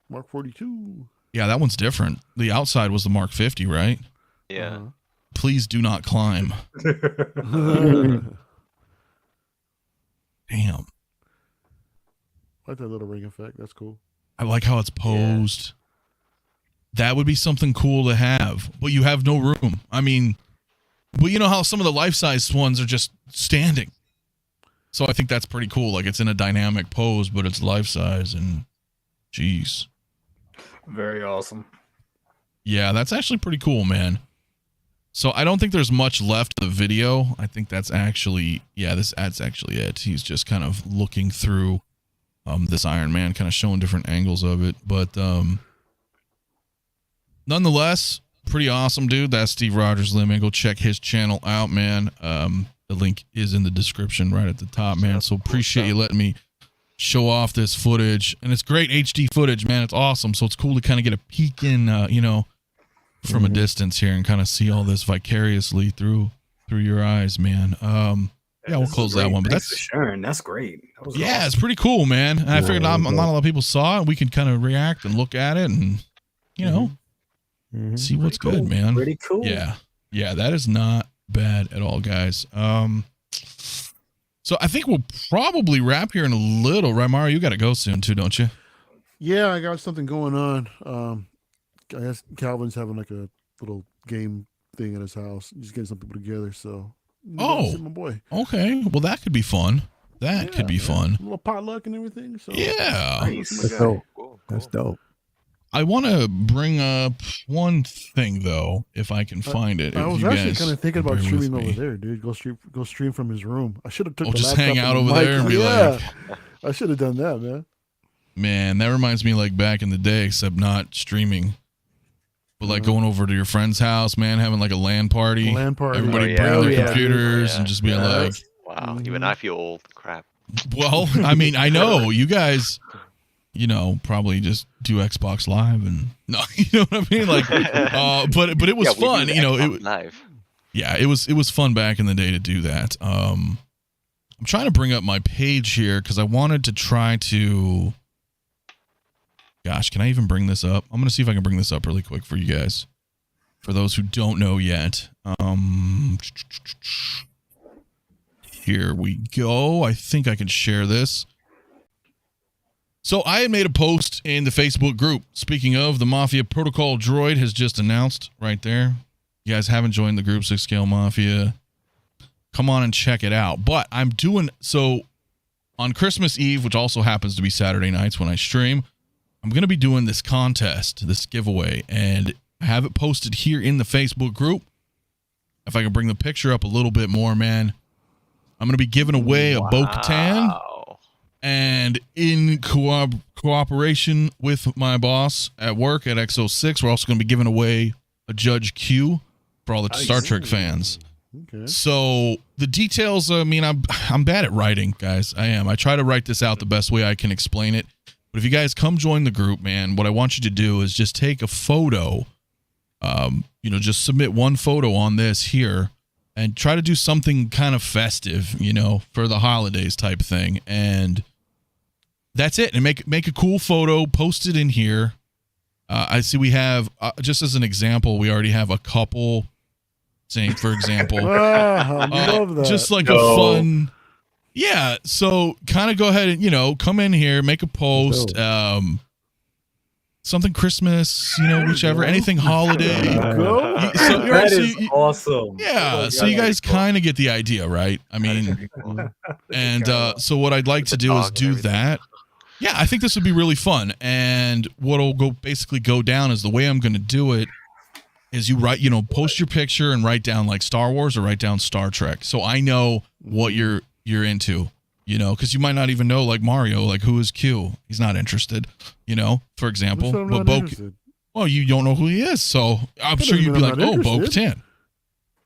[SPEAKER 2] Mark 42.
[SPEAKER 1] Yeah, that one's different. The outside was the Mark 50, right?
[SPEAKER 3] Yeah.
[SPEAKER 1] Please do not climb. Damn.
[SPEAKER 2] I like that little ring effect. That's cool.
[SPEAKER 1] I like how it's posed. Yeah. That would be something cool to have, but you have no room. I mean, but you know how some of the life-size ones are just standing. So I think that's pretty cool. Like it's in a dynamic pose, but it's life-size and jeez.
[SPEAKER 5] Very awesome.
[SPEAKER 1] Yeah, that's actually pretty cool, man. So I don't think there's much left of the video. I think that's actually, that's actually it. He's just kind of looking through this Iron Man, kind of showing different angles of it. But nonetheless, pretty awesome, dude. That's Steve Rodgers, man. Go check his channel out, man. The link is in the description right at the top, man. So appreciate you letting me show off this footage. And it's great HD footage, man. It's awesome. So it's cool to kind of get a peek in, from a distance here and kind of see all this vicariously through your eyes, man. We'll close that one. But
[SPEAKER 5] that's for sure. That's great. That was
[SPEAKER 1] awesome. It's pretty cool, man. And I figured not a lot of people saw it. We could kind of react and look at it and, see what's good, man.
[SPEAKER 5] Pretty cool.
[SPEAKER 1] Yeah. Yeah, that is not bad at all, guys. So I think we'll probably wrap here in a little, right, Mario? You got to go soon too, don't you?
[SPEAKER 2] Yeah, I got something going on. I guess Calvin's having like a little game thing at his house. He's getting some people together, so my boy.
[SPEAKER 1] Okay. Well, that could be fun. Could be fun.
[SPEAKER 2] A little potluck and everything. So
[SPEAKER 1] yeah.
[SPEAKER 4] That's dope. That's dope.
[SPEAKER 1] I want to bring up one thing though, if I can find it.
[SPEAKER 2] I was actually kind of thinking about streaming over there, dude. Go stream from his room. I should have took the
[SPEAKER 1] just
[SPEAKER 2] laptop
[SPEAKER 1] hang out over
[SPEAKER 2] mic.
[SPEAKER 1] there and be like,
[SPEAKER 2] I should have done that, man.
[SPEAKER 1] Man, that reminds me like back in the day, except not streaming. But like going over to your friend's house, man, having like a LAN party. Everybody bring their computers and just being like,
[SPEAKER 3] wow, even I feel old. Crap.
[SPEAKER 1] Well, I mean, I know you guys, you know, probably just do Xbox Live and no, you know what I mean? Like, but it was fun, you know.
[SPEAKER 3] Live.
[SPEAKER 1] Yeah, it was fun back in the day to do that. I'm trying to bring up my page here because I wanted to try to. Gosh, can I even bring this up? I'm gonna see if I can bring this up really quick for you guys. For those who don't know yet, here we go. I think I can share this. So I had made a post in the Facebook group. Speaking of, the Mafia Protocol droid has just announced right there. You guys haven't joined the group 6 Scale Mafia. Come on and check it out. But I'm doing so on Christmas Eve, which also happens to be Saturday nights when I stream. I'm going to be doing this contest, this giveaway, and I have it posted here in the Facebook group. If I can bring the picture up a little bit more, man. I'm going to be giving away a 𝗕𝗘𝗥𝗖𝗢𝗠. And in cooperation with my boss at work at X06, we're also going to be giving away a 𝗦𝗔𝗩𝗘 for all the Star Trek fans.
[SPEAKER 2] Okay.
[SPEAKER 1] So the details, I mean, I'm bad at writing, guys. I am. I try to write this out the best way I can explain it. But if you guys come join the group, man, what I want you to do is just take a photo, you know, just submit one photo on this here and try to do something kind of festive, you know, for the holidays type thing. And that's it. And make a cool photo, post it in here. I see we have, just as an example, we already have a couple saying, for example,
[SPEAKER 2] I love that.
[SPEAKER 1] just like a fun... Yeah, so kind of go ahead and, you know, come in here, make a post, something Christmas, you know, whichever, anything holiday.
[SPEAKER 5] That is awesome.
[SPEAKER 1] Yeah, so you guys kind of get the idea, right? I mean, and so what I'd like to do is do that. Yeah, I think this would be really fun. And what'll basically go down is the way I'm going to do it is you write, you know, post your picture and write down like Star Wars or write down Star Trek. So I know what you're into, you know, because you might not even know, like Mario, like who is Q? He's not interested, you know, for example. But well, you don't know who he is, so I'm sure you'd be like, oh, 𝗫𝗘𝗧,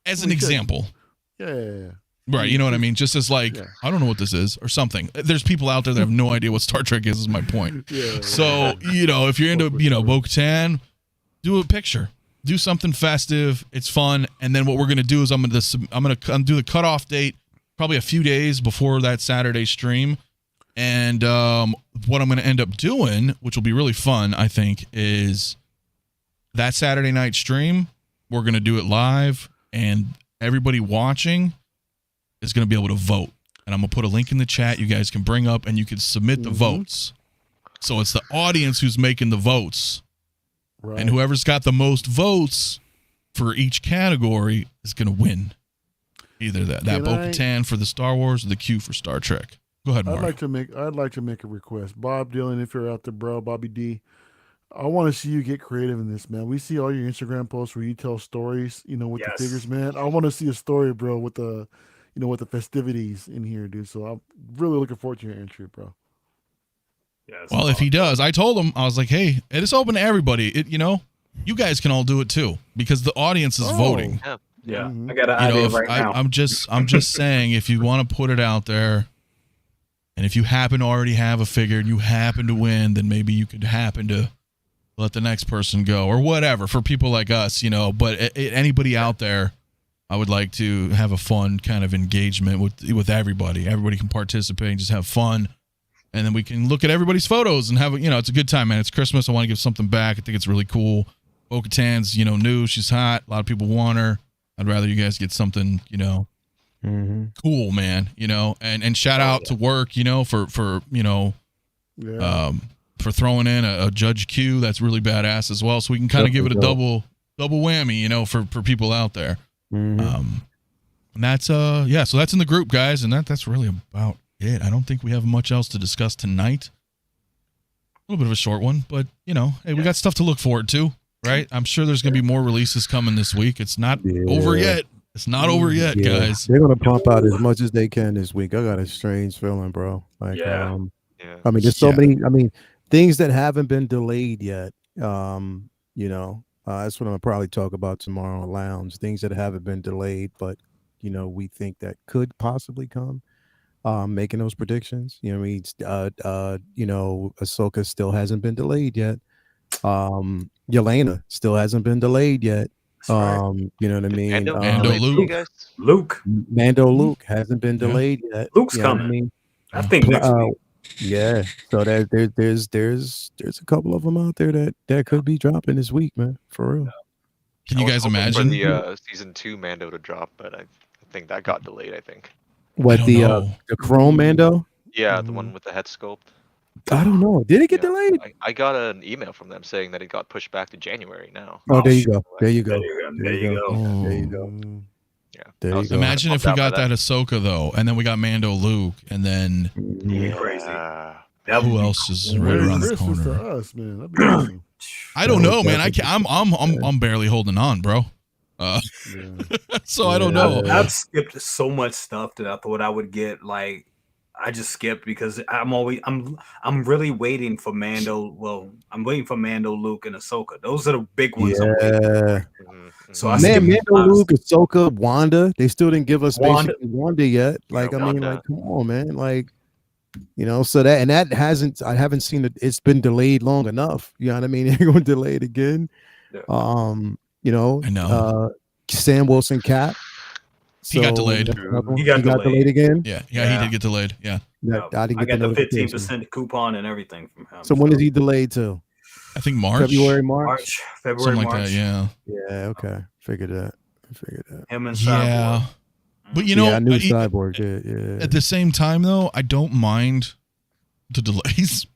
[SPEAKER 1] as an example.
[SPEAKER 2] Yeah.
[SPEAKER 1] Right, you know what I mean? Just as like, I don't know what this is or something. There's people out there that have no idea what Star Trek is my point. So, you know, if you're into, you know, 𝗫𝗘𝗧, do a picture. Do something festive. It's fun. And then what we're going to do is I'm going to do the cutoff date probably a few days before that Saturday stream. And what I'm going to end up doing, which will be really fun, I think, is that Saturday night stream, we're going to do it live, and everybody watching is going to be able to vote. And I'm going to put a link in the chat you guys can bring up, and you can submit the votes. So it's the audience who's making the votes. Right. And whoever's got the most votes for each category is going to win. Either that 𝗫𝗘𝗧 for the Star Wars or the Q for Star Trek. Go ahead, Mark.
[SPEAKER 2] I'd like to make a request. Bob Dylan, if you're out there, bro, Bobby D, I want to see you get creative in this, man. We see all your Instagram posts where you tell stories, you know, with the figures, man. I want to see a story, bro, with the, you know, with the festivities in here, dude. So I'm really looking forward to your entry, bro.
[SPEAKER 5] Yes.
[SPEAKER 1] Well, if he does, I told him, I was like, hey, it is open to everybody. It, you know, you guys can all do it too because the audience is voting.
[SPEAKER 5] Yeah, I got an idea right now.
[SPEAKER 1] I'm just saying, if you want to put it out there, and if you happen to already have a figure and you happen to win, then maybe you could happen to let the next person go or whatever for people like us, you know. But anybody out there, I would like to have a fun kind of engagement with everybody. Everybody can participate and just have fun. And then we can look at everybody's photos and have, you know, it's a good time, man. It's Christmas. I want to give something back. I think it's really cool. 𝗫𝗘𝗧's, you know, new. She's hot. A lot of people want her. I'd rather you guys get something, you know, cool, man, you know, and shout out to work, you know, for you know, for throwing in a 𝗦𝗔𝗩𝗘. That's really badass as well. So we can kind of give it a double whammy, you know, for people out there. And that's, so that's in the group, guys. And that's really about it. I don't think we have much else to discuss tonight. little bit of a short one, but you know, hey, we got stuff to look forward to, right? I'm sure there's gonna be more releases coming this week. It's not over yet. It's not over yet, guys.
[SPEAKER 4] They're gonna pump out as much as they can this week. I got a strange feeling, bro. Like, I mean, there's so many. I mean, things that haven't been delayed yet. You know, that's what I'm gonna probably talk about tomorrow on Lounge. Things that haven't been delayed, but you know, we think that could possibly come. Making those predictions. You know what I mean? You know, Ahsoka still hasn't been delayed yet. Yelena still hasn't been delayed yet. You know what I mean? Mando Luke hasn't been delayed yet.
[SPEAKER 5] Luke's coming. I mean? I think next week.
[SPEAKER 4] Yeah. So there's a couple of them out there that could be dropping this week, man. For real.
[SPEAKER 1] Can you guys imagine
[SPEAKER 3] for the season 2 Mando to drop? But I think that got delayed. I think.
[SPEAKER 4] What the Chrome Mando?
[SPEAKER 3] Yeah, the one with the head sculpt.
[SPEAKER 4] I don't know. Did it get delayed?
[SPEAKER 3] I got an email from them saying that it got pushed back to January now.
[SPEAKER 4] Oh, there you go. There you go.
[SPEAKER 5] There you go.
[SPEAKER 3] Yeah.
[SPEAKER 4] There you go.
[SPEAKER 1] Imagine if we got that Ahsoka though, and then we got Mando Luke, and then
[SPEAKER 5] crazy.
[SPEAKER 1] Who else is right around the corner?
[SPEAKER 2] For us, man. That'd be awesome.
[SPEAKER 1] I don't know, man. I'm barely holding on, bro. So I don't know.
[SPEAKER 5] I've skipped so much stuff that I thought I would get. Like I just skipped because I'm really waiting for Mando. Well, I'm waiting for Mando, Luke, and Ahsoka. Those are the big ones.
[SPEAKER 4] Yeah.
[SPEAKER 5] So I
[SPEAKER 4] Mando, Luke, Ahsoka, Wanda. They still didn't give us Wanda yet. Like I mean, like come on, man. Like you know, so that I haven't seen it. It's been delayed long enough. You know what I mean? They're going to delay it again.
[SPEAKER 5] Yeah.
[SPEAKER 4] You know,
[SPEAKER 1] I know.
[SPEAKER 4] Sam Wilson Cap.
[SPEAKER 1] He got delayed.
[SPEAKER 5] He got
[SPEAKER 4] delayed again.
[SPEAKER 1] Yeah, he did get delayed. Yeah.
[SPEAKER 5] I got the 15% coupon and everything from him.
[SPEAKER 4] So when is he delayed to?
[SPEAKER 1] I think March.
[SPEAKER 4] February, March.
[SPEAKER 1] Something like that. Yeah.
[SPEAKER 4] Yeah. Okay. Figured that.
[SPEAKER 5] Him and Cyborg.
[SPEAKER 1] Yeah. But you know,
[SPEAKER 4] I knew Cyborg. Yeah.
[SPEAKER 1] At the same time, though, I don't mind the delays.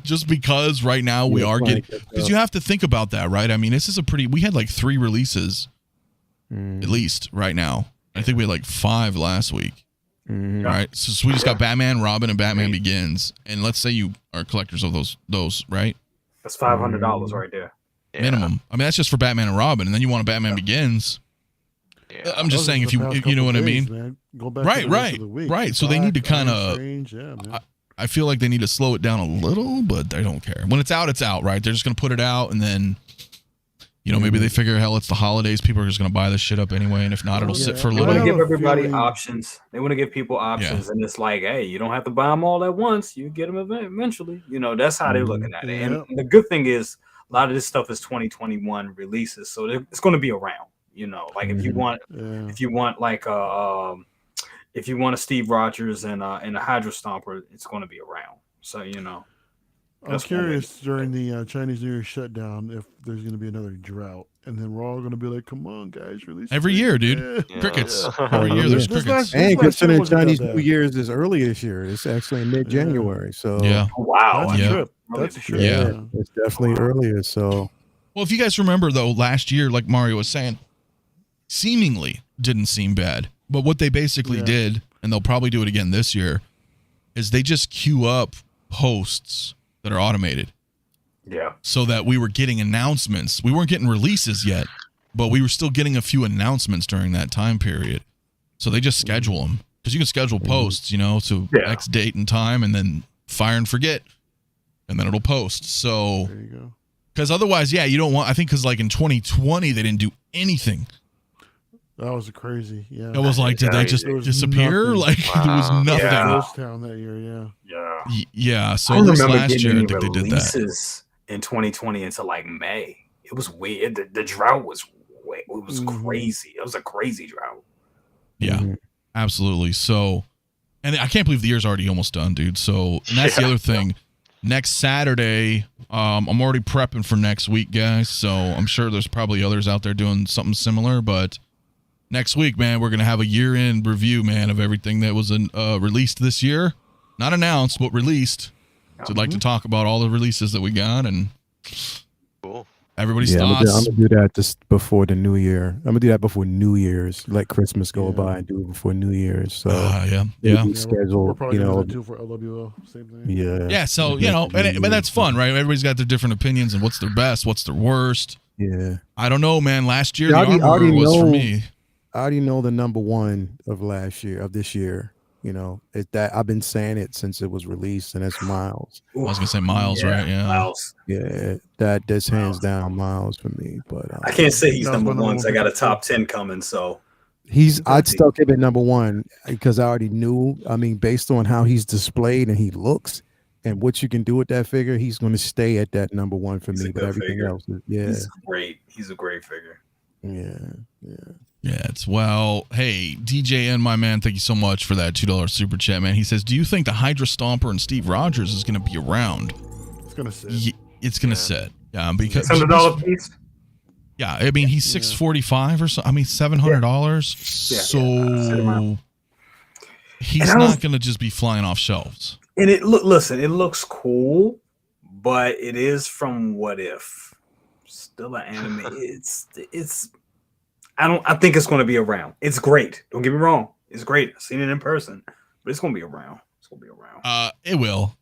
[SPEAKER 1] Just because right now we are getting, because you have to think about that, right? I mean, this is we had like 3 releases at least right now. I think we had like 5 last week. Right, so we just got Batman, Robin, and Batman Begins, and let's say you are collectors of those, right?
[SPEAKER 5] That's $500 right there,
[SPEAKER 1] minimum. I mean, that's just for Batman and Robin, and then you want a Batman Begins. Yeah. I'm just saying, if you know what I mean,
[SPEAKER 2] man. Go back
[SPEAKER 1] right. So they need to kind of. I feel like they need to slow it down a little, but I don't care. When it's out, right? They're just gonna put it out, and then, you know, maybe they figure, hell, it's the holidays. People are just gonna buy this shit up anyway, and if not, it'll sit for a little.
[SPEAKER 5] They want to give everybody options. They want to give people options, and it's like, hey, you don't have to buy them all at once. You get them eventually. You know, that's how they're looking at it. And the good thing is, a lot of this stuff is 2021 releases, so it's going to be around. You know, like if you want like if you want a Steve Rodgers and a Hydra Stomper, it's going to be around. So you know.
[SPEAKER 2] I was curious during the Chinese New Year shutdown if there's going to be another drought, and then we're all going to be like, "Come on, guys, release
[SPEAKER 1] every year, dude! Crickets every year. There's crickets."
[SPEAKER 4] And considering Chinese New Year's is early this year, it's actually in mid-January. So
[SPEAKER 5] wow,
[SPEAKER 2] that's a trip. That's a trip.
[SPEAKER 1] Yeah,
[SPEAKER 4] it's definitely earlier. So
[SPEAKER 1] well, if you guys remember though, last year, like Mario was saying, seemingly didn't seem bad, but what they basically did, and they'll probably do it again this year, is they just queue up posts that are automated.
[SPEAKER 5] Yeah.
[SPEAKER 1] So that we were getting announcements. We weren't getting releases yet, but we were still getting a few announcements during that time period. So they just schedule them. Because you can schedule posts, you know, to X date and time, and then fire and forget. And then it'll post. So
[SPEAKER 2] there you go.
[SPEAKER 1] Because otherwise, you don't want, I think because like in 2020, they didn't do anything.
[SPEAKER 2] That was crazy. Yeah.
[SPEAKER 1] It was like, did they just disappear? Nothing. Like there was nothing.
[SPEAKER 2] Ghost Town that year,
[SPEAKER 1] Yeah. So this last year, I think they did that.
[SPEAKER 5] In 2020 until like May. It was weird. The drought was crazy. It was a crazy drought.
[SPEAKER 1] Yeah, absolutely. So, and I can't believe the year's already almost done, dude. So, and that's the other thing. Next Saturday, I'm already prepping for next week, guys. So I'm sure there's probably others out there doing something similar, but next week, man, we're going to have a year-end review, man, of everything that was released this year. Not announced, but released. So I'd like to talk about all the releases that we got and Everybody's
[SPEAKER 4] I'm
[SPEAKER 1] thoughts.
[SPEAKER 4] gonna do that just before the New Year. I'm gonna do that before New Year's. Let Christmas go by and do it before New Year's. So schedule.
[SPEAKER 2] We're probably gonna do for LWO. Same thing.
[SPEAKER 1] Yeah. So but that's fun, right? Everybody's got their different opinions and what's their best, what's their worst.
[SPEAKER 4] Yeah.
[SPEAKER 1] I don't know, man. Last year the armor was for me.
[SPEAKER 4] I already know the number one of this year. That I've been saying it since it was released, and that's Miles.
[SPEAKER 1] I was gonna say Miles, right? Yeah,
[SPEAKER 5] Miles.
[SPEAKER 4] Yeah, that's hands down Miles for me. But
[SPEAKER 5] I can't say he's number one. I got a top 10 coming, so
[SPEAKER 4] I'd still give it number one because I already knew. I mean, based on how he's displayed and he looks, and what you can do with that figure, he's going to stay at that number one for me. But everything else,
[SPEAKER 5] he's great. He's a great figure.
[SPEAKER 4] Yeah.
[SPEAKER 1] Yeah, hey, DJ and my man, thank you so much for that $2 super chat, man. He says, do you think the _Stomper and Steve Rodgers is going to be around?
[SPEAKER 2] It's going to sit.
[SPEAKER 1] It's going to sit. Yeah, because
[SPEAKER 5] $100 piece.
[SPEAKER 1] Yeah, I mean, he's $645 or so. I mean, $700. So he's not going to just be flying off shelves.
[SPEAKER 5] And it looks cool, but it is from What If. Still an anime. It's I think it's going to be around. It's great. Don't get me wrong. It's great. I've seen it in person, but it's going to be around.
[SPEAKER 1] It will.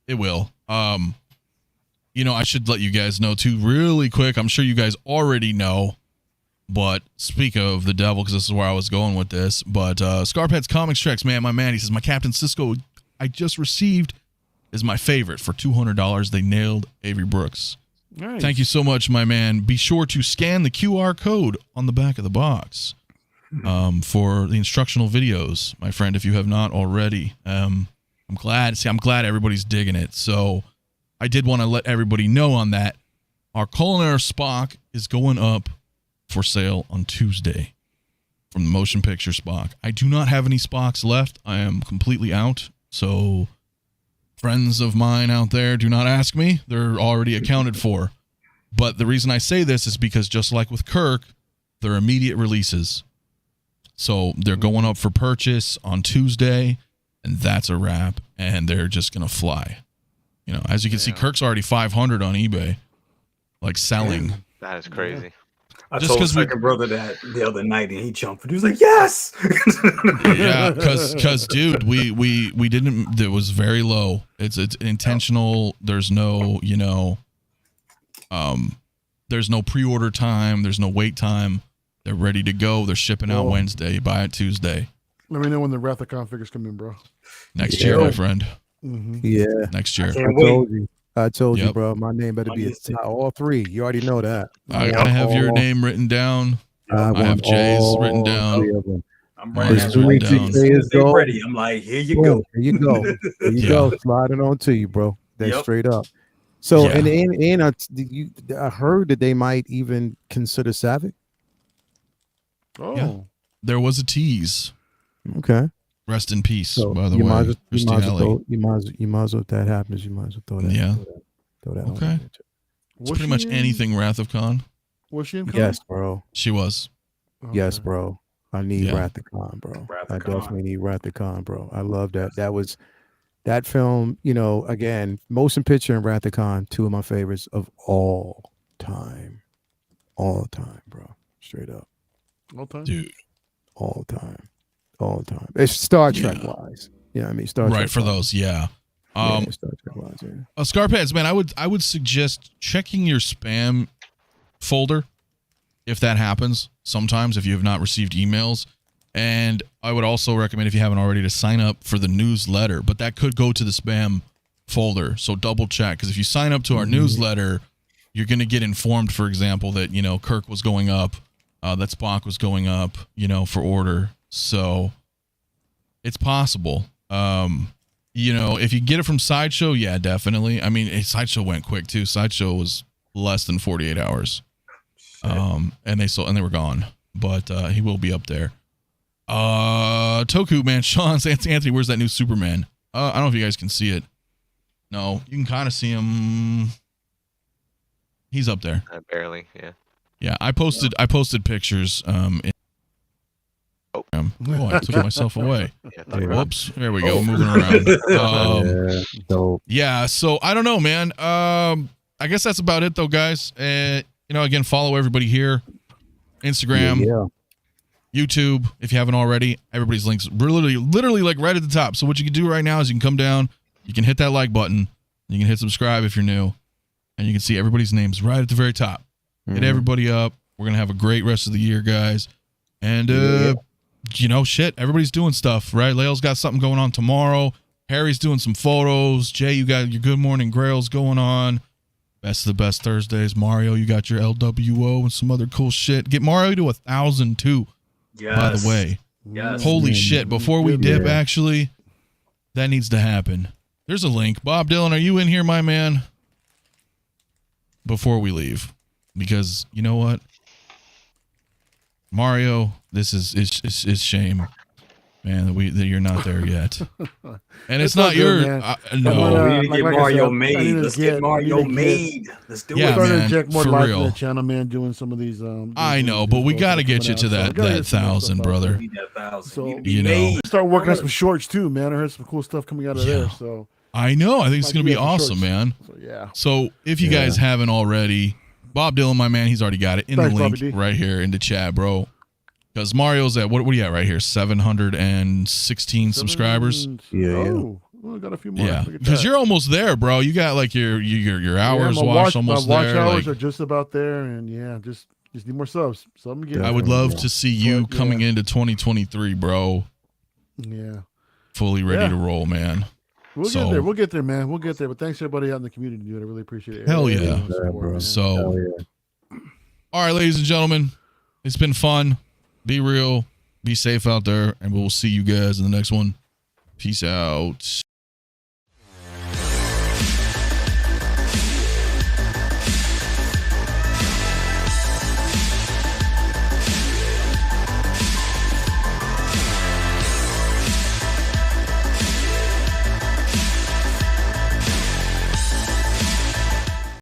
[SPEAKER 1] I should let you guys know too really quick. I'm sure you guys already know, but speak of the devil, because this is where I was going with this, but Scarpad's Comics Treks, man, my man, he says, my Captain Cisco I just received is my favorite for $200. They nailed Avery Brooks. Nice. Thank you so much, my man. Be sure to scan the QR code on the back of the box for the instructional videos, my friend, if you have not already. I'm glad everybody's digging it. So I did want to let everybody know on that. Our Culinary Spock is going up for sale on Tuesday from the Motion Picture Spock. I do not have any Spocks left. I am completely out. So friends of mine out there, do not ask me. They're already accounted for. But the reason I say this is because just like with Kirk, they're immediate releases. So they're going up for purchase on Tuesday, and that's a wrap, and they're just going to fly. As you can see, Kirk's already 500 on eBay, like selling.
[SPEAKER 3] That is crazy.
[SPEAKER 5] I told my second brother that the other night, and he jumped, and he was like, "Yes!"
[SPEAKER 1] Yeah, because dude, we didn't. It was very low. It's intentional. There's no, there's no pre-order time. There's no wait time. They're ready to go. They're shipping out Wednesday. You buy it Tuesday.
[SPEAKER 2] Let me know when the 𝗲𝗏 figures come in, bro.
[SPEAKER 1] Next year, my friend.
[SPEAKER 2] Mm-hmm.
[SPEAKER 4] Yeah,
[SPEAKER 1] next year.
[SPEAKER 4] I told you, bro. My name better be all three. You already know that.
[SPEAKER 1] I have your name written down. I have Jay's written down.
[SPEAKER 5] I'm ready. I'm like, here you go.
[SPEAKER 4] Here you go. Here you go. Sliding on to you, bro. That's straight up. So, and I heard that they might even consider Savick.
[SPEAKER 2] Oh,
[SPEAKER 1] yeah. There was a tease.
[SPEAKER 4] Okay.
[SPEAKER 1] Rest in peace, by the way.
[SPEAKER 4] You might as well, if that happens, you might as well throw that.
[SPEAKER 1] Yeah.
[SPEAKER 4] Throw that
[SPEAKER 1] okay. It's pretty much anything Wrath of Khan.
[SPEAKER 2] Was she in Khan?
[SPEAKER 4] Yes, bro.
[SPEAKER 1] She was.
[SPEAKER 4] Okay. Yes, bro. I need Wrath of Khan, bro. I definitely need Wrath of Khan, bro. I love that. That film, again, motion picture and Wrath of Khan, two of my favorites of all time. All time, bro. Straight up.
[SPEAKER 2] All time?
[SPEAKER 1] Dude.
[SPEAKER 4] All time. All the time. It's Star Trek wise. Yeah, I mean Star Trek.
[SPEAKER 1] Right, for those,
[SPEAKER 4] Star Trek wise,
[SPEAKER 1] Scarpads, man, I would suggest checking your spam folder if that happens sometimes, if you have not received emails. And I would also recommend, if you haven't already, to sign up for the newsletter, but that could go to the spam folder. So double check, because if you sign up to our newsletter, you're going to get informed, for example, that, Kirk was going up, that Spock was going up, for order. So it's possible. If you get it from Sideshow, yeah, definitely. I mean, Sideshow went quick too. Sideshow was less than 48 hours. And they were gone. But he will be up there. Toku, man, Sean, Anthony, where's that new Superman? I don't know if you guys can see it. No, you can kind of see him. He's up there.
[SPEAKER 3] Barely, yeah.
[SPEAKER 1] Yeah, I posted pictures I took myself away. Whoops. There we go. Moving around. Yeah, so I don't know, man. I guess that's about it, though, guys. again, follow everybody here. Instagram, YouTube, if you haven't already. Everybody's links literally like right at the top. So what you can do right now is you can come down, you can hit that like button, you can hit subscribe if you're new, and you can see everybody's names right at the very top. Hit everybody up. We're going to have a great rest of the year, guys. And, shit, everybody's doing stuff, right? Lael's got something going on tomorrow. Harry's doing some photos. Jay, you got your Good Morning Grails going on. Best of the best Thursdays. Mario, you got your LWO and some other cool shit. Get Mario to 1,000 too. Yes. By the way.
[SPEAKER 5] Yes.
[SPEAKER 1] Holy shit. Before we dip, actually, that needs to happen. There's a link. Bob Dylan, are you in here, my man? Before we leave. Because you know what? Mario, this is shame. Man, that you're not there yet, and it's not your. No,
[SPEAKER 5] we need to get Mario made. Let's get Mario made. Let's do it.
[SPEAKER 2] Yeah,
[SPEAKER 1] man,
[SPEAKER 2] inject more
[SPEAKER 1] for
[SPEAKER 2] life
[SPEAKER 1] real.
[SPEAKER 2] in the channel, man. Doing some of these.
[SPEAKER 1] I know, but we got to get you to that 1,000, brother.
[SPEAKER 5] We need that 1,000.
[SPEAKER 2] So start working on some shorts too, man. I heard some cool stuff coming out of there. So
[SPEAKER 1] I know. I think it's gonna be awesome, man.
[SPEAKER 2] So, yeah.
[SPEAKER 1] So if you guys haven't already, Bob Dylan, my man, he's already got it in the link right here in the chat, bro. Because Mario's at what are you at right here? 716 subscribers.
[SPEAKER 2] Oh, well, got a few more.
[SPEAKER 1] Yeah, because you're almost there, bro. You got like your hours watched almost
[SPEAKER 2] my
[SPEAKER 1] there.
[SPEAKER 2] Watch hours are just about there, and just need more subs. So I'm getting.
[SPEAKER 1] I would love to see you coming into 2023, bro.
[SPEAKER 2] Yeah.
[SPEAKER 1] Fully ready to roll, man.
[SPEAKER 2] We'll get there. We'll get there, man. We'll get there. But thanks everybody out in the community, dude. I really appreciate it.
[SPEAKER 1] Hell yeah. So, all right, ladies and gentlemen, it's been fun. Be real, be safe out there, and we'll see you guys in the next one. Peace out.